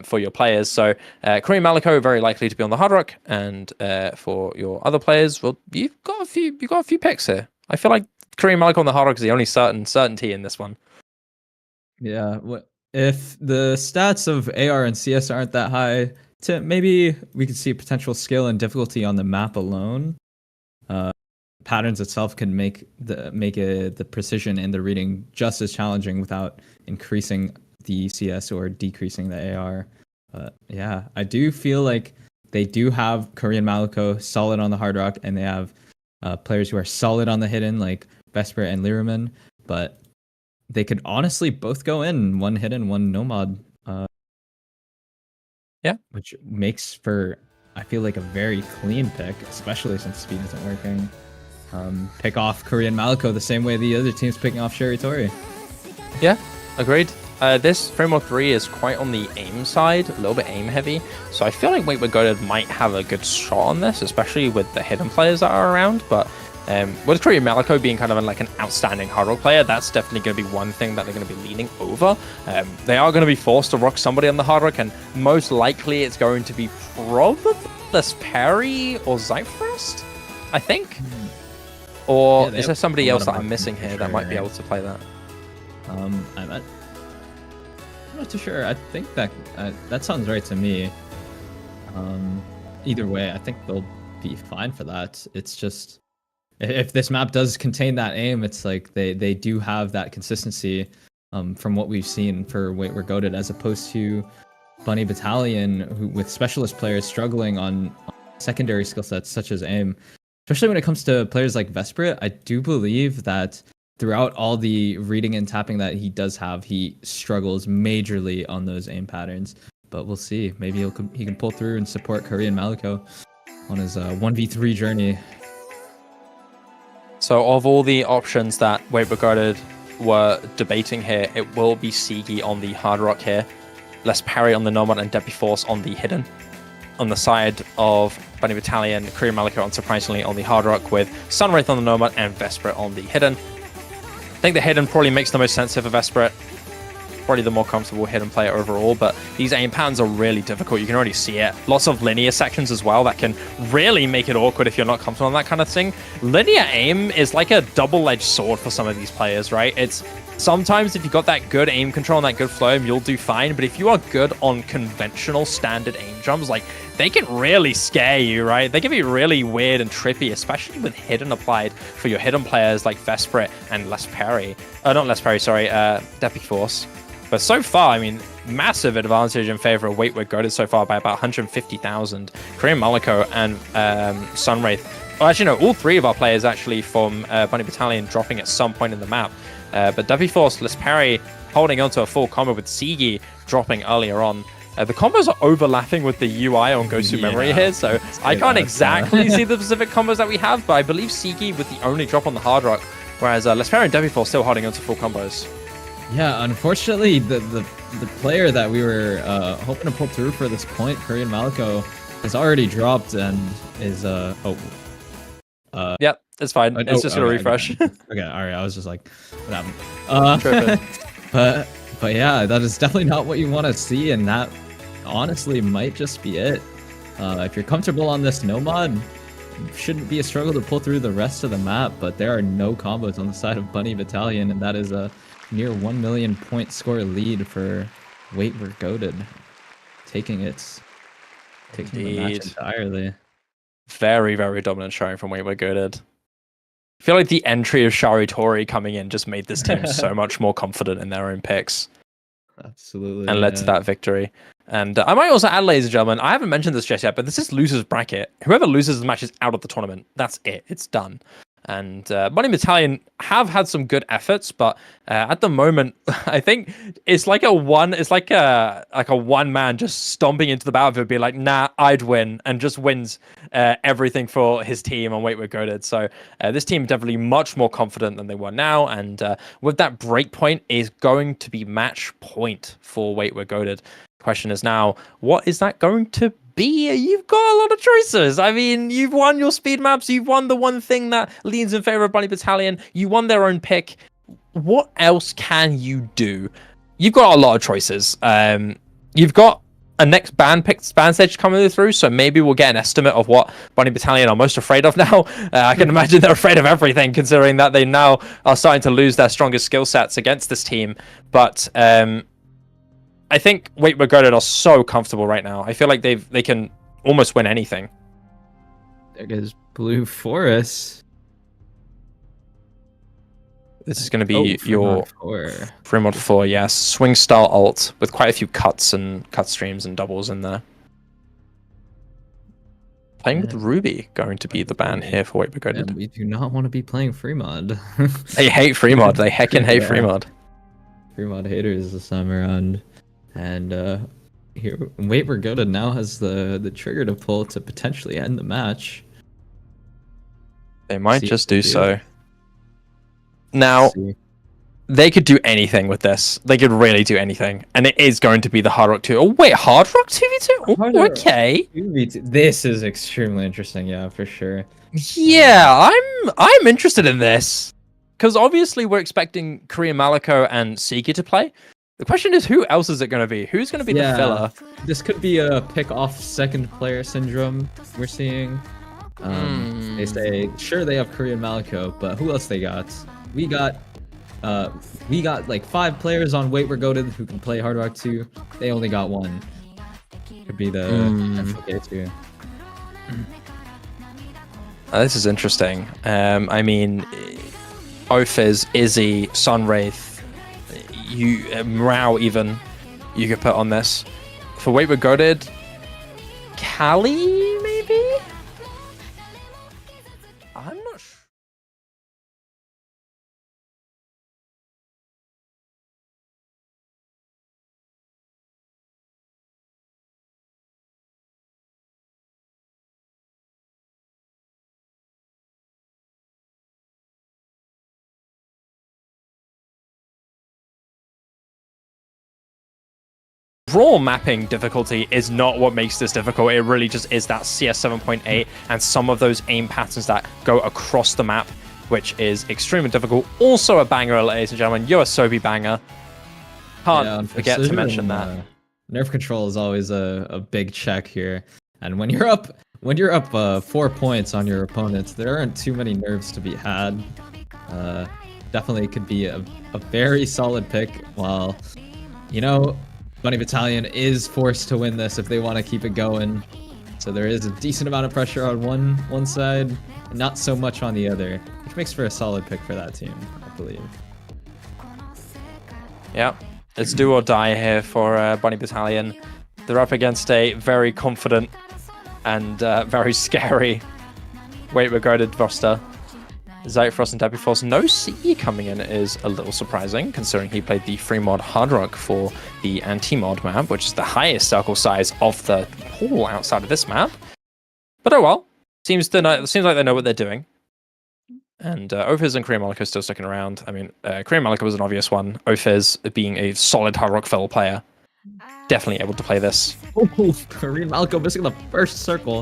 S3: for your players. So Korean Maliko very likely to be on the Hard Rock, and for your other players, well, you've got a few picks here. I feel like Korean Maliko on the Hard Rock is the only certainty in this one.
S5: Yeah, if the stats of AR and CS aren't that high, maybe we could see potential skill and difficulty on the map alone. Patterns itself can make the precision and the reading just as challenging without increasing the CS or decreasing the AR. Yeah, I do feel like they do have Korean Maliko solid on the Hard Rock, and they have players who are solid on the hidden like Vesper and Lyraman, but they could honestly both go in, one hidden, one nomad.
S3: Yeah,
S5: which makes for, I feel like, a very clean pick, especially since speed isn't working. Pick off Korean Maliko the same way the other team's picking off Sherry Tori.
S3: Yeah, agreed. This Framework 3 is quite on the aim side, a little bit aim heavy, so I feel like Wait We're Goated might have a good shot on this, especially with the hidden players that are around, but with Korean Maliko being kind of like an outstanding hard rock player, that's definitely going to be one thing that they're going to be leaning over. They are going to be forced to rock somebody on the hard rock, and most likely it's going to be probably this Perry or Zyfrost, I think. Or is there somebody else that I'm missing here that might be able to play that?
S5: I'm not too sure. I think that that sounds right to me. Either way, I think they'll be fine for that. It's just, if this map does contain that aim, it's like they do have that consistency from what we've seen for Wait We're Goated, as opposed to Bunny Battalion, who with specialist players struggling on secondary skill sets such as aim. Especially when it comes to players like Vesper, I do believe that throughout all the reading and tapping that he does have, he struggles majorly on those aim patterns. But we'll see. Maybe he can pull through and support Korean Maliko on his 1v3 journey.
S3: So of all the options that Wait We're Goated were debating here, it will be Sigi on the hard rock here, Les Parry on the Nomad, and Debbie Force on the hidden. On the side of Bunny Battalion, Korean Maliko unsurprisingly on the hard rock, with Sunwraith on the Nomad and Vesper on the hidden. I think the hidden probably makes the most sense here for Vesper. Probably the more comfortable hidden player overall, but these aim patterns are really difficult. You can already see it. Lots of linear sections as well that can really make it awkward if you're not comfortable on that kind of thing. Linear aim is like a double-edged sword for some of these players, right? It's sometimes if you've got that good aim control and that good flow, you'll do fine, but if you are good on conventional standard aim jumps, like, they can really scare you, right? They can be really weird and trippy, especially with hidden applied for your hidden players like Vesper and Les Parry. Not Les Parry, sorry, Deppy Force. But so far, I mean, massive advantage in favor of Wait We're Goated so far by about 150,000. Korean Maliko and Sunwraith. Well, actually, no, all three of our players actually from Bunny Battalion dropping at some point in the map. But Debbie Force, Les Parry holding onto a full combo with Sigi dropping earlier on. The combos are overlapping with the UI on Gosu Memory here, so I can't exactly see the specific combos that we have, but I believe Sigi with the only drop on the hard rock, whereas Les Parry and Debbie Force still holding onto full combos.
S5: Yeah, unfortunately, the player that we were hoping to pull through for this point, Korean Maliko, has already dropped and is
S3: Yep, it's fine. It's just gonna refresh.
S5: Okay, all right. I was just like, what happened? But yeah, that is definitely not what you want to see, and that honestly might just be it. If you're comfortable on this Nomad, it shouldn't be a struggle to pull through the rest of the map. But there are no combos on the side of Bunny Battalion, and that is a near 1 million point score lead for Wait We're Goated, taking the match entirely.
S3: Very, very dominant showing from Wait We're Goated. I feel like the entry of Shari Tori coming in just made this team so much more confident in their own picks.
S5: Absolutely.
S3: and led to that victory. And I might also add, ladies and gentlemen, I haven't mentioned this just yet, but this is losers bracket. Whoever loses the match is out of the tournament. That's it. It's done. And Bunny Battalion have had some good efforts, but at the moment, I think it's like a one man just stomping into the battlefield, be like, nah, I'd win, and just wins everything for his team on Wait We're Goated. So this team definitely much more confident than they were now, and with that breakpoint is going to be match point for Wait We're Goated. Question is now, what is that going to be? You've got a lot of choices. I mean, you've won your speed maps. You've won the one thing that leans in favor of Bunny Battalion. You won their own pick. What else can you do? You've got a lot of choices. You've got a next band stage coming through, so maybe we'll get an estimate of what Bunny Battalion are most afraid of now. I can imagine they're afraid of everything, considering that they now are starting to lose their strongest skill sets against this team. But I think Wait We're Goated are so comfortable right now. I feel like they can almost win anything.
S5: There goes Blue Forest.
S3: This is going to be your
S5: Free
S3: mod 4, yes. Swing style ult with quite a few cuts and cut streams and doubles in there. Playing with Ruby going to be the ban here for Wait We're Goated.
S5: We do not want to be playing free mod.
S3: They hate free mod. They heckin' hate free mod.
S5: Free mod haters this time around. And here, Wait We're Goated now has the trigger to pull to potentially end the match.
S3: They might just do so. Now, they could do anything with this. They could really do anything. And it is going to be the Hard Rock 2. Oh, wait, Hard Rock 2v2? Oh, okay.
S5: This is extremely interesting, yeah, for sure.
S3: Yeah, I'm interested in this. Because obviously we're expecting Korean Maliko and Seeker to play. The question is, who else is it going to be? Who's going to be the filler?
S5: This could be a pick-off second player syndrome we're seeing. They say, sure, they have Korean Maliko, but who else they got? We got like 5 players on Wait We're Goated who can play Hard Rock 2. They only got 1. Could be the SSOT too.
S3: This is interesting. I mean, Ophiz, Izzy, Sunwraith, Morale even, you could put on this. For Wait We're Goated, Kali, maybe? I'm not sure. Raw mapping difficulty is not what makes this difficult. It really just is that CS 7.8 and some of those aim patterns that go across the map, which is extremely difficult. Also a banger, ladies and gentlemen. Yoasobi banger. Can't forget to mention that.
S5: Nerf control is always a big check here. And when you're up 4 points on your opponents, there aren't too many nerfs to be had. Definitely could be a very solid pick, while, you know, Bunny Battalion is forced to win this if they want to keep it going. So there is a decent amount of pressure on one side, and not so much on the other, which makes for a solid pick for that team, I believe.
S3: Yeah, it's do or die here for Bunny Battalion. They're up against a very confident and very scary Wait We're Goated roster. Zyfrost and Debbie Force. No CE coming in is a little surprising, considering he played the free mod Hard Rock for the anti-mod map, which is the highest circle size of the pool outside of this map. But oh well, seems like they know what they're doing. And Ophiz and Korean Maliko still sticking around. I mean, Korean Maliko was an obvious one. Ophiz, being a solid Hard Rock fellow player, definitely able to play this.
S5: Oh, Korean Maliko missing the first circle.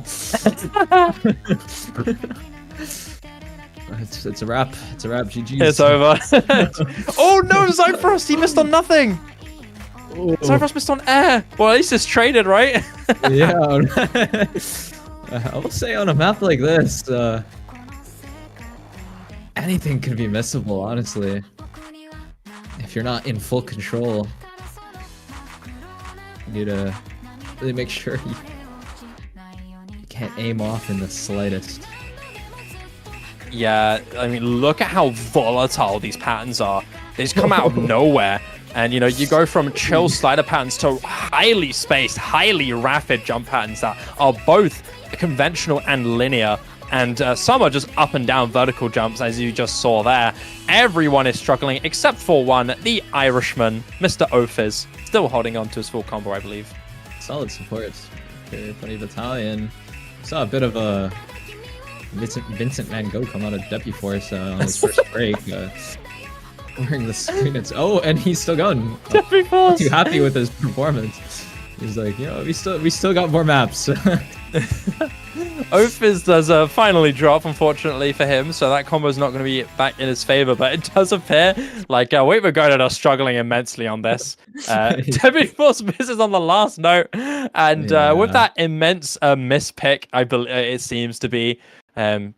S5: It's a wrap. It's a wrap. GG.
S3: It's over. Oh no, Zyfrost! He missed on nothing.
S5: Oh.
S3: Zyfrost missed on air. Well, at least it's traded, right?
S5: Yeah. I will say on a map like this, anything could be missable, honestly. If you're not in full control, you need to really make sure you can't aim off in the slightest.
S3: Yeah, I mean, look at how volatile these patterns are. They just come out of nowhere. And, you know, you go from chill slider patterns to highly spaced, highly rapid jump patterns that are both conventional and linear. And some are just up and down vertical jumps, as you just saw there. Everyone is struggling except for one, the Irishman, Mr. Ophiz, still holding on to his full combo, I believe.
S5: Solid support for Bunny Battalion. Saw a bit of a Vincent Van Gogh come out of Deputy Force on his first break. Wearing the screen. Oh, and he's still going.
S3: Deputy Force.
S5: Not too happy with his performance. He's like, you know, we still got more maps.
S3: Ophiz does finally drop, unfortunately for him, so that combo is not going to be back in his favor, but it does appear like We're going are struggling immensely on this. Deputy Force misses on the last note, and with that immense mispick, I believe it seems to be,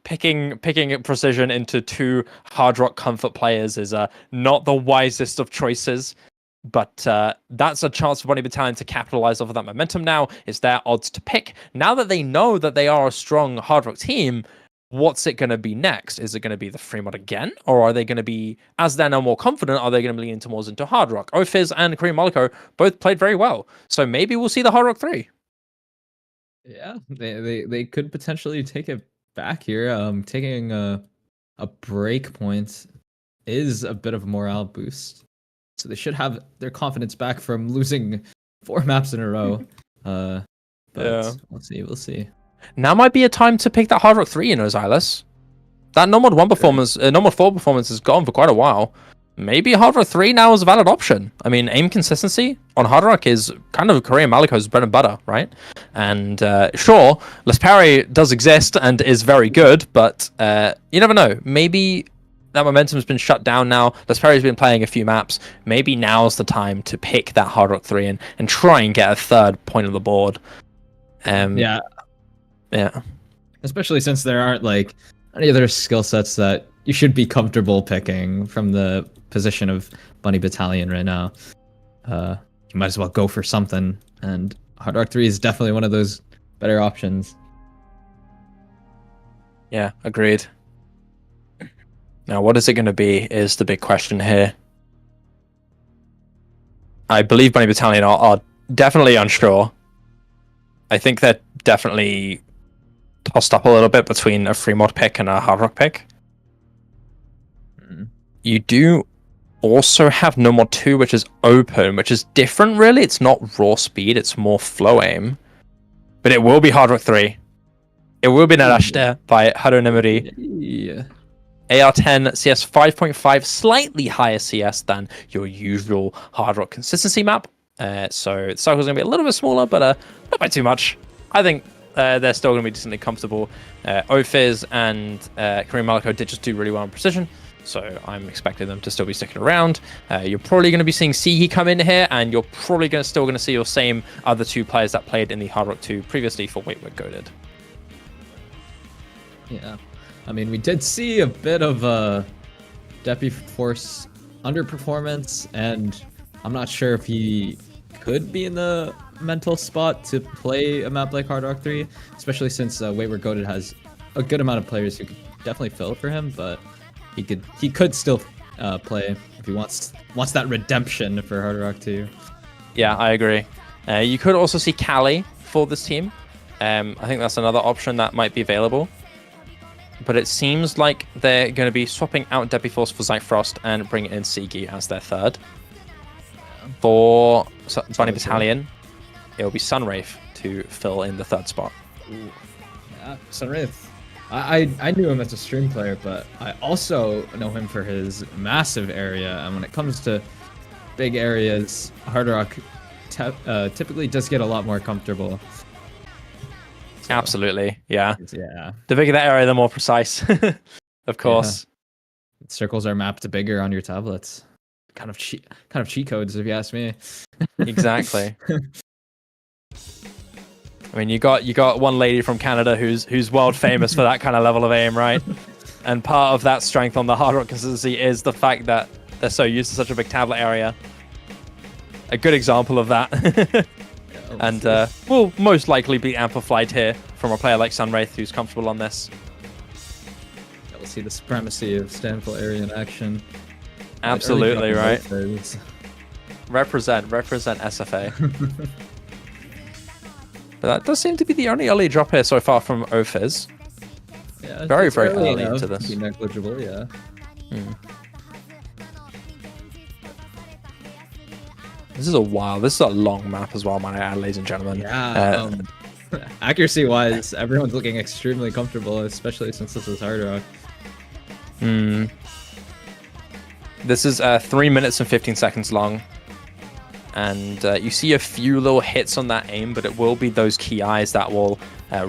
S3: picking precision into two Hard Rock Comfort players is not the wisest of choices. But that's a chance for Bunny Battalion to capitalize off of that momentum now. It's their odds to pick. Now that they know that they are a strong Hard Rock team, what's it going to be next? Is it going to be the Fremont again? Or are they going to be, as they're now more confident, are they going to lean into more into Hard Rock? Ophiz and Korean Monaco both played very well. So maybe we'll see the Hard Rock 3.
S5: Yeah, they could potentially take it back here. Taking a break point is a bit of a morale boost. So they should have their confidence back from losing 4 maps in a row. But
S3: yeah.
S5: We'll see.
S3: Now might be a time to pick that Hard Rock 3, you know, Xylus. That Nomad 1 performance, Nomad 4 performance has gone for quite a while. Maybe Hard Rock 3 now is a valid option. I mean, aim consistency on Hard Rock is kind of Korean Maliko's bread and butter, right? And sure, Lespari does exist and is very good, but you never know. Maybe that momentum's been shut down now. Lespari's been playing a few maps. Maybe now's the time to pick that Hard Rock 3 and try and get a third point on the board.
S5: Yeah.
S3: Yeah.
S5: Especially since there aren't like any other skill sets that you should be comfortable picking from the position of Bunny Battalion right now. You might as well go for something, and Hard Rock 3 is definitely one of those better options.
S3: Yeah, agreed. Now, what is it going to be is the big question here. I believe Bunny Battalion are definitely unsure. I think they're definitely tossed up a little bit between a free mod pick and a Hard Rock pick. You do also have No Mod 2, which is open, which is different, really. It's not raw speed, it's more flow aim. But it will be Hard Rock 3. It will be Narashite by Haru Nemuri.
S5: Yeah.
S3: AR10 CS 5.5, slightly higher CS than your usual Hard Rock consistency map. So the cycle's going to be a little bit smaller, but not by too much. I think they're still going to be decently comfortable. Ophiz and Korean Maliko did just do really well in precision, so I'm expecting them to still be sticking around. You're probably going to be seeing Sigi come in here, and you're probably still going to see your same other two players that played in the Hard Rock 2 previously for Wait We're Goated.
S5: Yeah. I mean, we did see a bit of Deputy Force underperformance, and I'm not sure if he could be in the mental spot to play a map like Hard Rock 3, especially since Wayward Goated has a good amount of players who could definitely fill for him, but he could still play if he wants that redemption for Hard Rock 2.
S3: Yeah, I agree. You could also see Cali for this team. I think that's another option that might be available. But it seems like they're going to be swapping out Deputy Force for Zyfrost and bringing in Sigi as their third. For Bunny Battalion, it will be Sunwraith to fill in the third spot.
S5: Ooh. Yeah, Sunwraith. I knew him as a stream player, but I also know him for his massive area. And when it comes to big areas, Hard Rock typically does get a lot more comfortable. So,
S3: absolutely, yeah.
S5: Yeah.
S3: The bigger that area, the more precise, of course.
S5: Yeah. Circles are mapped bigger on your tablets. Kind of cheat codes, if you ask me.
S3: Exactly. I mean, you got one lady from Canada who's world famous for that kind of level of aim, right? And part of that strength on the Hard Rock consistency is the fact that they're so used to such a big tablet area. A good example of that. And will most likely be amplified here from a player like Sunwraith, who's comfortable on this.
S5: Yeah, we'll see the supremacy of Stanful area in action.
S3: Absolutely, right? Represent SFA. But that does seem to be the only early drop here so far from Ophiz.
S5: Yeah,
S3: Very,
S5: it's
S3: very early
S5: enough
S3: into
S5: to
S3: this.
S5: be negligible, yeah.
S3: This is a long map as well, might I add, ladies and gentlemen.
S5: Yeah. Accuracy-wise, everyone's looking extremely comfortable, especially since this is Hard Rock.
S3: This is 3 minutes and 15 seconds long. And you see a few little hits on that aim, but it will be those key eyes that will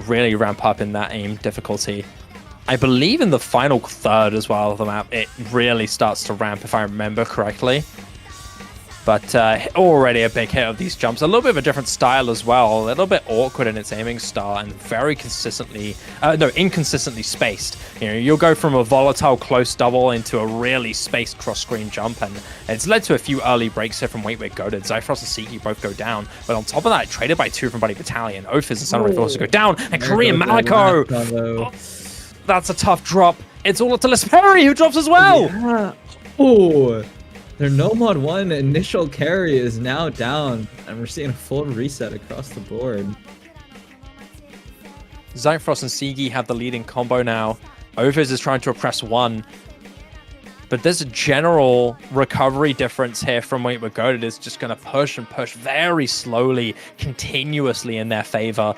S3: really ramp up in that aim difficulty. I believe in the final third as well of the map, it really starts to ramp, if I remember correctly. But already a big hit of these jumps. A little bit of a different style as well. A little bit awkward in its aiming style and very inconsistently spaced. You know, you'll go from a volatile close double into a really spaced cross-screen jump, and it's led to a few early breaks here from Wait Goated. Zyfrost and Siki both go down, but on top of that, traded by 2 from Bunny Battalion. Ophiz and Sunrise also go down, and Korean Malico! Oh, that's a tough drop. It's all up to Lesperi, who drops as well!
S5: Yeah. Oh! Their No Mod 1 initial carry is now down, and we're seeing a full reset across the board.
S3: Zyfrost and Sigi have the leading combo now. Ophiz is trying to oppress 1. But there's a general recovery difference here from Wait We're Goated. It's just going to push and push very slowly, continuously in their favor.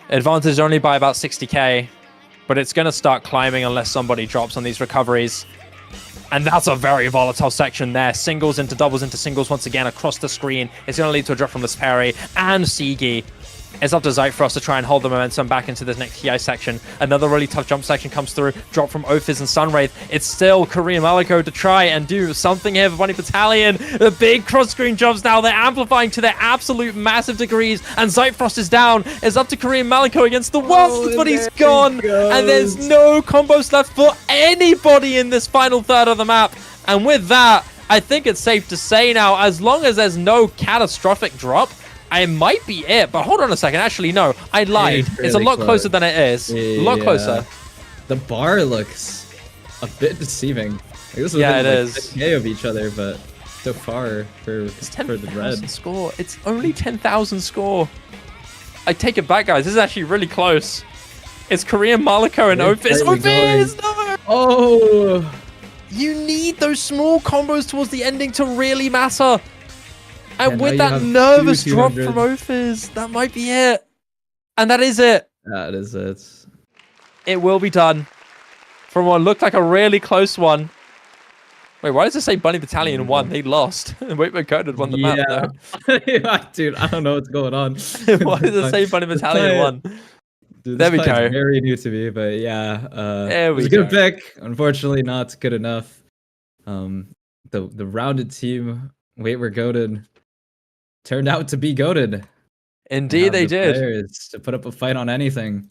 S3: Advantage only by about 60k, but it's going to start climbing unless somebody drops on these recoveries. And that's a very volatile section there. Singles into doubles into singles once again across the screen. It's going to lead to a drop from Lesperi and Sigi. It's up to Zyfrost to try and hold the momentum back into this next TI section. Another really tough jump section comes through. Drop from Ophiz and Sunwraith. It's still Korean Malico to try and do something here for Bunny Battalion. The big cross-screen jumps now. They're amplifying to their absolute massive degrees. And Zyfrost is down. It's up to Korean Malico against the world, but he's gone. And there's no combos left for anybody in this final third of the map. And with that, I think it's safe to say now, as long as there's no catastrophic drop, it might be it, but hold on a second. Actually, no, I lied.
S5: Really
S3: it's a lot
S5: close.
S3: closer than it is. A lot closer.
S5: The bar looks a bit deceiving. Like, this was
S3: Yeah, it
S5: like
S3: is.
S5: 10K of each other, but so far for
S3: It's
S5: the
S3: 10,000
S5: red.
S3: score. It's only 10,000 score. I take it back, guys. This is actually really close. It's Korean Malico and
S5: They're
S3: Ophiz.
S5: barely
S3: Ophiz! No!
S5: Oh!
S3: You need those small combos towards the ending to really matter. And
S5: Yeah,
S3: with
S5: now
S3: that
S5: you have
S3: nervous
S5: two
S3: drop from
S5: 200s.
S3: Ophiz, that might be it. And that is it.
S5: That is it.
S3: It will be done. From what looked like a really close one. Wait, why does it say Bunny Battalion won? They lost. Wait, Coded won the map, though.
S5: Yeah, dude, I don't know what's going on.
S3: Why does it say Bunny Battalion won?
S5: Dude,
S3: There we
S5: this play
S3: go.
S5: is very new to me, but yeah,
S3: There
S5: it was
S3: we
S5: a good
S3: go.
S5: pick. Unfortunately, not good enough. The rounded team, Wait We're Goated, turned out to be goated.
S3: Indeed, they did.
S5: Players to put up a fight on anything.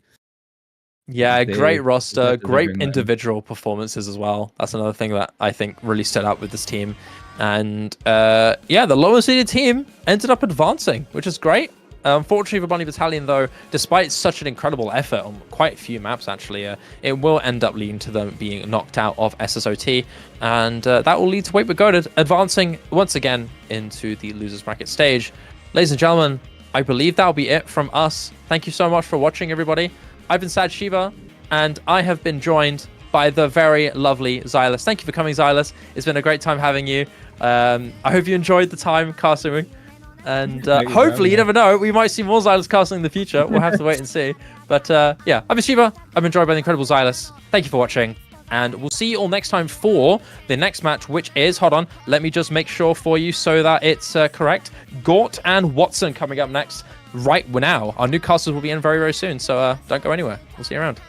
S3: Yeah,
S5: They-
S3: great roster,
S5: they're
S3: great
S5: delivering that.
S3: individual performances as well. That's another thing that I think really stood out with this team. And yeah, the lower seeded team ended up advancing, which is great. Unfortunately for Bunny Battalion, though, despite such an incredible effort on quite a few maps, actually, it will end up leading to them being knocked out of SSOT. And that will lead to Wait But Goated advancing once again into the losers bracket stage. Ladies and gentlemen, I believe that'll be it from us. Thank you so much for watching, everybody. I've been Sad Shiva, and I have been joined by the very lovely Xylus. Thank you for coming, Xylus. It's been a great time having you. I hope you enjoyed the time casting. And
S5: Thank you for
S3: hopefully,
S5: having
S3: you
S5: me.
S3: never know, we might see more Xylus casting in the future. We'll have to wait and see. But yeah, I've been Shiva. I've been joined by the incredible Xylus. Thank you for watching. And we'll see you all next time for the next match, which is, hold on, let me just make sure for you so that it's correct. Gort and Watson coming up next right now. Our new casters will be in very, very soon. So don't go anywhere. We'll see you around.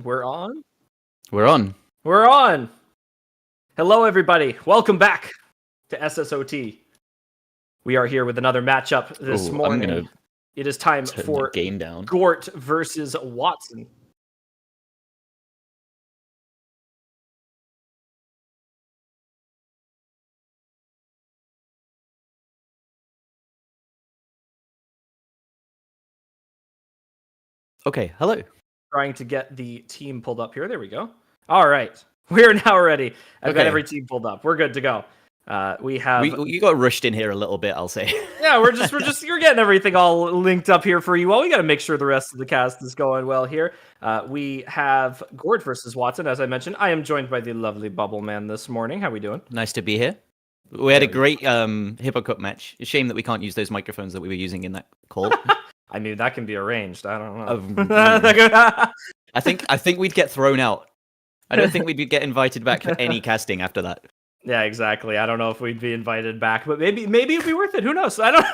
S6: We're on?
S7: We're on.
S6: We're on! Hello, everybody. Welcome back to SSOT. We are here with another matchup this morning. It is time
S7: Turn
S6: for
S7: the game down.
S6: Gort versus Watson.
S7: Okay, hello.
S6: Trying to get the team pulled up here. There we go. All right. We're now ready. I've got
S7: Okay.
S6: every team pulled up. We're good to go. We have...
S7: You got rushed in here a little bit, I'll say.
S6: Yeah, you're getting everything all linked up here for you all. We got to make sure the rest of the cast is going well here. We have Gort versus Watson. As I mentioned, I am joined by the lovely Bubble Man this morning. How we doing?
S7: Nice to be here. We had a great Hippo Cup match. A shame that we can't use those microphones that we were using in that call.
S6: I mean, that can be arranged. I don't know.
S7: I think we'd get thrown out. I don't think we'd get invited back for any casting after that.
S6: Yeah, exactly. I don't know if we'd be invited back, but maybe it'd be worth it. Who knows? I don't.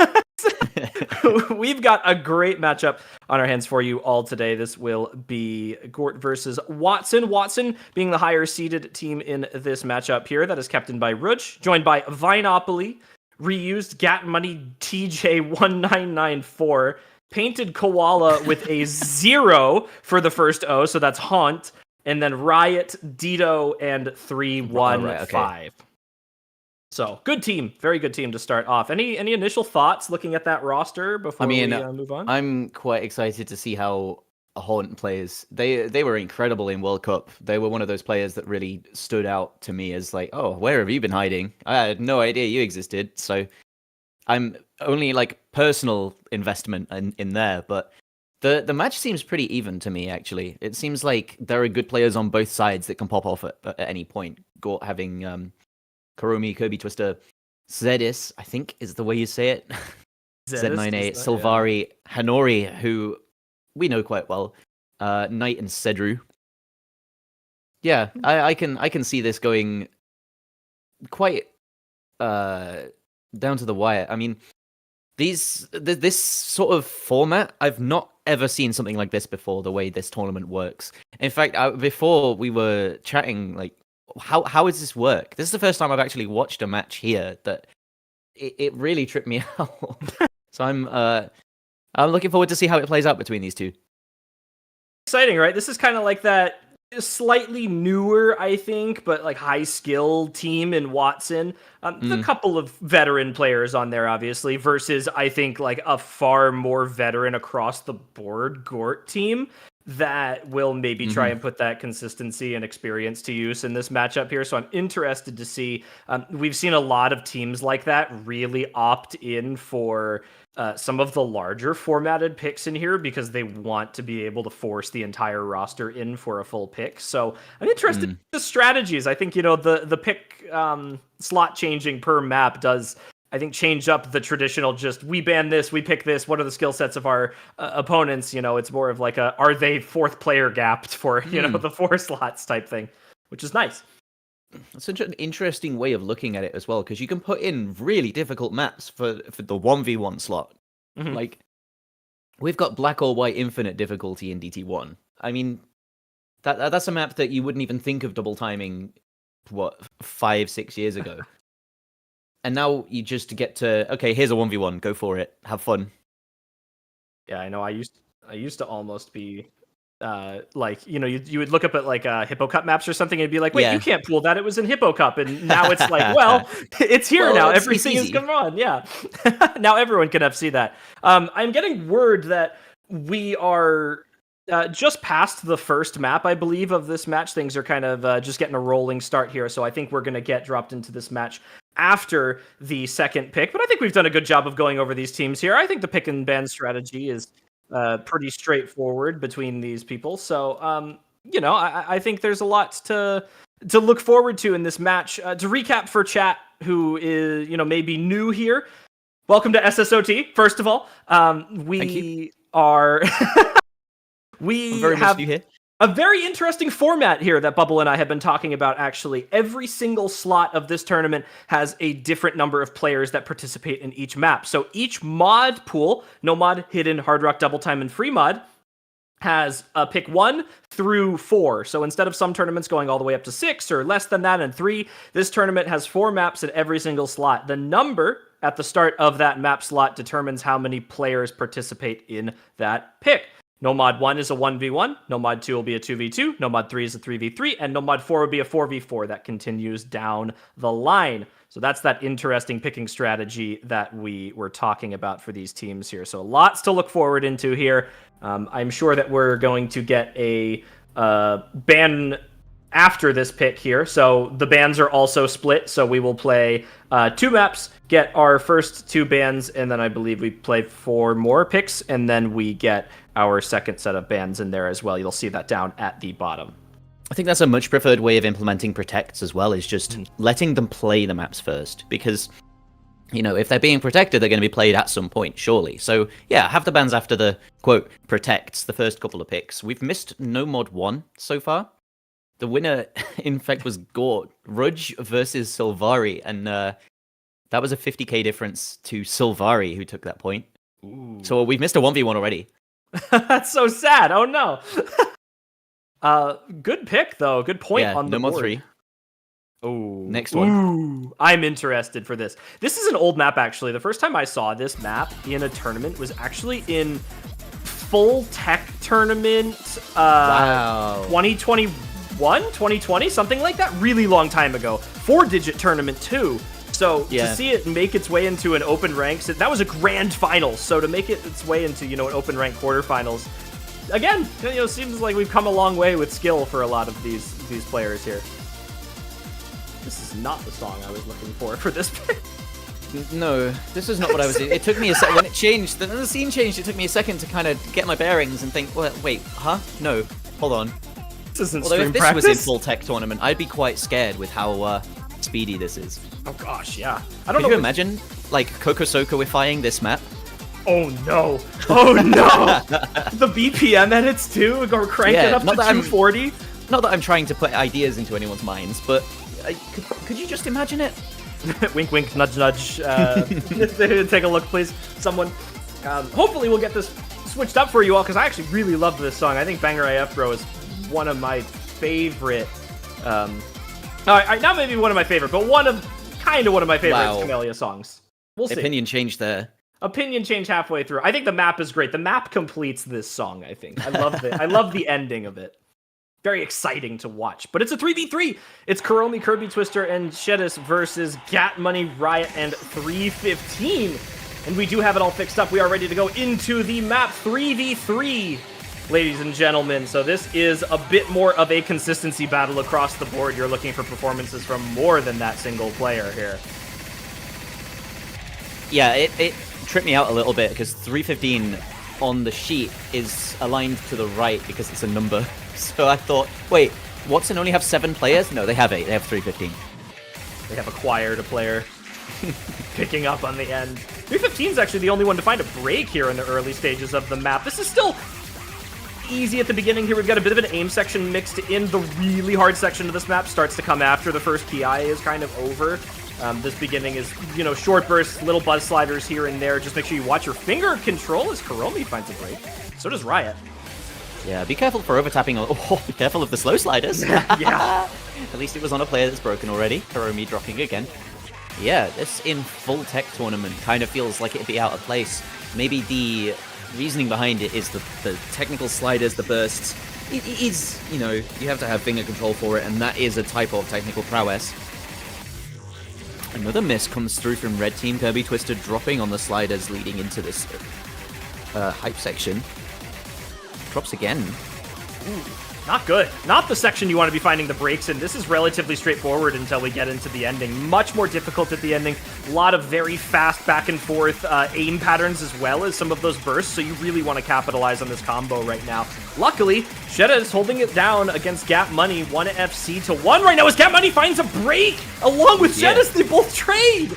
S6: We've got a great matchup on our hands for you all today. This will be Gort versus Watson. Watson being the higher seeded team in this matchup here. That is captained by Ruj, joined by Vinopoly, reused Gat Money TJ1994, painted Koala with a 0 for the first O, so that's Haunt. And then Riot, Dito, and 315.
S7: Right, okay.
S6: So good team, very good team to start off. Any initial thoughts looking at that roster before we move on?
S7: I'm quite excited to see how Haunt plays. They were incredible in World Cup. They were one of those players that really stood out to me as like, oh, where have you been hiding? I had no idea you existed. So I'm only like personal investment in there, but. The match seems pretty even to me, actually. It seems like there are good players on both sides that can pop off at any point. Gort having Karomi, Kirby Twister, Zedis, I think is the way you say it. Z98, Silvari, Hanori, who we know quite well. Knight and Cedru. Yeah, I can see this going quite down to the wire. I mean, this sort of format, I've not ever seen something like this before, the way this tournament works. In fact, before we were chatting, like, how does this work? This is the first time I've actually watched a match here that it really tripped me out. So I'm looking forward to see how it plays out between these two.
S6: Exciting, right? This is kind of like that slightly newer, I think, but like high skill team in Watson. A couple of veteran players on there, obviously, versus I think like a far more veteran across the board Gort team that will maybe try and put that consistency and experience to use in this matchup here. So I'm interested to see. We've seen a lot of teams like that really opt in for some of the larger formatted picks in here because they want to be able to force the entire roster in for a full pick. So I'm interested in the strategies. I think, the pick slot changing per map does, I think, change up the traditional just we ban this, we pick this, what are the skill sets of our opponents? It's more of like are they fourth player gapped for, the 4 slots type thing, which is nice.
S7: That's such an interesting way of looking at it as well, because you can put in really difficult maps for the 1v1 slot. Like, we've got black or white infinite difficulty in DT1. I mean, that's a map that you wouldn't even think of double timing, 5-6 years ago. And now you just get to, okay, here's a 1v1, go for it, have fun.
S6: Yeah, I know. I used to almost be you would look up at like Hippo Cup maps or something and be like, wait, you can't pull that. It was in Hippo Cup. And now it's like, well, it's here now. Everything is come on. Yeah. Now everyone can see that. I'm getting word that we are just past the first map, I believe, of this match. Things are kind of just getting a rolling start here. So I think we're going to get dropped into this match after the second pick. But I think we've done a good job of going over these teams here. I think the pick and ban strategy is pretty straightforward between these people. So, I think there's a lot to look forward to in this match. To recap for chat, who is, maybe new here, welcome to SSOT, first of all. We are... we have you here. A very interesting format here that Bubble and I have been talking about, actually. Every single slot of this tournament has a different number of players that participate in each map. So each mod pool, no mod, hidden, hard rock, double time, and free mod, has pick 1 through 4. So instead of some tournaments going all the way up to 6 or less than that and 3, this tournament has 4 maps in every single slot. The number at the start of that map slot determines how many players participate in that pick. No mod 1 is a 1v1, no mod 2 will be a 2v2, no mod 3 is a 3v3, and no mod 4 would be a 4v4 that continues down the line. So that's that interesting picking strategy that we were talking about for these teams here. So lots to look forward into here. I'm sure that we're going to get a ban after this pick here. So the bans are also split. So we will play 2 maps, get our first 2 bans, and then I believe we play 4 more picks, and then we get our second set of bans in there as well. You'll see that down at the bottom.
S7: I think that's a much preferred way of implementing protects as well, is just letting them play the maps first. Because, you know, if they're being protected, they're going to be played at some point, surely. So, yeah, have the bans after the, quote, protects, the first couple of picks. We've missed no mod 1 so far. The winner, in fact, was Gort. Rudge versus Silvari, and that was a 50k difference to Silvari, who took that point.
S6: Ooh.
S7: So we've missed a 1v1 already.
S6: That's so sad. Oh, no. Good pick, though. Good point on the
S7: no mod
S6: board.
S7: 3.
S6: Oh,
S7: next one.
S6: Ooh, I'm interested for this. This is an old map, actually. The first time I saw this map in a tournament was actually in Full Tech Tournament
S7: Wow.
S6: 2021, 2020, something like that. Really long time ago. 4-digit tournament, too. So to see it make its way into an open ranks, that was a grand final. So to make it its way into, an open rank quarterfinals, again, seems like we've come a long way with skill for a lot of these players here. This is not the song I was looking for this pick.
S7: No, this is not what I was. It took me a second when it changed. The scene changed. It took me a second to kind of get my bearings and think. Well, wait, huh? No, hold on.
S6: This isn't
S7: Although
S6: stream
S7: if this
S6: practice.
S7: was in full tech tournament, I'd be quite scared with how speedy this is.
S6: Oh gosh, yeah. I don't know.
S7: Could you imagine like Kokosokoifying this map?
S6: Oh no! Oh no! The BPM edits too, or crank it up to 240.
S7: Not that I'm trying to put ideas into anyone's minds, but could you just imagine it?
S6: Wink, wink, nudge, nudge. Take a look, please. Someone. Hopefully, we'll get this switched up for you all, because I actually really love this song. I think Banger AF Bro is one of my favorite. Not maybe one of my favorite, but one of my favorite Camellia songs. We'll see.
S7: Opinion change there.
S6: Opinion change halfway through. I think the map is great. The map completes this song, I think. I love the ending of it. Very exciting to watch. But it's a 3v3. It's Kuromi, Kirby Twister, and Shedis versus Gat Money, Riot, and 315. And we do have it all fixed up. We are ready to go into the map 3v3, ladies and gentlemen. So this is a bit more of a consistency battle across the board. You're looking for performances from more than that single player here.
S7: Yeah, it tripped me out a little bit because 315 on the sheet is aligned to the right because it's a number. So I thought, wait, Watson only have 7 players? No, they have 8. They have 315.
S6: They have acquired a player. Picking up on the end. 315 is actually the only one to find a break here in the early stages of the map. This is still easy at the beginning here. We've got a bit of an aim section mixed in. The really hard section of this map starts to come after the first PI is kind of over. This beginning is, short bursts, little buzz sliders here and there. Just make sure you watch your finger control as Kuromi finds a break. So does Riot.
S7: Yeah, be careful for overtapping. Oh, be careful of the slow sliders.
S6: Yeah.
S7: At least it was on a player that's broken already. Kuromi dropping again. Yeah, this in full tech tournament kind of feels like it'd be out of place. Maybe the reasoning behind it is the technical sliders, the bursts. It is, you have to have finger control for it, and that is a type of technical prowess. Another miss comes through from red team. Kirby Twister dropping on the sliders leading into this hype section. Drops again.
S6: Ooh, not good. Not the section you want to be finding the breaks in. This is relatively straightforward until we get into the ending. Much more difficult at the ending. A lot of very fast back and forth aim patterns as well as some of those bursts, so you really want to capitalize on this combo right now. Luckily, Sheda is holding it down against Gap Money, 1 FC to 1 right now as Gap Money finds a break along with Shedis. They both trade.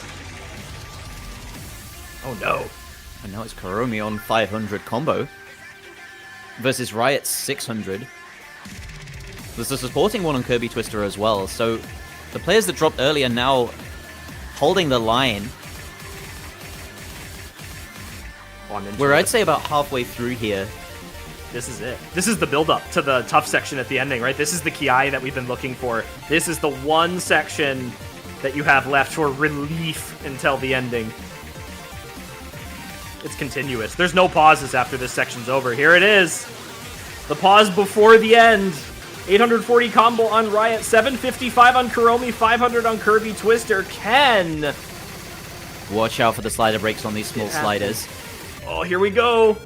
S6: Oh no.
S7: And now it's Kuromi on 500 combo versus Riot's 600. There's a supporting one on Kirby Twister as well, so the players that dropped earlier now holding the line. We're, I'd say, about halfway through here.
S6: This is it. This is the build-up to the tough section at the ending, right? This is the Kiai that we've been looking for. This is the one section that you have left for relief until the ending. It's continuous. There's no pauses after this section's over. Here it is. The pause before the end. 840 combo on Riot, 755 on Kuromi, 500 on Kirby Twister. Ken!
S7: Watch out for the slider breaks on these small sliders.
S6: Oh, here we go.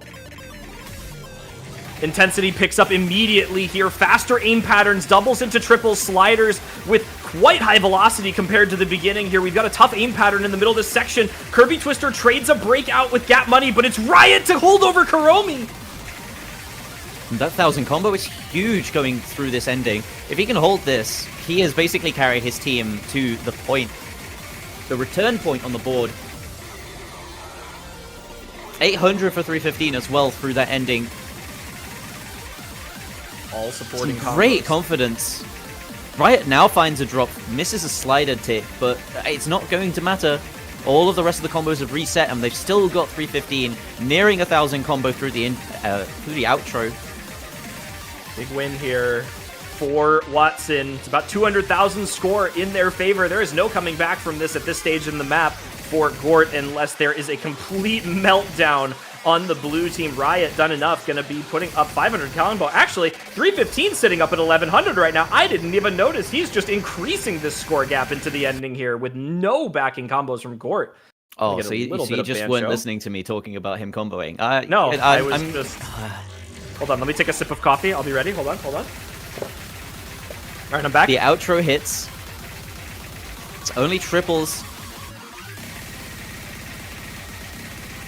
S6: Intensity picks up immediately here. Faster aim patterns, doubles into triple sliders with quite high velocity compared to the beginning here. We've got a tough aim pattern in the middle of this section. Kirby Twister trades a breakout with Gap Money, but it's Riot to hold over Kuromi.
S7: That 1000 combo is huge going through this ending. If he can hold this, he has basically carried his team to the point. The return point on the board. 800 for 315 as well through that ending.
S6: All supporting
S7: Great confidence. Riot now finds a drop, misses a slider tick, but it's not going to matter. All of the rest of the combos have reset, and they've still got 315, nearing 1000 combo through the outro.
S6: Big win here for Watson. It's about 200,000 score in their favor. There is no coming back from this at this stage in the map for Gort unless there is a complete meltdown on the blue team. Riot done enough, gonna be putting up 500 combo. Actually, 315 sitting up at 1100 right now. I didn't even notice. He's just increasing this score gap into the ending here with no backing combos from Gort.
S7: Oh, so you just weren't listening to me talking about him comboing.
S6: No, I was just... Hold on, let me take a sip of coffee. I'll be ready. Hold on. All right, I'm back.
S7: The outro hits. It's only triples.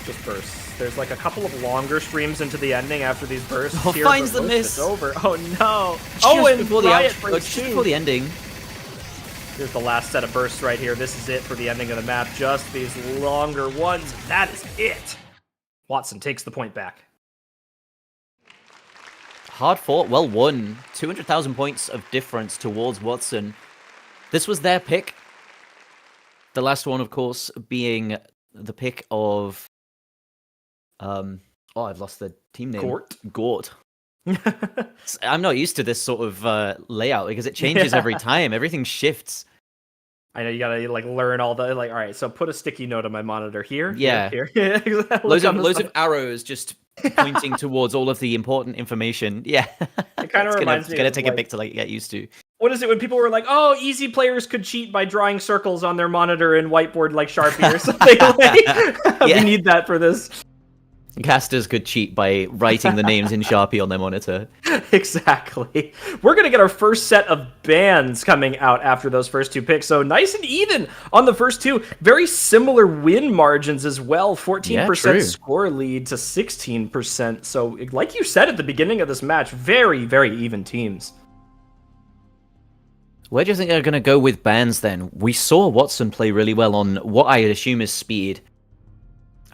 S6: Just bursts. There's like a couple of longer streams into the ending after these bursts.
S7: Oh,
S6: here,
S7: finds the
S6: but
S7: miss.
S6: It's over. Oh no.
S7: Just
S6: And
S7: before the
S6: Riot
S7: outro,
S6: breaks
S7: just
S6: two.
S7: before the ending.
S6: Here's the last set of bursts right here. This is it for the ending of the map. Just these longer ones. That is it. Watson takes the point back.
S7: Hard fought, well won. 200,000 points of difference towards Watson. This was their pick. The last one, of course, being the pick of... I've lost the team name. Gort. I'm not used to this sort of layout because it changes every time. Everything shifts.
S6: I know you gotta like learn all the all right. So put a sticky note on my monitor here.
S7: Yeah.
S6: Here.
S7: Loads of arrows just pointing towards all of the important information. Yeah.
S6: It kind of reminds me.
S7: It's gonna take a bit to get used to.
S6: What is it when people were like, "Oh, easy players could cheat by drawing circles on their monitor and whiteboard like Sharpie or something"? We need that for this.
S7: Casters could cheat by writing the names in Sharpie on their monitor.
S6: Exactly. We're going to get our first set of bans coming out after those first two picks. So nice and even on the first two. Very similar win margins as well. 14% score lead to 16%. So like you said at the beginning of this match, very, very even teams.
S7: Where do you think they're going to go with bans then? We saw Watson play really well on what I assume is speed.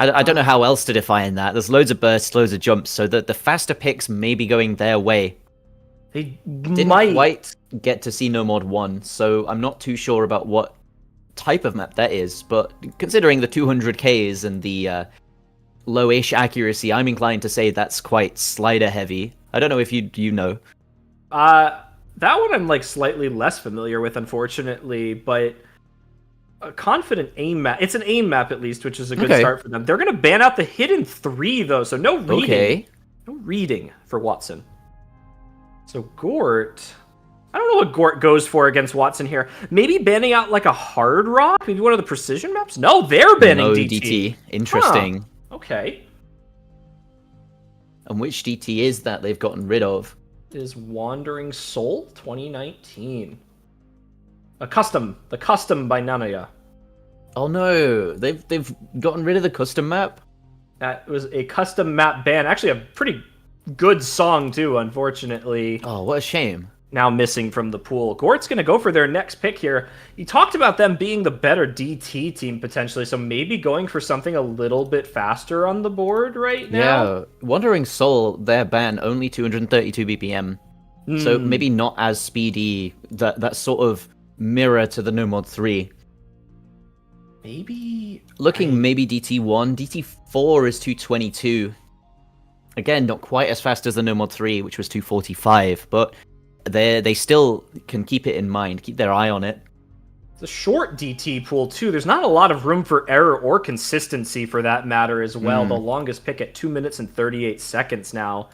S7: I don't know how else to define that. There's loads of bursts, loads of jumps, so that the faster picks may be going their way.
S6: They
S7: didn't quite get to see No Mod 1, so I'm not too sure about what type of map that is, but considering the 200Ks and the low-ish accuracy, I'm inclined to say that's quite slider-heavy. I don't know if you know.
S6: That one I'm like slightly less familiar with, unfortunately, but... a confident aim map. It's an aim map at least, which is a good start for them. They're going to ban out the hidden 3 though, so no reading.
S7: Okay.
S6: No reading for Watson. So Gort, I don't know what Gort goes for against Watson here. Maybe banning out like a hard rock, maybe one of the precision maps. No, they're banning DT.
S7: Interesting.
S6: Huh. Okay.
S7: And which DT is that they've gotten rid of?
S6: It is Wandering Soul 2019. The custom by Nanaya.
S7: Oh no, they've gotten rid of the custom map?
S6: That was a custom map ban. Actually, a pretty good song too, unfortunately.
S7: Oh, what a shame.
S6: Now missing from the pool. Gort's going to go for their next pick here. You talked about them being the better DT team potentially, so maybe going for something a little bit faster on the board right now.
S7: Yeah, Wandering Soul, their ban, only 232 BPM. So maybe not as speedy, that sort of mirror to the No Mod 3.
S6: Maybe...
S7: Looking maybe DT1. DT4 is 222. Again, not quite as fast as the No Mod 3, which was 245, but they still can keep it in mind, keep their eye on it.
S6: It's a short DT pool, too. There's not a lot of room for error or consistency for that matter as well. The longest pick at 2 minutes and 38 seconds now.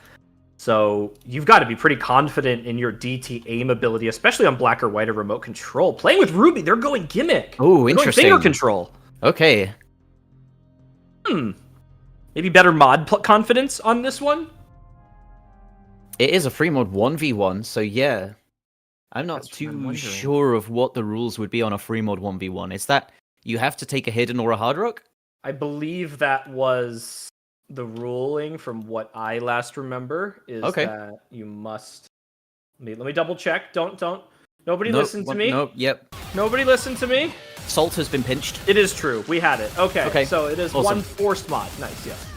S6: So you've got to be pretty confident in your DT aim ability, especially on black or white or remote control. Playing with Ruby, they're going gimmick.
S7: Oh,
S6: They're
S7: interesting.
S6: going finger control.
S7: Okay.
S6: Maybe better mod confidence on this one?
S7: It is a free mod 1v1, so yeah. I'm not too sure of what the rules would be on a free mod 1v1. Is that you have to take a hidden or a hard rock?
S6: I believe that was the ruling from what I last remember, is that you must... Let me double check. Don't. Nobody listen to me.
S7: Nope, yep.
S6: Nobody listen to me.
S7: Salt has been pinched.
S6: It is true. We had it. Okay. So it is
S7: awesome.
S6: one forced mod. Nice, yes.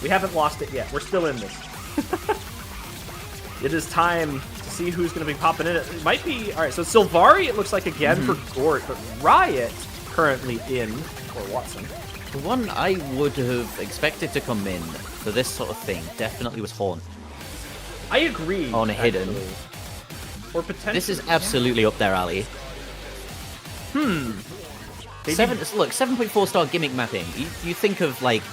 S6: We haven't lost it yet. We're still in this. It is time to see who's going to be popping in. It might be... All right, so Sylvari, it looks like, again, for Gort, but Riot currently in for Watson.
S7: The one I would have expected to come in for this sort of thing definitely was Haunt.
S6: I agree.
S7: On a hidden.
S6: Or potentially...
S7: This is absolutely up their alley.
S6: Maybe...
S7: 7.4 star gimmick mapping. You think of, like,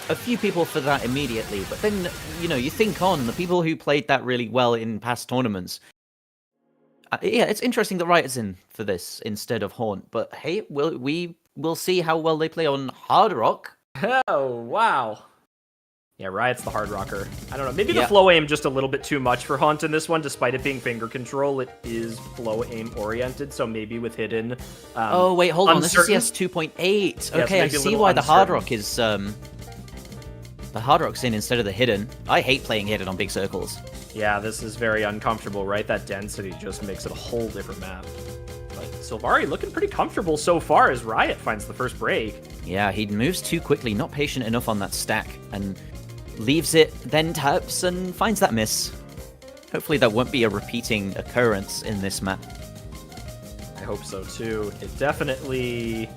S7: a few people for that immediately, but then, you think on the people who played that really well in past tournaments. Yeah, it's interesting that Riot's in for this instead of Haunt, but hey, we'll see how well they play on Hard Rock.
S6: Oh, wow. Yeah, Riot's the hard rocker. I don't know. Maybe the flow aim just a little bit too much for Haunt in this one, despite it being finger control. It is flow aim oriented, so maybe with hidden.
S7: Oh wait, hold on. This is CS 2.8. Okay, I see why the hard rock is the hard rock's in instead of the hidden. I hate playing hidden on big circles.
S6: Yeah, this is very uncomfortable, right? That density just makes it a whole different map. But Sylvari looking pretty comfortable so far as Riot finds the first break.
S7: Yeah, he moves too quickly, not patient enough on that stack, and leaves it, then taps and finds that miss. Hopefully that won't be a repeating occurrence in this map.
S6: I hope so too. It definitely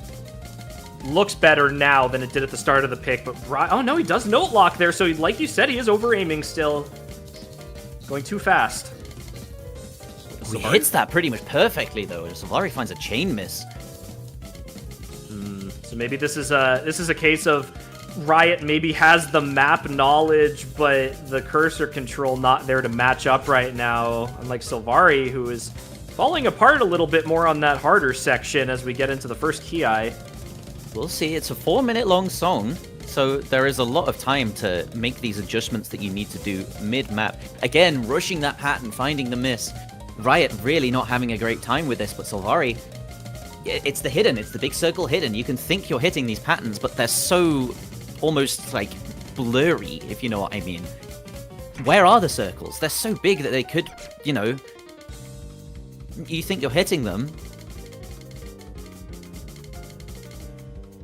S6: looks better now than it did at the start of the pick, but oh no, he does note lock there, so like you said, he is over-aiming still. Going too fast.
S7: He hits that pretty much perfectly though, Sylvari finds a chain miss.
S6: So maybe this is a case of Riot maybe has the map knowledge, but the cursor control not there to match up right now. Unlike Sylvari, who is falling apart a little bit more on that harder section as we get into the first key eye.
S7: We'll see. It's a 4-minute long song, so there is a lot of time to make these adjustments that you need to do mid-map. Again, rushing that pattern, finding the miss. Riot really not having a great time with this, but Sylvari, it's the hidden. It's the big circle hidden. You can think you're hitting these patterns, but they're so almost like blurry, if you know what I mean. Where are the circles? They're so big that they could, you think you're hitting them.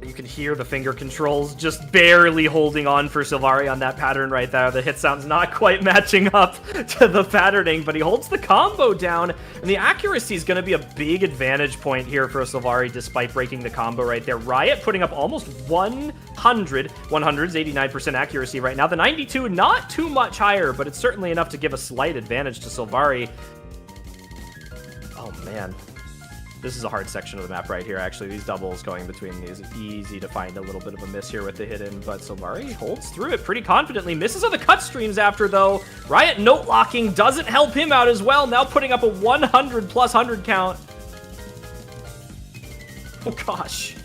S6: You can hear the finger controls just barely holding on for Sylvari on that pattern right there. The hit sound's not quite matching up to the patterning, but he holds the combo down, and the accuracy is going to be a big advantage point here for Sylvari despite breaking the combo right there. Riot putting up almost 100's 89% accuracy right now. The 92 not too much higher, but it's certainly enough to give a slight advantage to Sylvari. Oh man. This is a hard section of the map right here, actually. These doubles going between these, easy to find a little bit of a miss here with the hidden, but Sylvari holds through it pretty confidently. Misses on the cut streams after, though. Riot note locking doesn't help him out as well, now putting up a 100 plus 100 count. Oh gosh.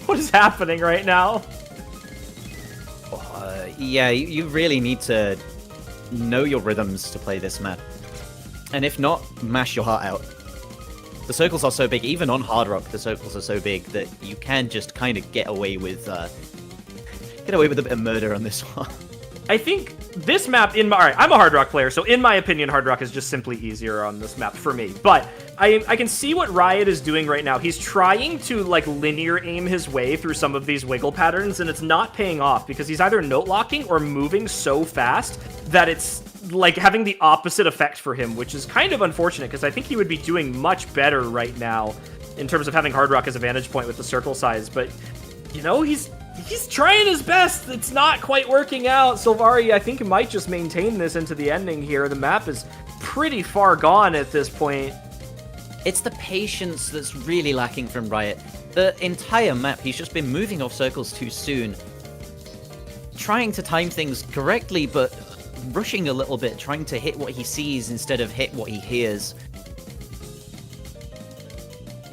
S6: What is happening right now?
S7: Yeah, you really need to know your rhythms to play this map. And if not, mash your heart out. The circles are so big, even on Hard Rock, the circles are so big that you can just kind of get away with a bit of murder on this one.
S6: I think this map, alright, I'm a Hard Rock player, so in my opinion, Hard Rock is just simply easier on this map for me. But I can see what Riot is doing right now. He's trying to, like, linear aim his way through some of these wiggle patterns, and it's not paying off because he's either note locking or moving so fast that it's like having the opposite effect for him, which is kind of unfortunate because I think he would be doing much better right now in terms of having Hard Rock as a vantage point with the circle size. But he's He's trying his best. It's not quite working out. Sylvari, I think, might just maintain this into the ending here. The map is pretty far gone at this point.
S7: It's the patience that's really lacking from Riot. The entire map, he's just been moving off circles too soon. Trying to time things correctly, but rushing a little bit, trying to hit what he sees instead of hit what he hears.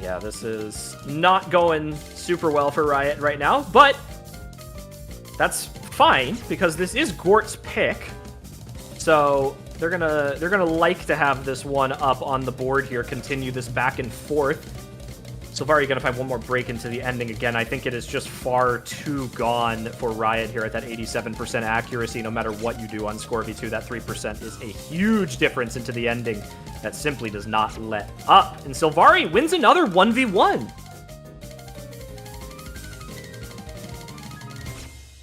S6: Yeah, this is not going super well for Riot right now, but that's fine because this is Gort's pick. So they're gonna like to have this one up on the board here, continue this back and forth. Sylvari gonna find one more break into the ending again. I think it is just far too gone for Riot here at that 87% accuracy. No matter what you do on Scorvy2, that 3% is a huge difference into the ending that simply does not let up. And Sylvari wins another 1v1.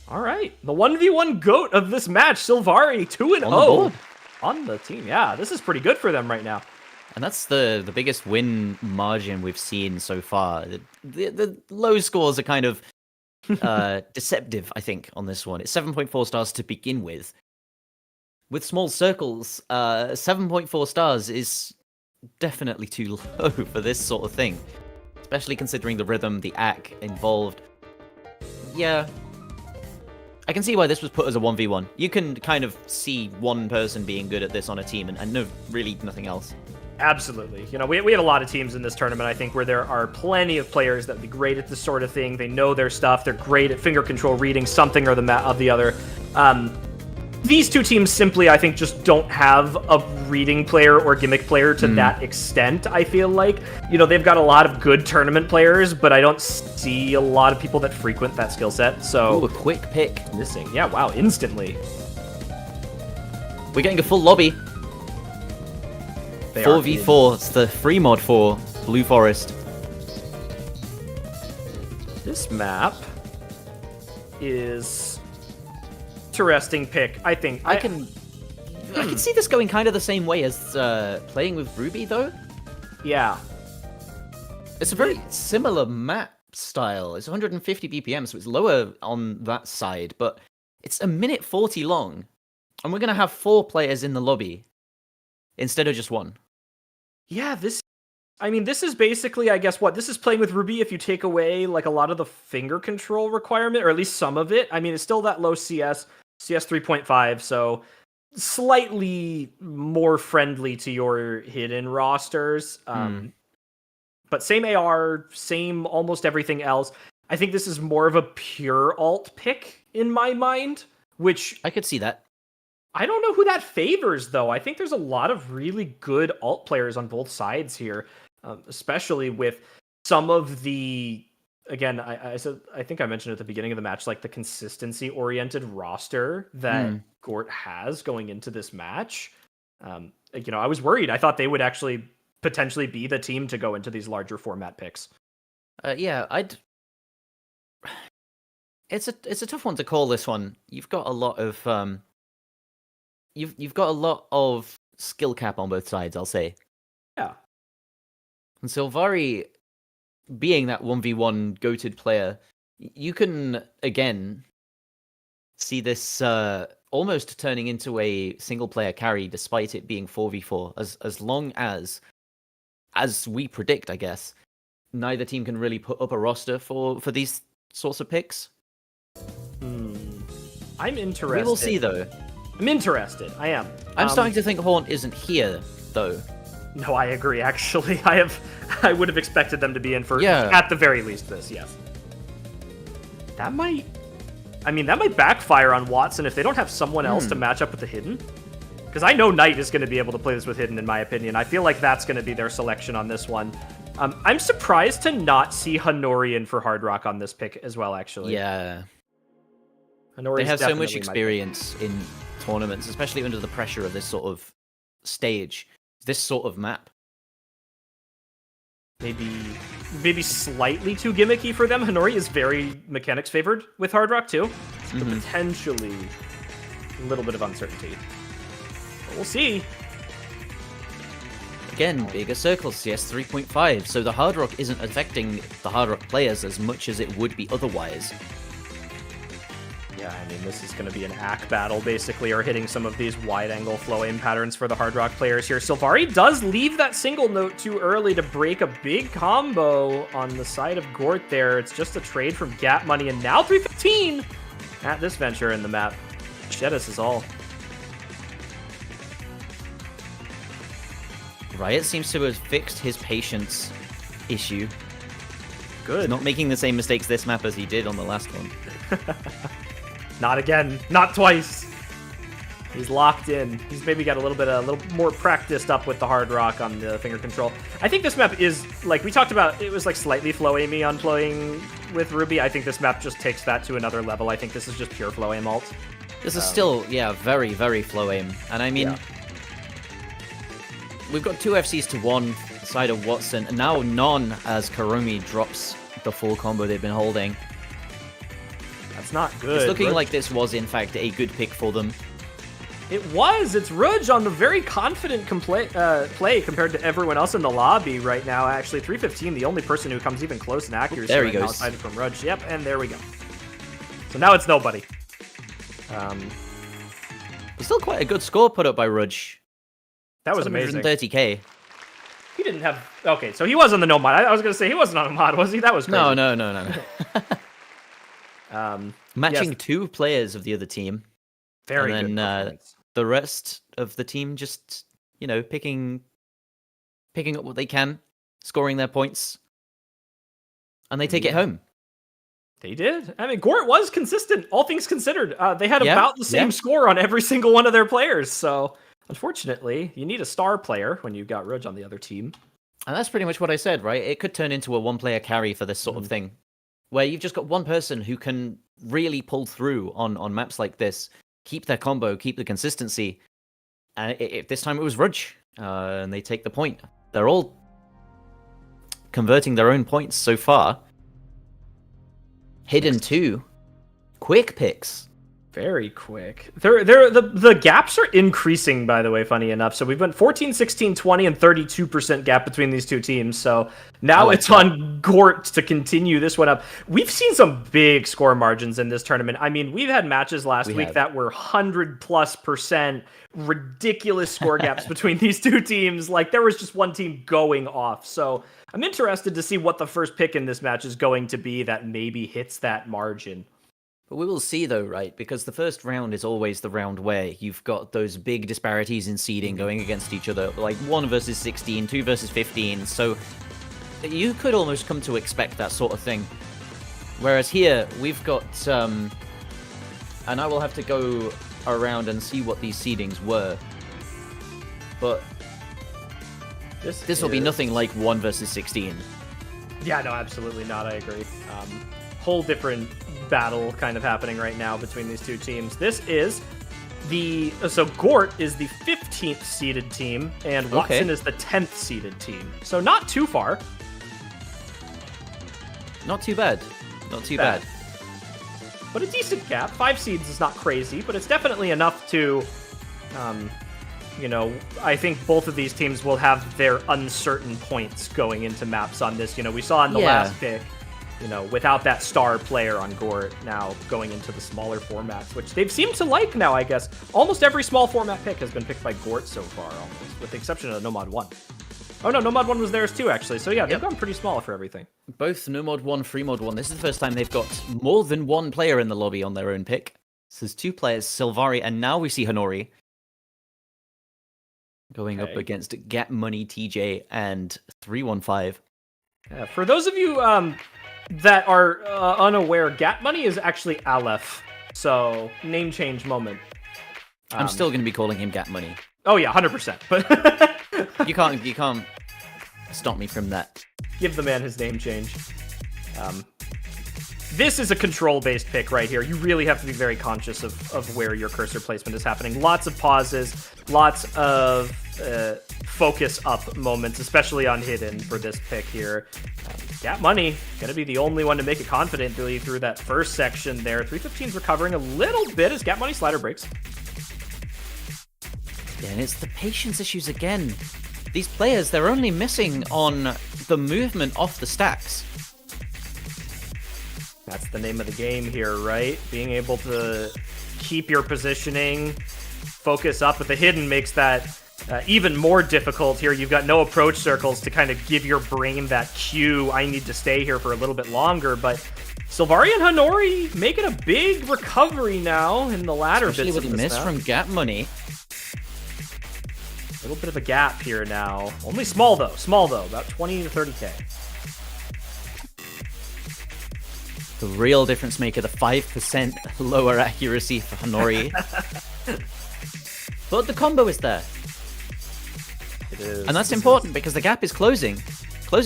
S6: All right, the 1v1 GOAT of this match, Sylvari, 2-0 on the team. Yeah, this is pretty good for them right now.
S7: And that's the biggest win margin we've seen so far. The low scores are kind of deceptive, I think, on this one. It's 7.4 stars to begin with. With small circles, 7.4 stars is definitely too low for this sort of thing. Especially considering the rhythm, the AC involved. Yeah. I can see why this was put as a 1v1. You can kind of see one person being good at this on a team and no, really nothing else.
S6: Absolutely. You know, we have a lot of teams in this tournament, I think, where there are plenty of players that would be great at this sort of thing. They know their stuff. They're great at finger control, reading something or the other. These two teams simply, I think, just don't have a reading player or gimmick player to that extent, I feel like. You know, they've got a lot of good tournament players, but I don't see a lot of people that frequent that skill set. So,
S7: ooh, a quick pick.
S6: Missing. Yeah, wow, instantly.
S7: We're getting a full lobby. 4v4, it's the free mod for Blue Forest.
S6: This map is interesting pick, I think.
S7: I can see this going kind of the same way as playing with Ruby, though.
S6: Yeah.
S7: It's a very similar map style. It's 150 BPM, so it's lower on that side, but it's a minute 40 long. And we're going to have 4 players in the lobby instead of just 1.
S6: Yeah, this is basically, I guess, this is playing with Ruby if you take away, like, a lot of the finger control requirement, or at least some of it. I mean, it's still that low CS 3.5, so slightly more friendly to your hidden rosters. But same AR, same almost everything else. I think this is more of a pure alt pick in my mind, which...
S7: I could see that.
S6: I don't know who that favors, though. I think there's a lot of really good alt players on both sides here, especially with some of the, again, I think I mentioned at the beginning of the match, like the consistency-oriented roster that Gort has going into this match. You know, I was worried. I thought they would actually potentially be the team to go into these larger format picks.
S7: Yeah, It's a tough one to call, this one. You've got a lot of You've got a lot of skill cap on both sides, I'll say.
S6: Yeah.
S7: And Sylvari, being that 1v1 goated player, you can, again, see this almost turning into a single-player carry, despite it being 4v4. As long as we predict, I guess, neither team can really put up a roster for these sorts of picks.
S6: I'm interested.
S7: We will see, though.
S6: I'm interested. I am.
S7: I'm starting to think Haunt isn't here, though.
S6: No, I agree, actually. I would have expected them to be in for, at the very least, this, yes. That might backfire on Watson if they don't have someone else to match up with the Hidden. Because I know Knight is going to be able to play this with Hidden, in my opinion. I feel like that's going to be their selection on this one. I'm surprised to not see Hanori in for Hard Rock on this pick as well, actually.
S7: Yeah.
S6: Hanori's
S7: they have so much experience in tournaments, especially under the pressure of this sort of stage, this sort of map.
S6: Maybe slightly too gimmicky for them. Hanori is very mechanics favored with Hard Rock too, so potentially a little bit of uncertainty. But we'll see.
S7: Again, bigger circles, CS 3.5, so the Hard Rock isn't affecting the Hard Rock players as much as it would be otherwise.
S6: Yeah, I mean, this is going to be an ACK battle, basically, or hitting some of these wide-angle flow aim patterns for the Hard Rock players here. Sylvari does leave that single note too early to break a big combo on the side of Gort there. It's just a trade from Gap Money, and now 315 at this venture in the map. Jedis is all.
S7: Riot seems to have fixed his patience issue.
S6: Good.
S7: He's not making the same mistakes this map as he did on the last one.
S6: Not again. Not twice. He's locked in. He's maybe got a little more practiced up with the Hard Rock on the finger control. I think this map is, like we talked about, it was like slightly flow aimy on playing with Ruby. I think this map just takes that to another level. I think this is just pure flow aim ult.
S7: This is still, yeah, very, very flow aim. And I mean, we've got 2 FCs to 1 side of Watson, and now none as Karomi drops the full combo they've been holding.
S6: That's not good.
S7: It's looking
S6: Rouge.
S7: like this was, in fact, a good pick for them.
S6: It was. It's Rouge on the very confident play compared to everyone else in the lobby right now. Actually, 315, the only person who comes even close in accuracy
S7: There he
S6: right now,
S7: goes.
S6: aside from Rouge. Yep, and there we go. So now it's nobody.
S7: Still quite a good score put up by Rouge.
S6: That was amazing.
S7: 730k.
S6: He didn't have... Okay, so he was on the no mod. I was going to say he wasn't on a mod, was he? That was crazy.
S7: No. Matching
S6: yes.
S7: 2 players of the other team.
S6: Very
S7: and
S6: good
S7: then
S6: performance.
S7: the rest of the team just, you know, picking up what they can, scoring their points, and they take it home.
S6: They did. I mean, Gort was consistent, all things considered. They had
S7: Yeah,
S6: about the same
S7: yeah.
S6: score on every single one of their players. So, unfortunately, you need a star player when you've got Rouge on the other team.
S7: And that's pretty much what I said, right? It could turn into a one-player carry for this sort of thing, where you've just got one person who can really pull through on maps like this, keep their combo, keep the consistency. And this time it was Rouge, and they take the point. They're all converting their own points so far. Hidden 2. Quick picks.
S6: Very quick. The gaps are increasing, by the way, funny enough. So we've went 14, 16, 20, and 32% gap between these two teams. So now it's on Gort to continue this one up. We've seen some big score margins in this tournament. I mean, we've had matches last week that were 100+% ridiculous score gaps between these two teams. Like, there was just one team going off. So I'm interested to see what the first pick in this match is going to be that maybe hits that margin.
S7: But we will see, though, right? Because the first round is always the round where you've got those big disparities in seeding going against each other, like 1 versus 16, 2 versus 15. So you could almost come to expect that sort of thing. Whereas here, we've got... and I will have to go around and see what these seedings were. But this will be nothing like 1 versus 16.
S6: Yeah, no, absolutely not. I agree. Whole different battle kind of happening right now between these two teams. This is so Gort is the 15th seeded team, and Watson is the 10th seeded team. So not too far.
S7: Not too bad. Not too bad.
S6: But a decent gap. 5 seeds is not crazy, but it's definitely enough to, you know, I think both of these teams will have their uncertain points going into maps on this. You know, we saw in the last pick, you know, without that star player on Gort, now going into the smaller formats, which they've seemed to like now, I guess. Almost every small format pick has been picked by Gort so far, almost, with the exception of Nomad 1. Oh no, Nomad 1 was theirs too, actually. So yeah, they've gone pretty small for everything.
S7: Both Nomad 1, Free Mod 1. This is the first time they've got more than one player in the lobby on their own pick. So there's 2 players, Sylvari, and now we see Honori going up against Gap Money, TJ, and 315.
S6: For those of you that are unaware, Gap Money is actually Aleph. So, name change moment.
S7: I'm still going to be calling him Gap Money.
S6: Oh yeah, 100%. But
S7: you can't stop me from that.
S6: Give the man his name change. This is a control-based pick right here. You really have to be very conscious of where your cursor placement is happening. Lots of pauses, lots of focus up moments, especially on hidden for this pick here. Gap Money, gonna be the only one to make it confidently through that first section there. 315's recovering a little bit as Gap Money slider breaks.
S7: Yeah, and it's the patience issues again. These players, they're only missing on the movement off the stacks.
S6: That's the name of the game here, right? Being able to keep your positioning, focus up, but the hidden makes that even more difficult here. You've got no approach circles to kind of give your brain that cue, I need to stay here for a little bit longer, but Sylvari and Hanori making a big recovery now in the latter
S7: Especially
S6: bits
S7: with
S6: of
S7: the
S6: this
S7: miss
S6: map.
S7: from Gap Money.
S6: A little bit of a gap here now. Only small though, about 20 to 30k.
S7: The real difference maker, the 5% lower accuracy for Hanori. But the combo is there.
S6: It is.
S7: And that's important because the gap is closing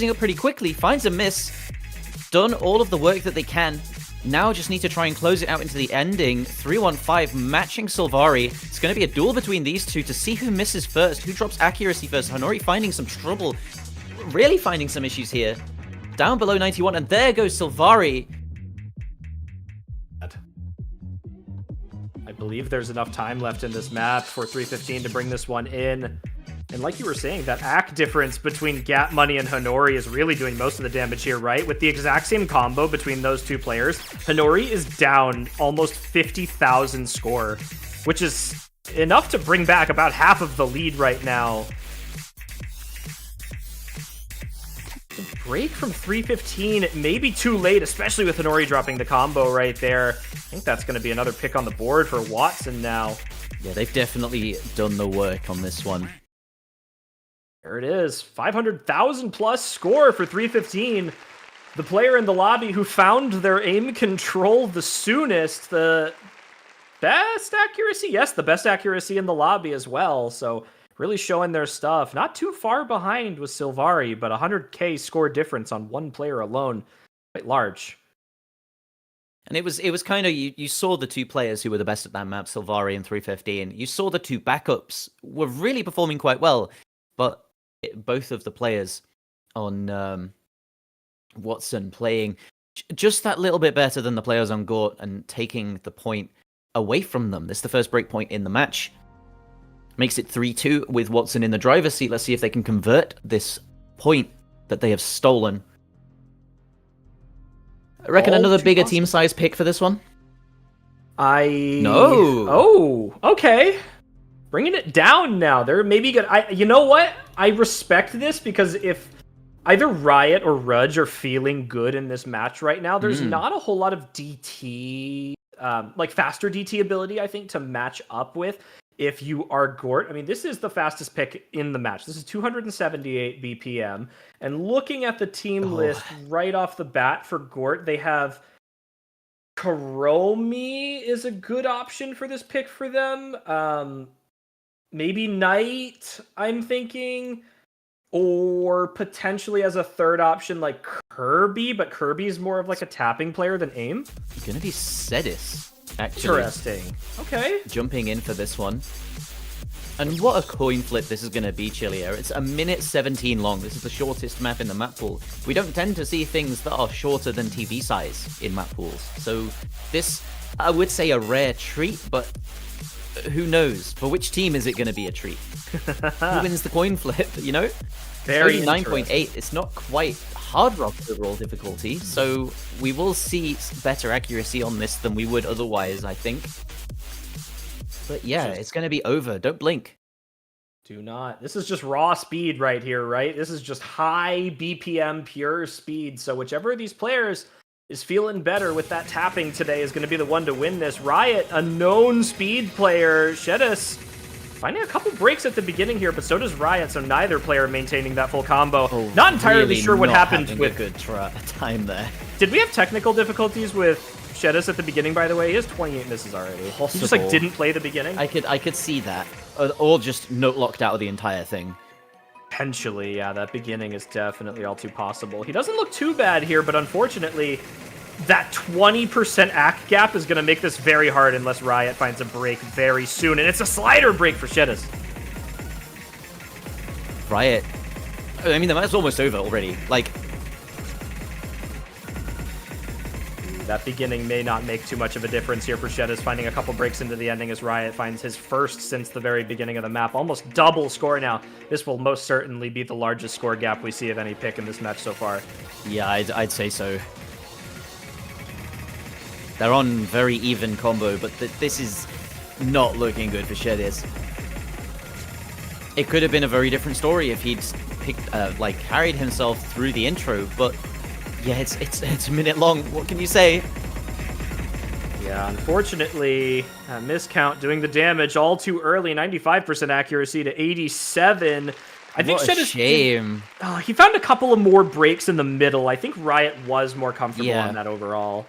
S7: up pretty quickly, finds a miss, done all of the work that they can. Now just need to try and close it out into the ending. 3-1-5 matching Sylvari. It's going to be a duel between these two to see who misses first, who drops accuracy first. Hanori finding some trouble, really finding some issues here. Down below 91, and there goes Sylvari.
S6: I believe there's enough time left in this map for 315 to bring this one in. And like you were saying, that AC difference between Gap Money and Hanori is really doing most of the damage here, right? With the exact same combo between those two players, Hanori is down almost 50,000 score, which is enough to bring back about half of the lead right now. The break from 315 may be too late, especially with Hanori dropping the combo right there. I think that's going to be another pick on the board for Watson now.
S7: Yeah, they've definitely done the work on this one.
S6: There it is, 500,000 plus score for 315. The player in the lobby who found their aim control the soonest, the best accuracy? Yes, the best accuracy in the lobby as well. So really showing their stuff. Not too far behind with Sylvari, but 100k score difference on one player alone. Quite large.
S7: And it was kind of, you saw the two players who were the best at that map, Sylvari and 315. You saw the two backups were really performing quite well, but both of the players on Watson playing just that little bit better than the players on Gort and taking the point away from them. This is the first break point in the match. Makes it 3-2 with Watson in the driver's seat. Let's see if they can convert this point that they have stolen. I reckon another bigger team size pick for this one. No.
S6: Oh, okay. Bringing it down now. They're maybe good. You know what? I respect this because if either Riot or Rudge are feeling good in this match right now, there's not a whole lot of DT, like faster DT ability, I think, to match up with if you are Gort. I mean, this is the fastest pick in the match. This is 278 BPM. And looking at the team list right off the bat for Gort, they have Karomi is a good option for this pick for them. Maybe Knight, I'm thinking, or potentially as a third option like Kirby, but Kirby's more of like a tapping player than aim.
S7: It's gonna be Sedis, actually.
S6: Interesting. Okay.
S7: Jumping in for this one. And what a coin flip this is gonna be, Chillier. It's a minute 17 long. This is the shortest map in the map pool. We don't tend to see things that are shorter than TV size in map pools. So this, I would say, a rare treat, but who knows? For which team is it going to be a treat? Who wins the coin flip, you know?
S6: Very
S7: 9.8. It's not quite hard rock overall difficulty, so we will see better accuracy on this than we would otherwise, I think. But yeah, it's going to be over. Don't blink.
S6: Do not. This is just raw speed right here, right? This is just high BPM pure speed. So whichever of these players is feeling better with that tapping today is going to be the one to win this. Riot, a known speed player. Shedis finding a couple breaks at the beginning here, but so does Riot, so neither player maintaining that full combo. Not entirely
S7: really
S6: sure what happened with...
S7: a good time there.
S6: Did we have technical difficulties with Shedis at the beginning, by the way? He has 28 misses already. He just like didn't play the beginning?
S7: I could see that. Or just note locked out of the entire thing.
S6: Potentially, yeah, that beginning is definitely all too possible. He doesn't look too bad here, but unfortunately, that 20% AC gap is going to make this very hard unless Riot finds a break very soon, and it's a slider break for Shedis.
S7: Riot. I mean, the match's almost over already. Like,
S6: that beginning may not make too much of a difference here for Shedis, finding a couple breaks into the ending as Riot finds his first since the very beginning of the map. Almost double score now. This will most certainly be the largest score gap we see of any pick in this match so far.
S7: yeah, I'd say so. They're on very even combo, but this is not looking good for Shedis. It could have been a very different story if he'd picked, carried himself through the intro, but yeah, it's a minute long. What can you say?
S6: Yeah, unfortunately, miscount doing the damage all too early. 95% accuracy to 87. I think
S7: what a shame.
S6: He found a couple of more breaks in the middle. I think Riot was more comfortable
S7: Yeah.
S6: on that overall.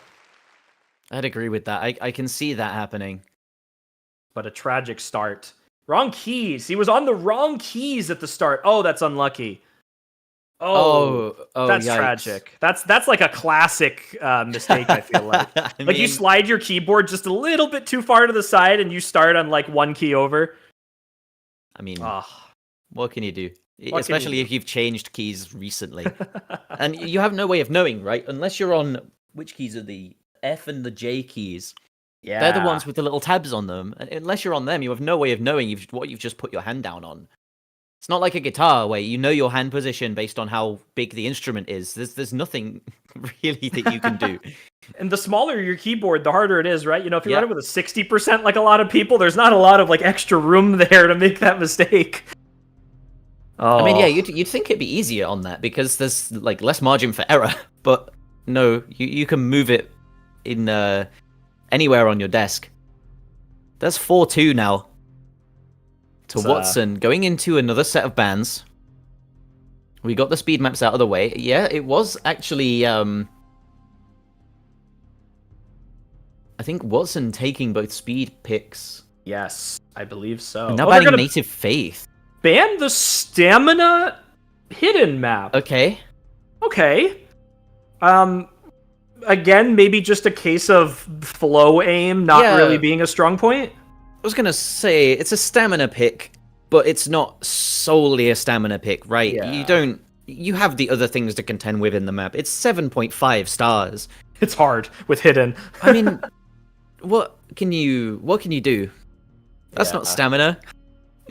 S7: I'd agree with that. I can see that happening.
S6: But a tragic start. Wrong keys. He was on the wrong keys at the start. Oh, that's unlucky. Oh, that's
S7: yikes.
S6: tragic. That's like a classic mistake, I feel like. You slide your keyboard just a little bit too far to the side and you start on like one key over.
S7: I mean, what can you do? Especially if you've changed keys recently. And you have no way of knowing, right? Unless you're on, which keys are the F and the J keys?
S6: Yeah.
S7: They're the ones with the little tabs on them. Unless you're on them, you have no way of knowing what you've just put your hand down on. It's not like a guitar where you know your hand position based on how big the instrument is. There's nothing really that you can do.
S6: And the smaller your keyboard, the harder it is, right? If you run it with a 60% like a lot of people, there's not a lot of like extra room there to make that mistake.
S7: I mean, yeah, you'd think it'd be easier on that because there's like less margin for error. But no, you can move it in anywhere on your desk. That's 4-2 now to Watson, going into another set of bans. We got the speed maps out of the way. Yeah, it was actually I think Watson taking both speed picks.
S6: Yes, I believe so.
S7: And now banning Native Faith.
S6: Ban the stamina hidden map.
S7: Okay.
S6: Again, maybe just a case of flow aim not really being a strong point.
S7: I was gonna say it's a stamina pick, but it's not solely a stamina pick, right?
S6: Yeah.
S7: You have the other things to contend with in the map. It's 7.5 stars.
S6: It's hard with hidden.
S7: I mean, what can you do? That's not stamina.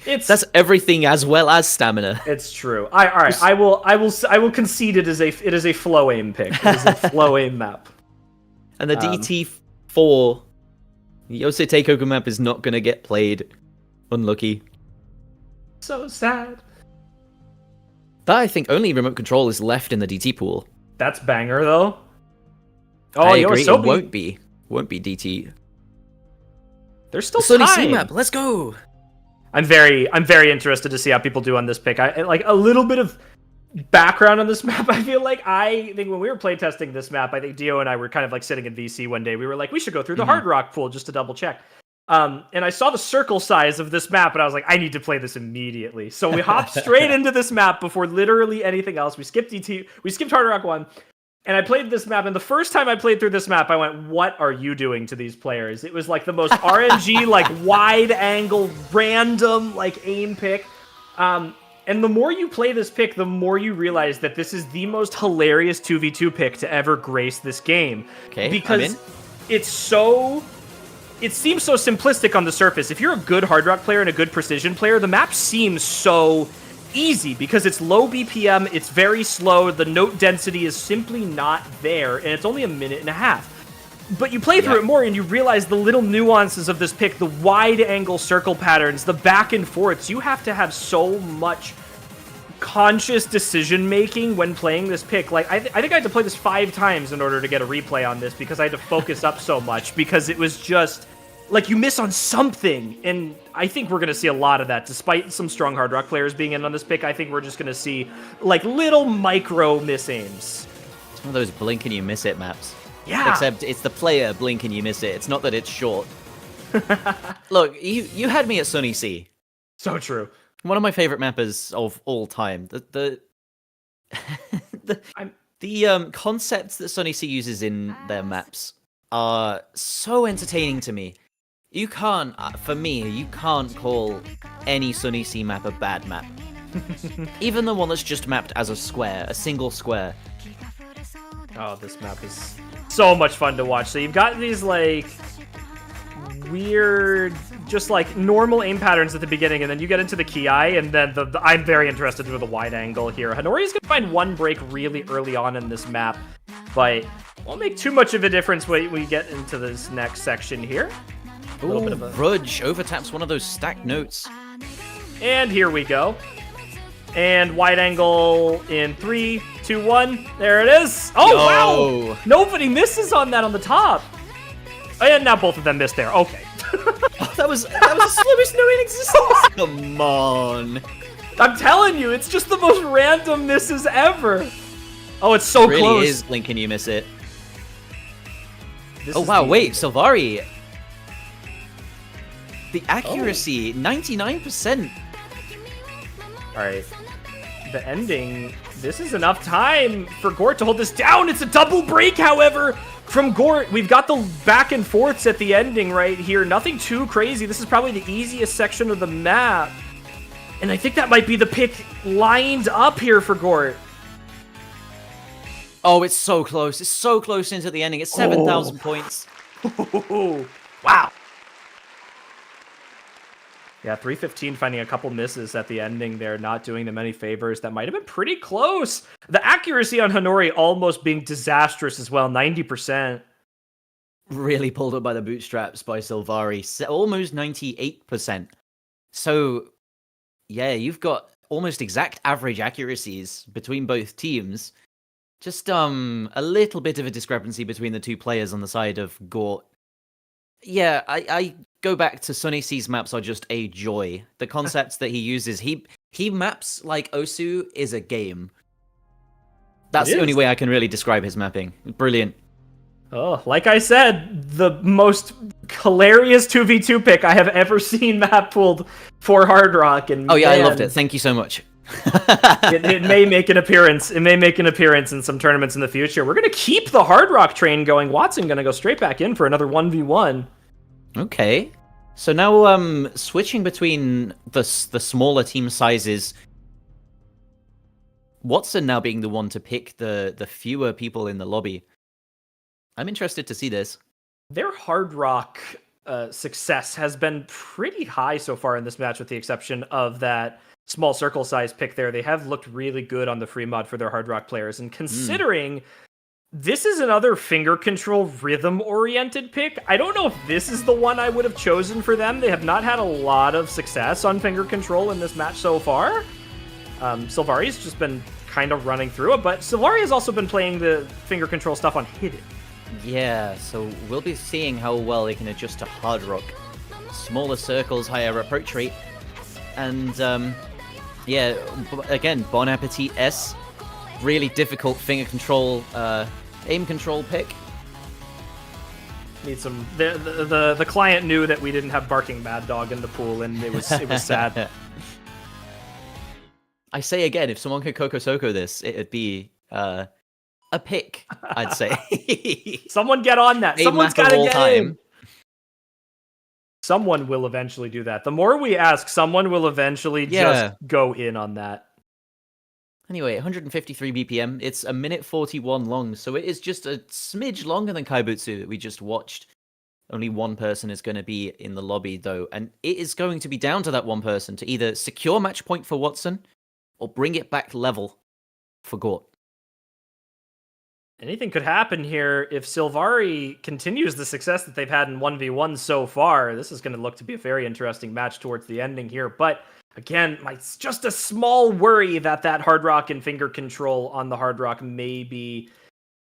S7: That's everything as well as stamina.
S6: It's true. All right. I will concede it is a flow aim pick. It is a flow aim map.
S7: And the DT4 Yosei Teikoku map is not gonna get played. Unlucky.
S6: So sad.
S7: That I think only remote control is left in the DT pool.
S6: That's banger though.
S7: I agree. It won't be DT.
S6: There's still
S7: Sony
S6: time.
S7: C map. Let's go.
S6: I'm very interested to see how people do on this pick. I like a little bit of background on this map. I think when we were playtesting this map, I think Dio and I were kind of like sitting in VC one day. We were like, we should go through the Hard Rock pool just to double check. And I saw the circle size of this map, and I was like, I need to play this immediately. So we hopped straight into this map before literally anything else. We skipped Hard Rock 1. And I played this map, and the first time I played through this map, I went, what are you doing to these players? It was like the most RNG, like wide angle, random, like aim pick. And the more you play this pick, the more you realize that this is the most hilarious 2v2 pick to ever grace this game.
S7: Okay,
S6: because it seems so simplistic on the surface. If you're a good Hard Rock player and a good Precision player, the map seems so easy because it's low BPM, it's very slow, the note density is simply not there, and it's only a minute and a half. But you play through it more and you realize the little nuances of this pick, the wide angle circle patterns, the back and forths. You have to have so much conscious decision making when playing this pick. Like I think I had to play this 5 times in order to get a replay on this because I had to focus up so much because it was just like you miss on something, and I think we're going to see a lot of that. Despite some strong Hard Rock players being in on this pick, I think we're just going to see like little micro miss-aims.
S7: It's one of those blink and you miss it maps.
S6: Yeah.
S7: Except it's the player blink and you miss it. It's not that it's short. Look, you had me at Sunny C.
S6: So true.
S7: One of my favorite mappers of all time. The concepts that Sunny C uses in their maps are so entertaining to me. You can't call any Sunny C map a bad map. Even the one that's just mapped as a square, a single square.
S6: Oh, this map is so much fun to watch. So you've got these like weird, just like normal aim patterns at the beginning, and then you get into the Ki, and then I'm very interested with the wide angle here. Hanori's gonna find one break really early on in this map, but won't make too much of a difference when we get into this next section here.
S7: Ooh, Rudge overtaps one of those stacked notes.
S6: And here we go. And wide angle in 3, 2, 1. There it is. Oh, wow. Nobody misses on that on the top. And now both of them missed there. Okay.
S7: That was the slowest no in existence. Come on.
S6: I'm telling you, it's just the most random misses ever. Oh, it's so
S7: really
S6: close.
S7: Is Lincoln, you miss it.
S6: This
S7: oh,
S6: is
S7: wow.
S6: the-
S7: Wait, Sylvari. The accuracy, 99%.
S6: All right. The ending. This is enough time for Gort to hold this down. It's a double break, however, from Gort. We've got the back and forths at the ending right here. Nothing too crazy. This is probably the easiest section of the map. And I think that might be the pick lined up here for Gort.
S7: Oh, it's so close. It's so close into the ending. It's 7,000 points.
S6: Wow. Yeah, 315 finding a couple misses at the ending there, not doing them any favors. That might have been pretty close. The accuracy on Honori almost being disastrous as well, 90%.
S7: Really pulled up by the bootstraps by Sylvari. Almost 98%. So, yeah, you've got almost exact average accuracies between both teams. Just a little bit of a discrepancy between the two players on the side of Gort. Yeah, I go back to Sunny C's maps are just a joy. The concepts that he uses, he maps like Osu is a game. That's the only way I can really describe his mapping. Brilliant.
S6: Oh, like I said, the most hilarious 2v2 pick I have ever seen map pulled for Hard Rock. And
S7: oh yeah,
S6: man,
S7: I loved it. Thank you so much.
S6: it may make an appearance. It may make an appearance in some tournaments in the future. We're gonna keep the Hard Rock train going. Watson gonna go straight back in for another 1v1.
S7: Okay. So now switching between the smaller team sizes, Watson now being the one to pick the fewer people in the lobby. I'm interested to see this.
S6: Their Hard Rock success has been pretty high so far in this match, with the exception of that small circle size pick there. They have looked really good on the free mod for their Hard Rock players. And considering this is another finger control rhythm oriented pick, I don't know if this is the one I would have chosen for them. They have not had a lot of success on finger control in this match so far. Sylvari's just been kind of running through it, but Sylvari has also been playing the finger control stuff on Hidden.
S7: Yeah, so we'll be seeing how well they can adjust to Hard Rock. Smaller circles, higher approach rate. And, yeah, again, Bon Appetit S. Really difficult finger control, aim control pick.
S6: Need some. The client knew that we didn't have Barking Mad Dog in the pool, and it was sad.
S7: I say again, if someone could Coco Soko this, it'd be a pick, I'd say.
S6: Someone get on that. Someone's got to get
S7: time.
S6: in. Someone will eventually do that. The more we ask, someone will eventually just go in on that.
S7: Anyway, 153 BPM. It's a minute 41 long, so it is just a smidge longer than Kaibutsu that we just watched. Only one person is going to be in the lobby, though, and it is going to be down to that one person to either secure match point for Watson or bring it back level for Gort.
S6: Anything could happen here if Sylvari continues the success that they've had in 1v1 so far. This is going to look to be a very interesting match towards the ending here, but again, it's just a small worry that Hard Rock and finger control on the Hard Rock may be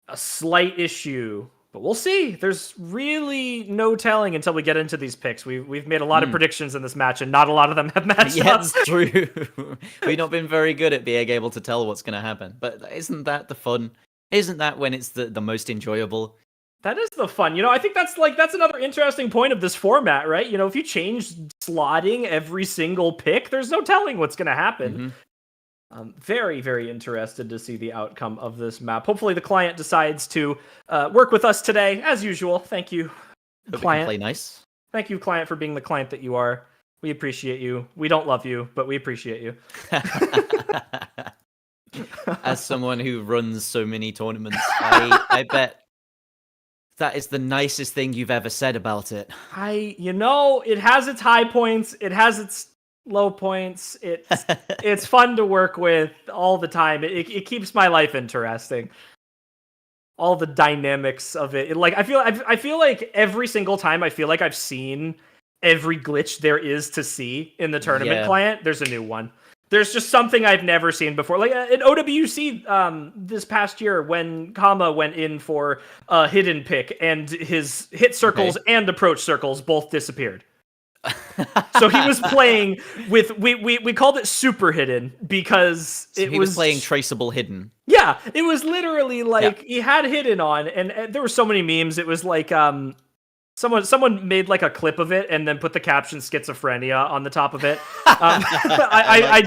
S6: a slight issue. But we'll see. There's really no telling until we get into these picks. We've made a lot of predictions in this match, and not a lot of them have matched up.
S7: Yeah, it's true. We've not been very good at being able to tell what's going to happen. But isn't that the fun? Isn't that when it's the most enjoyable?
S6: That is the fun. You know, I think that's another interesting point of this format, right? You know, if you change slotting every single pick, there's no telling what's going to happen. I'm very, very interested to see the outcome of this map. Hopefully the client decides to work with us today, as usual. Thank you, client.
S7: Play nice.
S6: Thank you, client, for being the client that you are. We appreciate you. We don't love you, but we appreciate you.
S7: As someone who runs so many tournaments, I bet that is the nicest thing you've ever said about it.
S6: It has its high points. It has its low points. It's fun to work with all the time. It keeps my life interesting. all the dynamics of it. Like I feel like every single time I feel like I've seen every glitch there is to see in the tournament client, there's a new one. There's just something I've never seen before. Like in OWC this past year when Kama went in for a hidden pick and his hit circles and approach circles both disappeared. So he was playing with we called it super hidden because
S7: he was playing traceable hidden.
S6: Yeah, it was literally like he had hidden on, and there were so many memes. It was like someone made like a clip of it and then put the caption "schizophrenia" on the top of it. I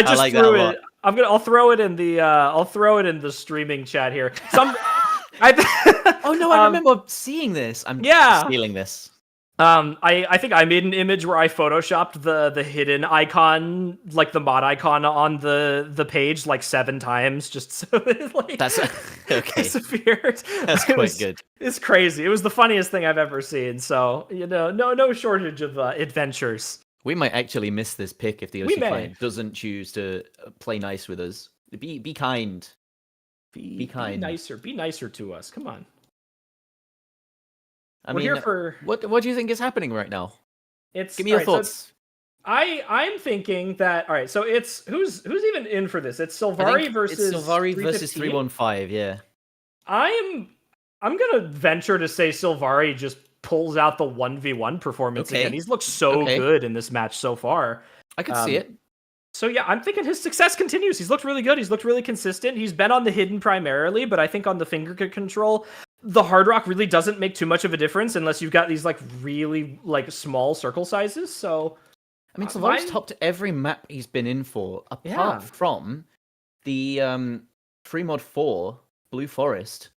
S6: just
S7: like
S6: threw it. I'll throw it in the streaming chat here.
S7: Oh no, I remember seeing this. I'm stealing this.
S6: I think I made an image where I photoshopped the hidden icon, like the mod icon on the page like 7 times, just so it like
S7: that's okay.
S6: Disappeared.
S7: That's quite good.
S6: It's crazy. It was the funniest thing I've ever seen. So no shortage of adventures.
S7: We might actually miss this pick if the OC client doesn't choose to play nice with us. Be kind. Be kind.
S6: Be nicer to us. Come on.
S7: We're here for what do you think is happening right now? Give me your thoughts.
S6: So I'm thinking that all right. So it's who's even in for this? It's Sylvari versus
S7: 315. Yeah.
S6: I'm gonna venture to say Sylvari just pulls out the 1v1 performance again. He's looked so good in this match so far.
S7: I can see it.
S6: So yeah, I'm thinking his success continues. He's looked really good. He's looked really consistent. He's been on the hidden primarily, but I think on the finger control, the hard rock really doesn't make too much of a difference unless you've got these like really like small circle sizes. So
S7: I mean, Sylvari's topped every map he's been in for, apart from the 3mod 4 Blue Forest,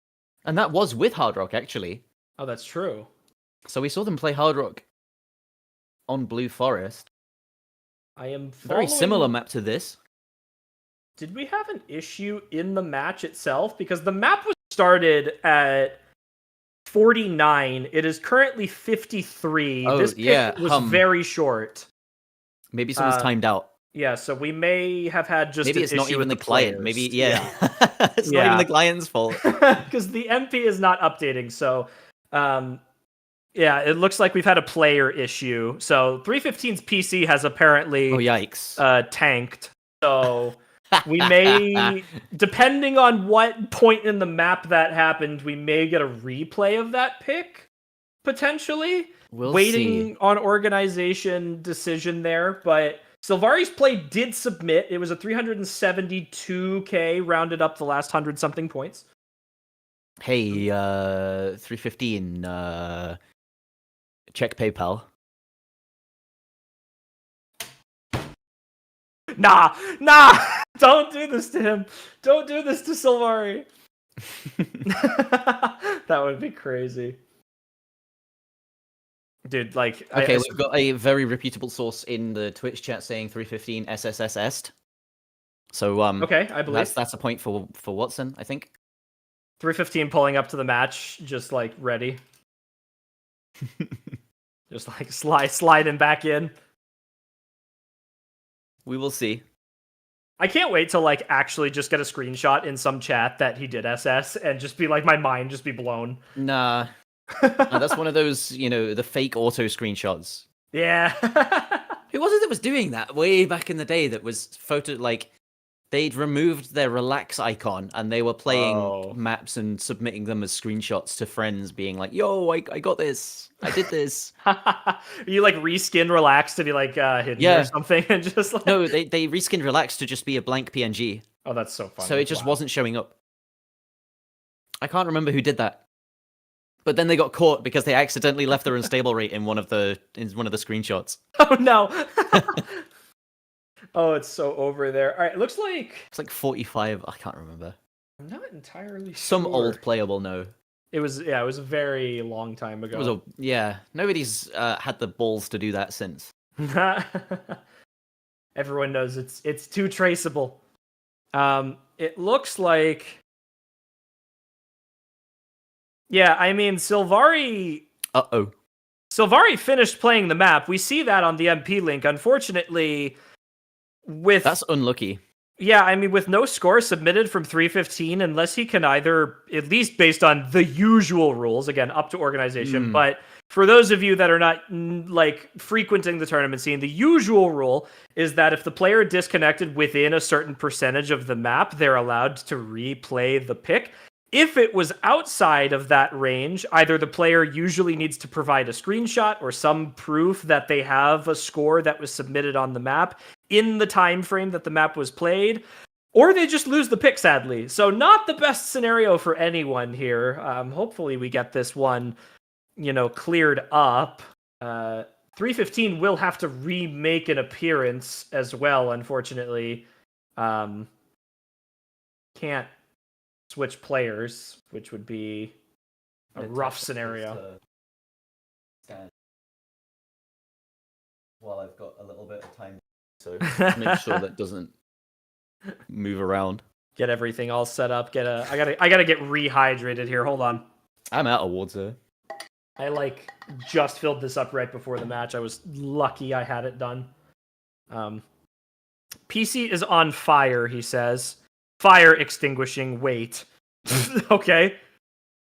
S7: and that was with hard rock actually.
S6: Oh, that's true.
S7: So we saw them play hard rock on Blue Forest.
S6: I am
S7: very similar map to this.
S6: Did we have an issue in the match itself? Because the map was started at 49. It is currently 53. This pick was very short.
S7: Maybe someone's timed out.
S6: Yeah, so we may have had just
S7: maybe it's not even the client.
S6: Players.
S7: Maybe it's not even the client's fault
S6: because the MP is not updating. So yeah, it looks like we've had a player issue. So 315's PC has apparently tanked. So we may, depending on what point in the map that happened, we may get a replay of that pick, potentially. Waiting on organization decision there, but Sylvari's play did submit. It was a 372k, rounded up the last 100-something points.
S7: Hey, 315, check PayPal.
S6: Nah! Don't do this to him. Don't do this to Sylvari. That would be crazy. Dude, like...
S7: Okay, we've got a very reputable source in the Twitch chat saying 315 SSS'd. So,
S6: okay, I believe.
S7: That's a point for Watson, I think.
S6: 315 pulling up to the match, just like ready. Just like sliding back in.
S7: We will see.
S6: I can't wait to like actually just get a screenshot in some chat that he did SS and just be like my mind just be blown.
S7: Nah. That's one of those, the fake auto screenshots.
S6: Yeah.
S7: Who was it that was doing that way back in the day that was they'd removed their relax icon and they were playing maps and submitting them as screenshots to friends being like, yo, I got this. I did this.
S6: You like reskin relax to be like hidden or something and just like...
S7: No, they reskinned relax to just be a blank PNG.
S6: Oh, that's so funny.
S7: So it just wasn't showing up. I can't remember who did that. But then they got caught because they accidentally left their unstable rate in one of the screenshots.
S6: Oh no. Oh, it's so over there. All right, it looks like
S7: it's like 45. I can't remember.
S6: I'm not entirely
S7: Some
S6: sure.
S7: old player will know.
S6: It was a very long time ago.
S7: It was nobody's had the balls to do that since.
S6: Everyone knows it's too traceable. It looks like I mean Sylvari Sylvari finished playing the map. We see that on the MP link. Unfortunately,
S7: that's unlucky.
S6: Yeah, I mean, with no score submitted from 315, unless he can either, at least based on the usual rules, again, up to organization, but for those of you that are not, like, frequenting the tournament scene, the usual rule is that if the player disconnected within a certain percentage of the map, they're allowed to replay the pick. If it was outside of that range, either the player usually needs to provide a screenshot or some proof that they have a score that was submitted on the map in the time frame that the map was played, or they just lose the pick, sadly. So not the best scenario for anyone here. Hopefully we get this one, cleared up. 315 will have to remake an appearance as well, unfortunately. Can't switch players, which would be a rough scenario.
S7: Well, I've got a little bit of time, so make sure that doesn't move around.
S6: Get everything all set up. I gotta get rehydrated here. Hold on.
S7: I'm out of water.
S6: I just filled this up right before the match. I was lucky I had it done. PC is on fire, he says. Fire extinguishing. Wait. Okay.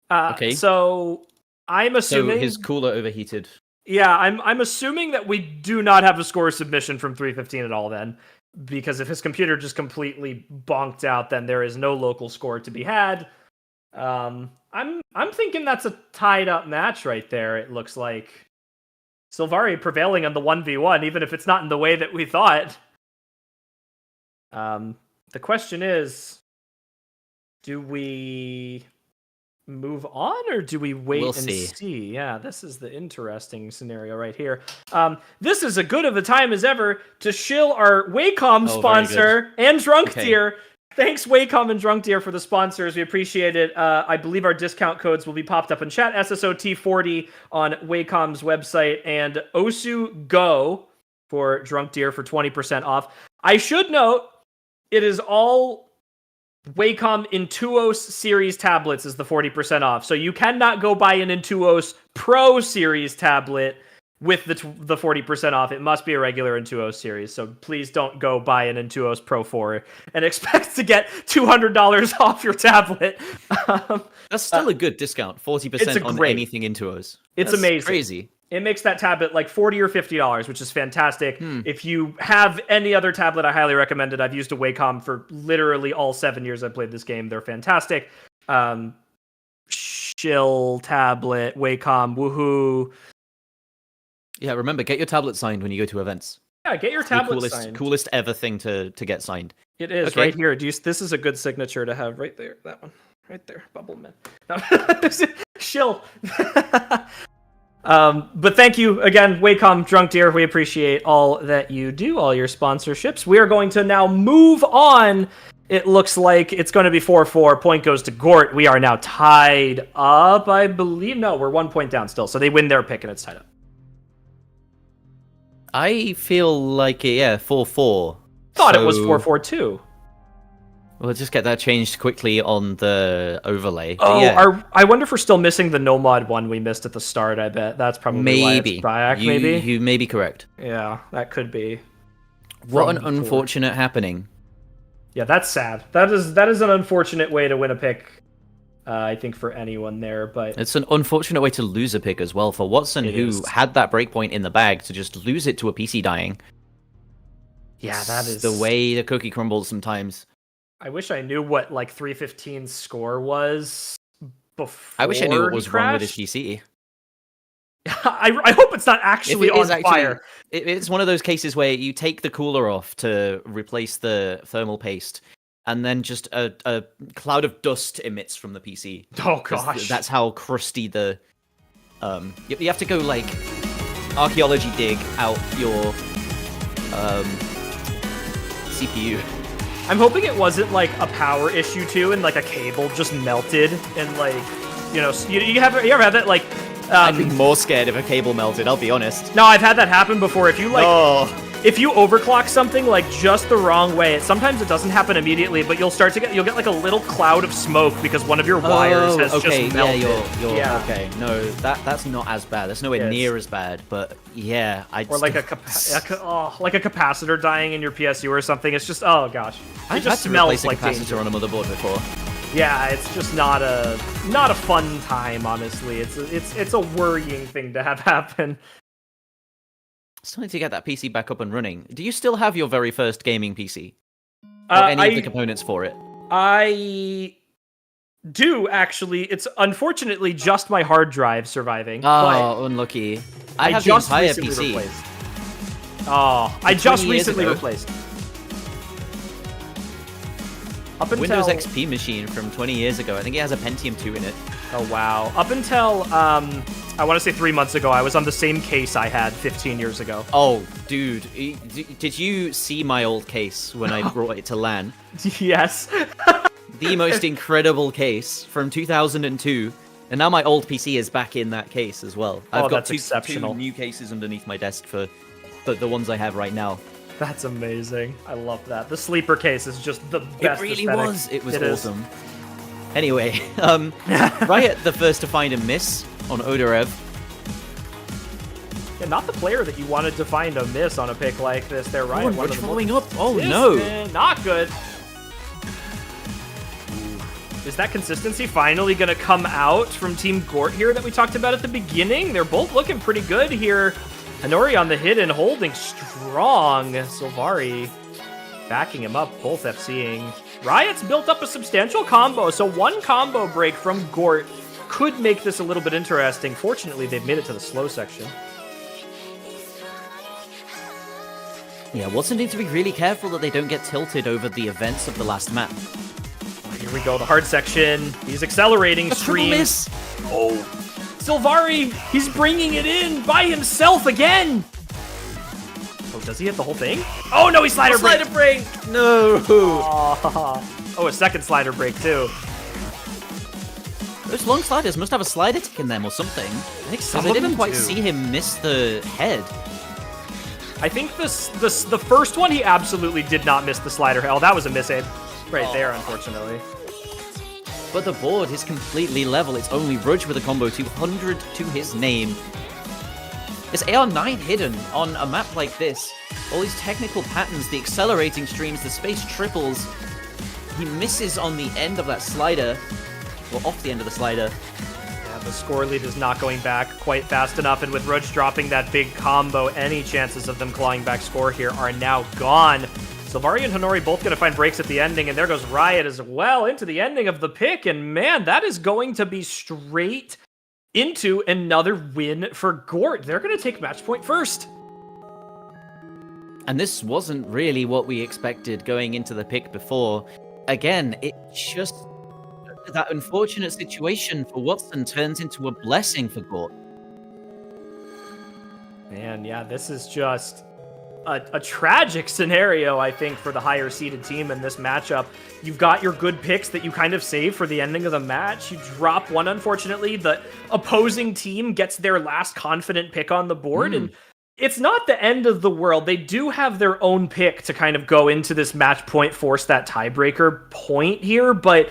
S7: Okay.
S6: So I'm assuming
S7: so his cooler overheated.
S6: Yeah, I'm assuming that we do not have a score submission from 315 at all then, because if his computer just completely bonked out, then there is no local score to be had. I'm thinking that's a tied up match right there. It looks like Sylvari prevailing on the 1v1, even if it's not in the way that we thought. The question is, do we move on or do we wait and see? Yeah, this is the interesting scenario right here. This is as good of a time as ever to shill our Wacom sponsor and Drunk Deer. Thanks, Wacom and Drunk Deer, for the sponsors. We appreciate it. I believe our discount codes will be popped up in chat. SSOT40 on Wacom's website, and Osu Go for Drunk Deer for 20% off. I should note, it is all Wacom Intuos series tablets is the 40% off. So you cannot go buy an Intuos Pro series tablet with the 40% off. It must be a regular Intuos series. So please don't go buy an Intuos Pro 4 and expect to get $200 off your tablet.
S7: That's still a good discount. 40% on anything Intuos.
S6: It's amazing.
S7: Crazy.
S6: It makes that tablet like $40 or $50, which is fantastic. If you have any other tablet, I highly recommend it. I've used a Wacom for literally all 7 years I've played this game. They're fantastic. Shill tablet, Wacom, woohoo.
S7: Yeah, remember, get your tablet signed when you go to events.
S6: Yeah, get your tablet signed.
S7: Coolest ever thing to get signed.
S6: It is, right here. This is a good signature to have right there. That one. Right there. Bubbleman. Shill. But thank you again, Wacom, Drunk Deer. We appreciate all that you do, all your sponsorships. We are going to now move on. It looks like it's going to be 4-4. Point goes to Gort. We are now tied up, I believe. No, we're 1 point down still. So they win their pick and it's tied up.
S7: I feel like 4-4.
S6: Thought it was 4-4 too.
S7: We'll just get that changed quickly on the overlay.
S6: Oh, yeah. I wonder if we're still missing the Nomad one we missed at the start. I bet that's probably why it's back.
S7: You may be correct.
S6: Yeah, that could be.
S7: What an unfortunate happening.
S6: Yeah, that's sad. That is an unfortunate way to win a pick. I think for anyone there, but
S7: it's an unfortunate way to lose a pick as well for Watson, who had that breakpoint in the bag, to just lose it to a PC dying.
S6: Yeah, that is
S7: the way the cookie crumbles sometimes.
S6: I wish I knew what 315's score was before.
S7: I wish I knew what was wrong with his
S6: crashed.
S7: PC.
S6: I hope it's not actually on fire.
S7: It's one of those cases where you take the cooler off to replace the thermal paste, and then just a cloud of dust emits from the PC.
S6: Oh gosh,
S7: that's how crusty the. You have to go archaeology dig out your CPU.
S6: I'm hoping it wasn't a power issue too, and a cable just melted, and you ever had that
S7: I'd be more scared if a cable melted. I'll be honest.
S6: No, I've had that happen before. If you if you overclock something like just the wrong way, sometimes it doesn't happen immediately, but you'll get like a little cloud of smoke because one of your wires has just melted.
S7: Yeah, okay. No, that's not as bad. That's nowhere near as bad. But yeah,
S6: or like like a capacitor dying in your PSU or something. It's just gosh,
S7: I've had to replace a capacitor on a motherboard before.
S6: Yeah, it's just not a fun time. Honestly, it's a worrying thing to have happen.
S7: Still need to get that PC back up and running. Do you still have your very first gaming PC? Or any of the components for it?
S6: I do, actually. It's unfortunately just my hard drive surviving.
S7: Oh, unlucky. I have
S6: just
S7: the entire
S6: recently
S7: PC.
S6: Replaced. Oh, I just recently replaced. Up until
S7: Windows XP machine from 20 years ago. I think it has a Pentium 2 in it.
S6: Oh, wow. Up until, I want to say 3 months ago, I was on the same case I had 15 years ago.
S7: Oh, dude. Did you see my old case when I brought it to LAN?
S6: Yes.
S7: The most incredible case from 2002. And now my old PC is back in that case as well. I've got two new cases underneath my desk for the ones I have right now.
S6: That's amazing. I love that. The sleeper case is just the best.
S7: It really
S6: aesthetic.
S7: was. It was awesome. Anyway, Riot the first to find a miss on Odorev.
S6: Yeah, not the player that you wanted to find a miss on a pick like this. They're Riot.
S7: One following up. Oh no!
S6: Not good. Is that consistency finally going to come out from Team Gort here that we talked about at the beginning? They're both looking pretty good here. Hanori on the hit and holding strong. Silvari backing him up, both FCing. Riot's built up a substantial combo, so one combo break from Gort could make this a little bit interesting. Fortunately, they've made it to the slow section.
S7: Yeah, Watson needs to be really careful that they don't get tilted over the events of the last map.
S6: Here we go, the hard section. He's accelerating streams. Oh, Silvari, he's bringing it in by himself again. Oh, does he hit the whole thing? Oh no, he slider break.
S7: No.
S6: Oh, a second slider break too.
S7: Those long sliders must have a slider tick in them or something. I think
S6: some
S7: I
S6: of
S7: didn't
S6: them
S7: quite
S6: do.
S7: see him miss the head.
S6: I think the first one he absolutely did not miss the slider. Oh, that was a miss aim right there, unfortunately.
S7: But the board is completely level. It's only Rudge with a combo 200 to his name. Is AR9 hidden on a map like this? All these technical patterns, the accelerating streams, the space triples. He misses on the end of that slider. Well, off the end of the slider.
S6: Yeah, the score lead is not going back quite fast enough, and with Rudge dropping that big combo, any chances of them clawing back score here are now gone. Silvari and Hanori both going to find breaks at the ending, and there goes Riot as well into the ending of the pick, and man, that is going to be straight into another win for Gort. They're going to take match point first.
S7: And this wasn't really what we expected going into the pick before. Again, it's just that unfortunate situation for Watson turns into a blessing for Gort.
S6: Man, yeah, this is just a tragic scenario, I think, for the higher seeded team in this matchup. You've got your good picks that you kind of save for the ending of the match. You drop one, unfortunately. The opposing team gets their last confident pick on the board, and it's not the end of the world. They do have their own pick to kind of go into this match point, force that tiebreaker point here, but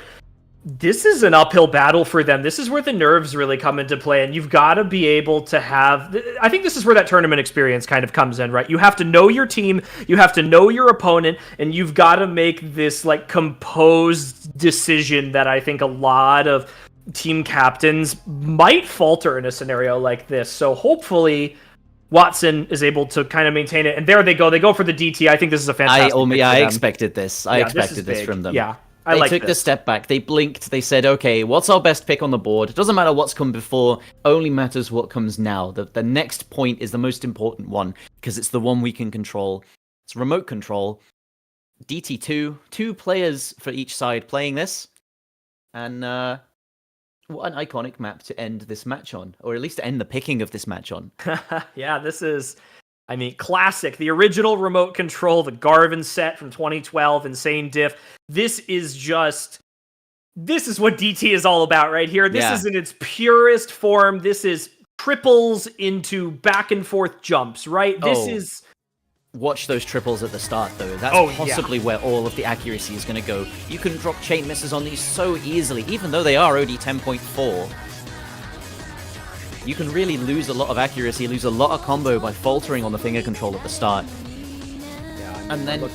S6: this is an uphill battle for them. This is where the nerves really come into play, and you've got to be able to have... I think this is where that tournament experience kind of comes in, right? You have to know your team, you have to know your opponent, and you've got to make this like composed decision that I think a lot of team captains might falter in a scenario like this. So hopefully Watson is able to kind of maintain it, and there they go. They go for the DT. I think this is a fantastic pick
S7: I
S6: for them.
S7: expected this. I expected this from them.
S6: Yeah.
S7: They took the step back. They blinked. They said, okay, what's our best pick on the board? It doesn't matter what's come before. Only matters what comes now. The next point is the most important one because it's the one we can control. It's remote control. DT2, 2 players for each side playing this. And what an iconic map to end this match on, or at least to end the picking of this match on.
S6: Yeah, this is... I mean, classic. The original remote control, the Garvin set from 2012, Insane Diff. This is what DT is all about right here. This is in its purest form. This is triples into back and forth jumps, right? This
S7: Watch those triples at the start, though. That's possibly where all of the accuracy is going to go. You can drop chain misses on these so easily, even though they are OD 10.4. You can really lose a lot of accuracy, lose a lot of combo by faltering on the finger control at the start.
S6: Yeah,
S7: and then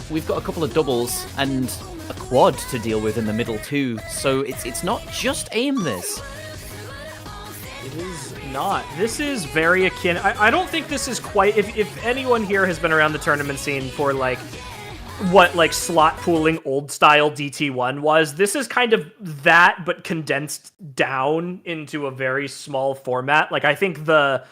S7: we've got a couple of doubles and a quad to deal with in the middle too, so it's not just aim this.
S6: It is not. This is very akin. I don't think this is quite... If anyone here has been around the tournament scene for, like, what, like, slot pooling old-style DT1 was, this is kind of that, but condensed down into a very small format. Like, I think the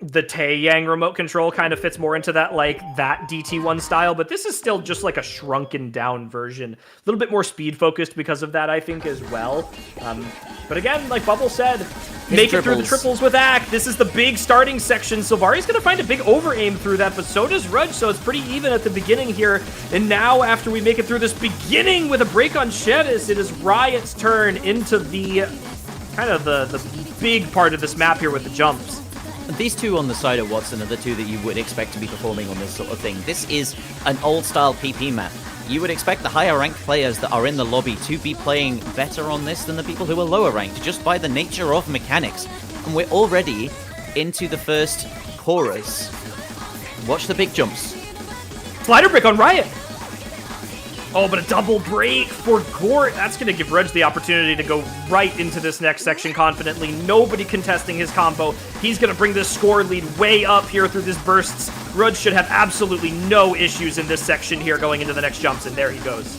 S6: Taeyang remote control kind of fits more into that, like, that DT1 style, but this is still just, like, a shrunken down version. A little bit more speed-focused because of that, I think, as well. But again, like Bubble said, make it through the triples with Act. This is the big starting section. Silvari's going to find a big over-aim through that, but so does Rudge, so it's pretty even at the beginning here. And now, after we make it through this beginning with a break on Shedis, it is Riot's turn into the kind of the big part of this map here with the jumps.
S7: These two on the side of Watson are the two that you would expect to be performing on this sort of thing. This is an old-style PP map. You would expect the higher-ranked players that are in the lobby to be playing better on this than the people who are lower-ranked, just by the nature of mechanics. And we're already into the first chorus. Watch the big jumps.
S6: Slider break on Riot. Oh, but a double break for Gort. That's going to give Rudge the opportunity to go right into this next section confidently. Nobody contesting his combo. He's going to bring this score lead way up here through these bursts. Rudge should have absolutely no issues in this section here going into the next jumps, and there he goes.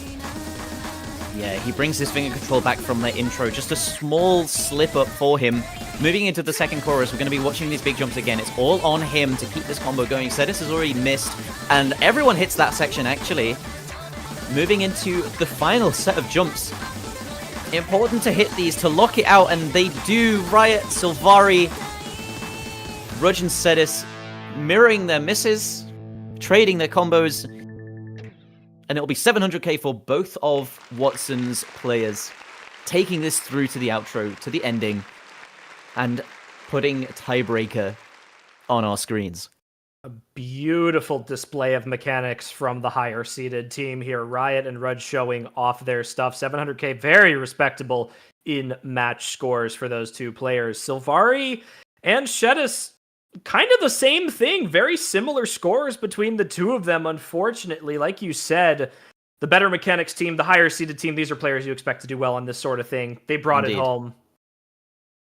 S7: Yeah, he brings his finger control back from the intro. Just a small slip up for him. Moving into the second chorus, we're going to be watching these big jumps again. It's all on him to keep this combo going. Sedis has already missed, and everyone hits that section, actually. Moving into the final set of jumps. Important to hit these, to lock it out, and they do. Riot, Silvari, Rudge and Sedis mirroring their misses, trading their combos, and it'll be 700k for both of Watson's players, taking this through to the outro, to the ending, and putting tiebreaker on our screens.
S6: A beautiful display of mechanics from the higher seeded team here. Riot and Rudge showing off their stuff. 700k, very respectable in match scores for those two players. Silvari and Shedis, kind of the same thing. Very similar scores between the two of them, unfortunately. Like you said, the better mechanics team, the higher seeded team, these are players you expect to do well on this sort of thing. They brought it home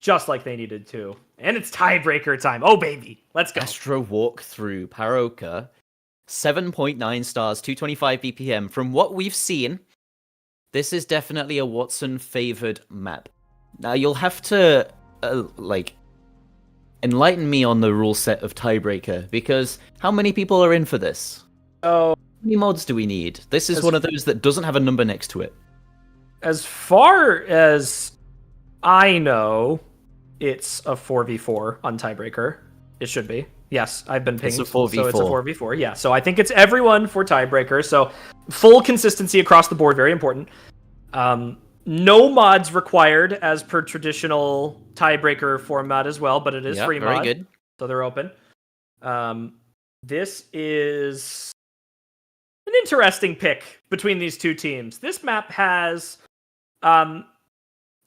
S6: just like they needed to. And it's tiebreaker time. Oh, baby. Let's go.
S7: Astro walkthrough, Paroka, 7.9 stars, 225 BPM. From what we've seen, this is definitely a Watson-favored map. Now, you'll have to, enlighten me on the rule set of tiebreaker, because how many people are in for this?
S6: Oh,
S7: how many mods do we need? This is one of those that doesn't have a number next to it.
S6: As far as I know, it's a 4v4 on tiebreaker. It should be. Yes, I've been pinged.
S7: It's a 4v4.
S6: So it's a 4v4, yeah. So I think it's everyone for tiebreaker. So full consistency across the board, very important. No mods required as per traditional tiebreaker format as well, but it is free mod.
S7: Very good.
S6: So they're open. This is an interesting pick between these two teams. This map has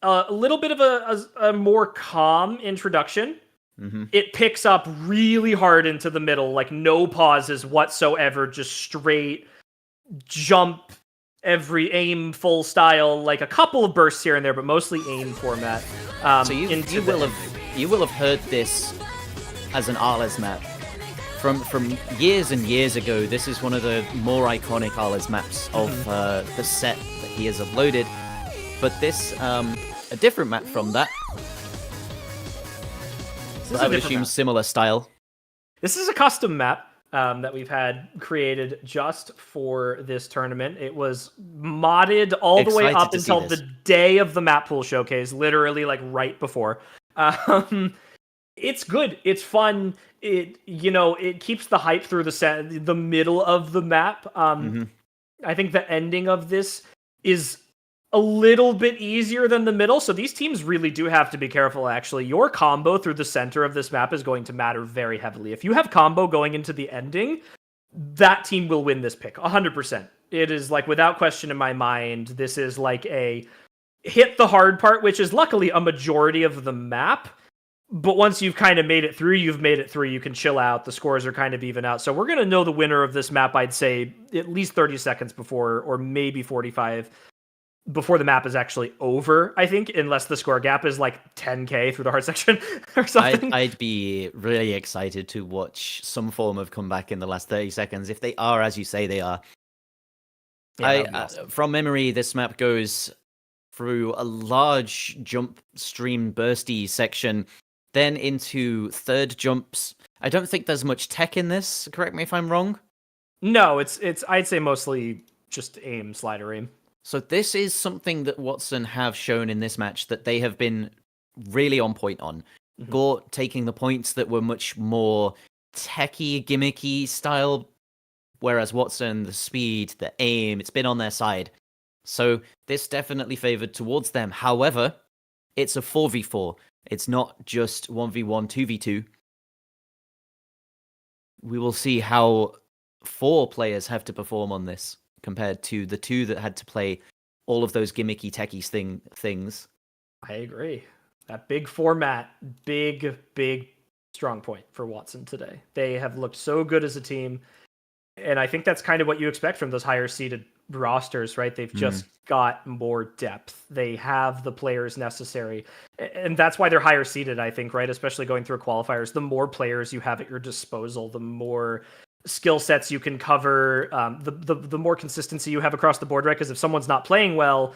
S6: a little bit of a more calm introduction.
S7: Mm-hmm.
S6: It picks up really hard into the middle, like no pauses whatsoever, just straight jump, every aim full style, like a couple of bursts here and there, but mostly aim format.
S7: So you will have heard this as an Arles map from years and years ago. This is one of the more iconic Arles maps of the set that he has uploaded. But this, a different map from that. But I would assume similar style.
S6: This is a custom map that we've had created just for this tournament. It was modded all the way up until the day of the map pool showcase, literally like right before. It's good. It's fun. It keeps the hype through the middle of the map. I think the ending of this is a little bit easier than the middle, so these teams really do have to be careful, actually. Your combo through the center of this map is going to matter very heavily. If you have combo going into the ending, that team will win this pick 100%. It is like without question in my mind. This is like a hit the hard part, which is luckily a majority of the map. But once you've kind of made it through, you've made it through. You can chill out. The scores are kind of even out. So we're going to know the winner of this map, I'd say, at least 30 seconds before, or maybe 45, before the map is actually over, I think, unless the score gap is like 10k through the hard section or something.
S7: I'd be really excited to watch some form of comeback in the last 30 seconds. If they are, as you say, they are. Yeah, from memory, this map goes through a large jump stream bursty section, then into third jumps. I don't think there's much tech in this. Correct me if I'm wrong.
S6: No, it's I'd say mostly just aim, slider aim.
S7: So this is something that Watson have shown in this match that they have been really on point on. Mm-hmm. Gort taking the points that were much more techy, gimmicky style, whereas Watson, the speed, the aim, it's been on their side. So this definitely favored towards them. However, it's a 4v4. It's not just 1v1, 2v2. We will see how 4 players have to perform on this compared to the 2 that had to play all of those gimmicky, techie things.
S6: I agree. That big format, big strong point for Watson today. They have looked so good as a team. And I think that's kind of what you expect from those higher seeded rosters, right? They've just got more depth. They have the players necessary. And that's why they're higher seeded, I think, right? Especially going through qualifiers. The more players you have at your disposal, the more skill sets you can cover, the more consistency you have across the board, right? Because if someone's not playing well,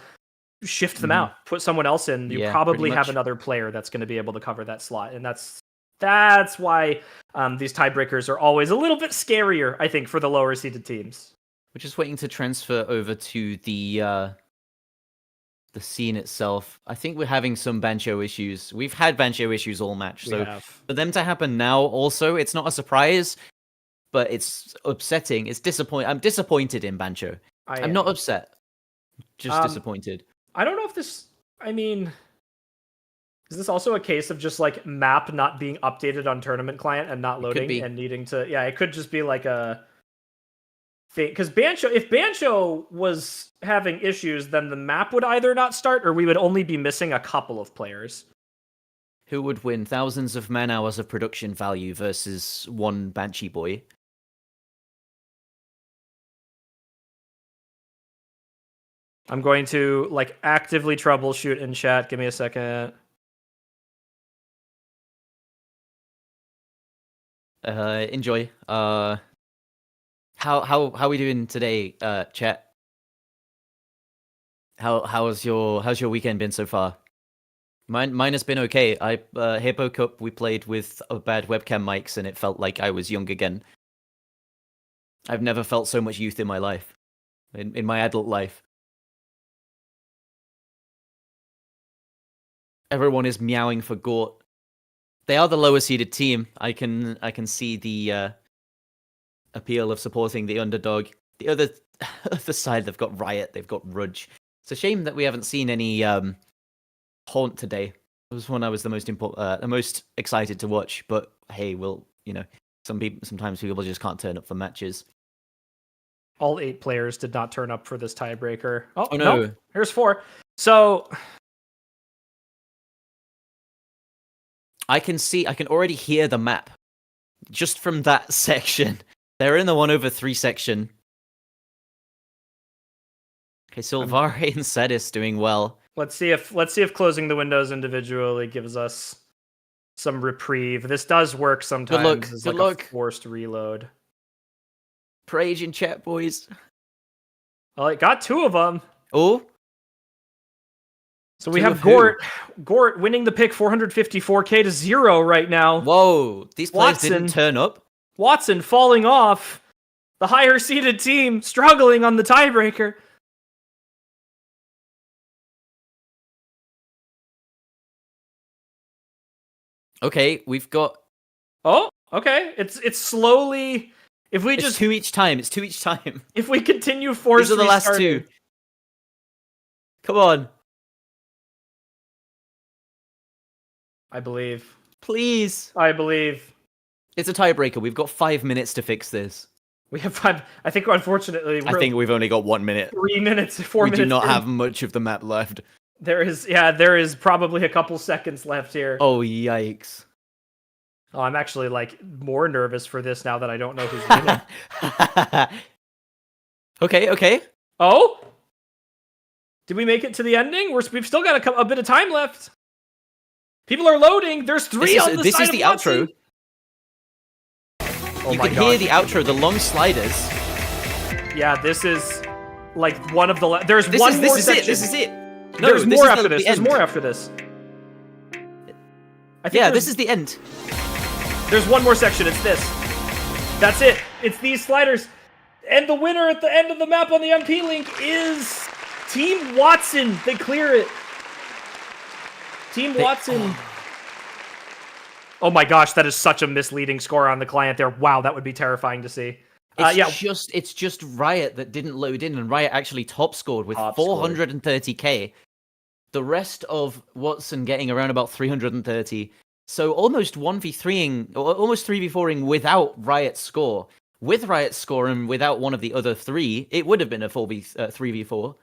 S6: shift them out, put someone else in. You probably have another player that's going to be able to cover that slot. And that's why these tiebreakers are always a little bit scarier, I think, for the lower seeded teams.
S7: We're just waiting to transfer over to the scene itself. I think we're having some Bancho issues. We've had Bancho issues all match, so for them to happen now also, it's not a surprise, but it's upsetting. It's disappointing. I'm disappointed in Bancho. I'm not upset. Just disappointed.
S6: I don't know if this... I mean... Is this also a case of just like map not being updated on tournament client and not loading and needing to... Yeah, it could just be like a... Because if Bancho was having issues, then the map would either not start or we would only be missing a couple of players.
S7: Who would win thousands of man hours of production value versus one Banshee boy?
S6: I'm going to like actively troubleshoot in chat. Give me a second.
S7: Enjoy. How are we doing today, chat? How's your weekend been so far? Mine has been okay. Hippo Cup, we played with bad webcam mics and it felt like I was young again. I've never felt so much youth in my life. In my adult life. Everyone is meowing for Gort. They are the lower seeded team. I can see the appeal of supporting the underdog. The other side, they've got Riot, they've got Rudge. It's a shame that we haven't seen any Haunt today. It was one I was the most excited to watch. But hey, sometimes people just can't turn up for matches.
S6: All 8 players did not turn up for this tiebreaker. Oh
S7: no.
S6: Nope. Here's 4. So
S7: I can already hear the map just from that section. They're in the 1/3 section. Okay, Sylvari and Sedis doing well.
S6: Let's see if closing the windows individually gives us some reprieve. This does work sometimes.
S7: Good luck.
S6: A forced reload.
S7: Praise in chat, boys.
S6: Well, it got 2 of them.
S7: Oh.
S6: So we have Gort winning the pick 454k to 0 right now.
S7: Whoa, these players didn't turn up.
S6: Watson falling off. The higher seeded team struggling on the tiebreaker.
S7: Okay, we've got...
S6: Oh, okay. It's slowly...
S7: It's 2 each time.
S6: If we continue force
S7: These are the last 2. Come on.
S6: I believe.
S7: Please.
S6: I believe.
S7: It's a tiebreaker. We've got 5 minutes to fix this.
S6: We have 5. I think, unfortunately,
S7: I think we've only got 1 minute.
S6: 3 minutes, 4 minutes.
S7: We do not
S6: in.
S7: have much of the map left.
S6: There is probably a couple seconds left here.
S7: Oh, yikes.
S6: Oh, I'm actually, like, more nervous for this now that I don't know who's winning.
S7: Okay.
S6: Oh? Did we make it to the ending? We've still got a bit of time left. People are loading. There's 3 on the side.
S7: This is the outro.
S6: Oh
S7: you
S6: my
S7: can
S6: God.
S7: hear the outro, the long sliders.
S6: Yeah, this is like one of the. There's one more section.
S7: This is it. No,
S6: There's
S7: this
S6: more
S7: is
S6: after
S7: the
S6: this. There's
S7: end.
S6: more after this.
S7: Yeah, this is the end.
S6: There's one more section. It's this. That's it. It's these sliders. And the winner at the end of the map on the MP link is Team Watson. They clear it. Team Watson. Oh my gosh, that is such a misleading score on the client there. Wow, that would be terrifying to see.
S7: It's just Riot that didn't load in, and Riot actually top scored with 430k. The rest of Watson getting around about 330. So almost 1v3ing, or almost 3v4ing without Riot's score. With Riot's score and without one of the other 3, it would have been a 3v4.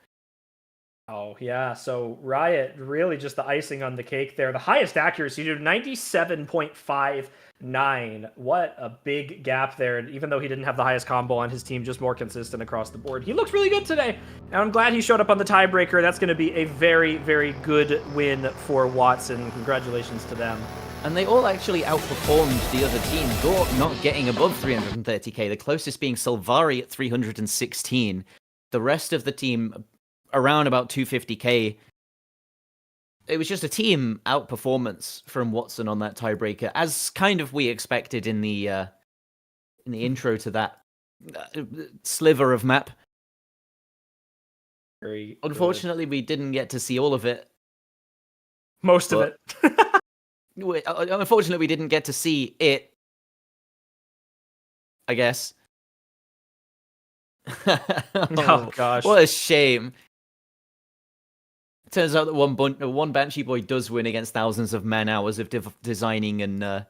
S6: Oh, yeah. So Riot, really just the icing on the cake there. The highest accuracy, dude, 97.59. What a big gap there. And even though he didn't have the highest combo on his team, just more consistent across the board. He looks really good today. And I'm glad he showed up on the tiebreaker. That's going to be a very, very good win for Watson. Congratulations to them.
S7: And they all actually outperformed the other team. Gort not getting above 330k, the closest being Sylvari at 316. The rest of the team around about 250k. It was just a team outperformance from Watson on that tiebreaker, as kind of we expected in the intro to that sliver of map.
S6: Very
S7: Unfortunately, we didn't get to see all of it.
S6: Most of it.
S7: Unfortunately, we didn't get to see it, I guess.
S6: Oh, gosh.
S7: What a shame. It turns out that one Banshee Boy does win against thousands of man-hours of designing and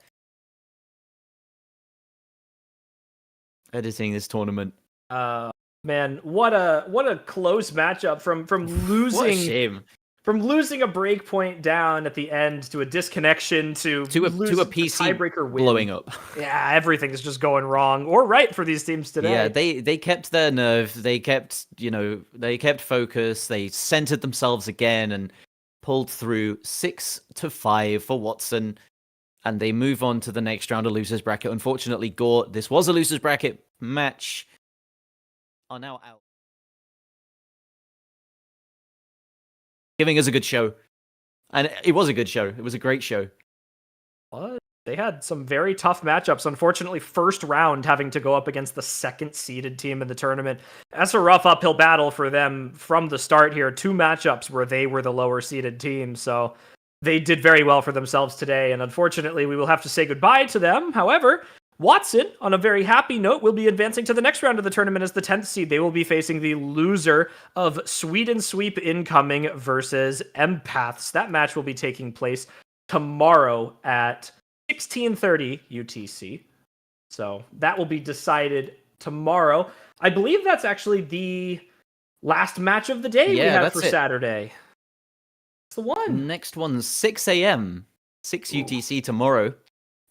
S7: editing this tournament.
S6: Man, what a close matchup from losing.
S7: What a shame.
S6: From losing a breakpoint down at the end to a disconnection to
S7: a PC
S6: tiebreaker win.
S7: blowing up.
S6: Yeah, everything is just going wrong or right for these teams today.
S7: Yeah, they kept their nerve. They kept focus. They centered themselves again and pulled through 6-5 for Watson. And they move on to the next round of losers bracket. Unfortunately, Gort, this was a losers bracket match, are now out. Giving us a good show. And it was a good show. It was a great show.
S6: What? They had some very tough matchups. Unfortunately, first round having to go up against the second seeded team in the tournament. That's a rough uphill battle for them from the start here. 2 matchups where they were the lower seeded team. So they did very well for themselves today. And unfortunately, we will have to say goodbye to them. However, Watson, on a very happy note, will be advancing to the next round of the tournament as the 10th seed. They will be facing the loser of Sweden Sweep Incoming versus Empaths. That match will be taking place tomorrow at 16:30 UTC. So that will be decided tomorrow. I believe that's actually the last match of the day we have for Saturday. It's the one.
S7: Next one's 6 a.m. 6 UTC tomorrow.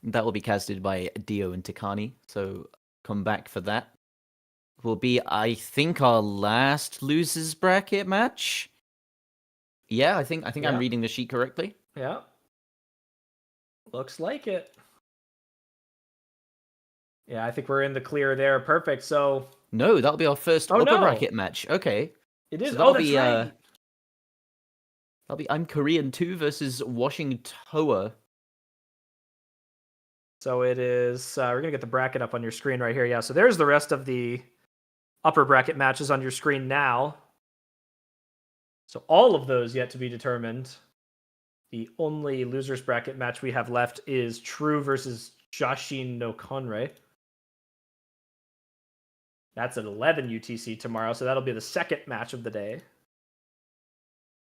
S7: That will be casted by Dio and Takani, so come back for that. Will be, I think, our last losers bracket match. Yeah, I think I'm reading the sheet correctly.
S6: Yeah. Looks like it. Yeah, I think we're in the clear there. Perfect. So
S7: no, that'll be our first upper bracket match. Okay.
S6: It is.
S7: So
S6: that's right.
S7: That'll be I'm Korean 2 versus Washing Toa.
S6: So it is, we're going to get the bracket up on your screen right here. Yeah, so there's the rest of the upper bracket matches on your screen now. So all of those yet to be determined. The only losers bracket match we have left is True versus Jashin no Konrei. That's at 11 UTC tomorrow, so that'll be the second match of the day.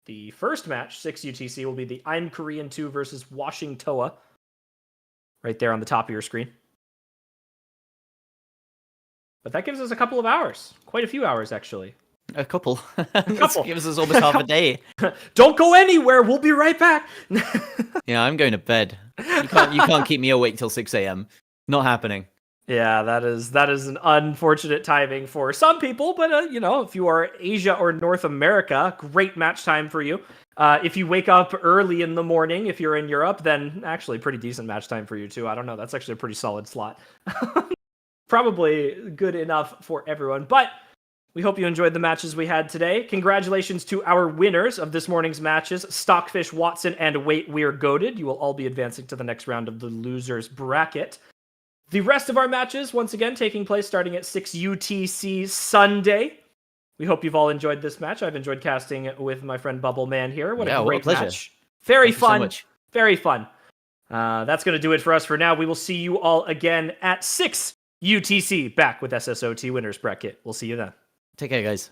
S6: The first match, 6 UTC, will be the I'm Korean 2 versus Washing Toa. Right there on the top of your screen. But that gives us a couple of hours. Quite a few hours, actually.
S7: A couple.
S6: couple.
S7: Gives us almost half a day.
S6: Don't go anywhere. We'll be right back.
S7: Yeah, I'm going to bed. You can't keep me awake till 6 a.m. Not happening.
S6: Yeah, that is an unfortunate timing for some people, but if you are Asia or North America, great match time for you. If you wake up early in the morning, if you're in Europe, then actually pretty decent match time for you too. I don't know, that's actually a pretty solid slot. Probably good enough for everyone, but we hope you enjoyed the matches we had today. Congratulations to our winners of this morning's matches, Stockfish, Watson, and Wait We're Goated. You will all be advancing to the next round of the losers bracket. The rest of our matches, once again, taking place starting at 6 UTC Sunday. We hope you've all enjoyed this match. I've enjoyed casting with my friend Bubble Man here. What a great match. Very fun. Very fun. That's going to do it for us for now. We will see you all again at 6 UTC, back with SSOT Winners Bracket. We'll see you then.
S7: Take care, guys.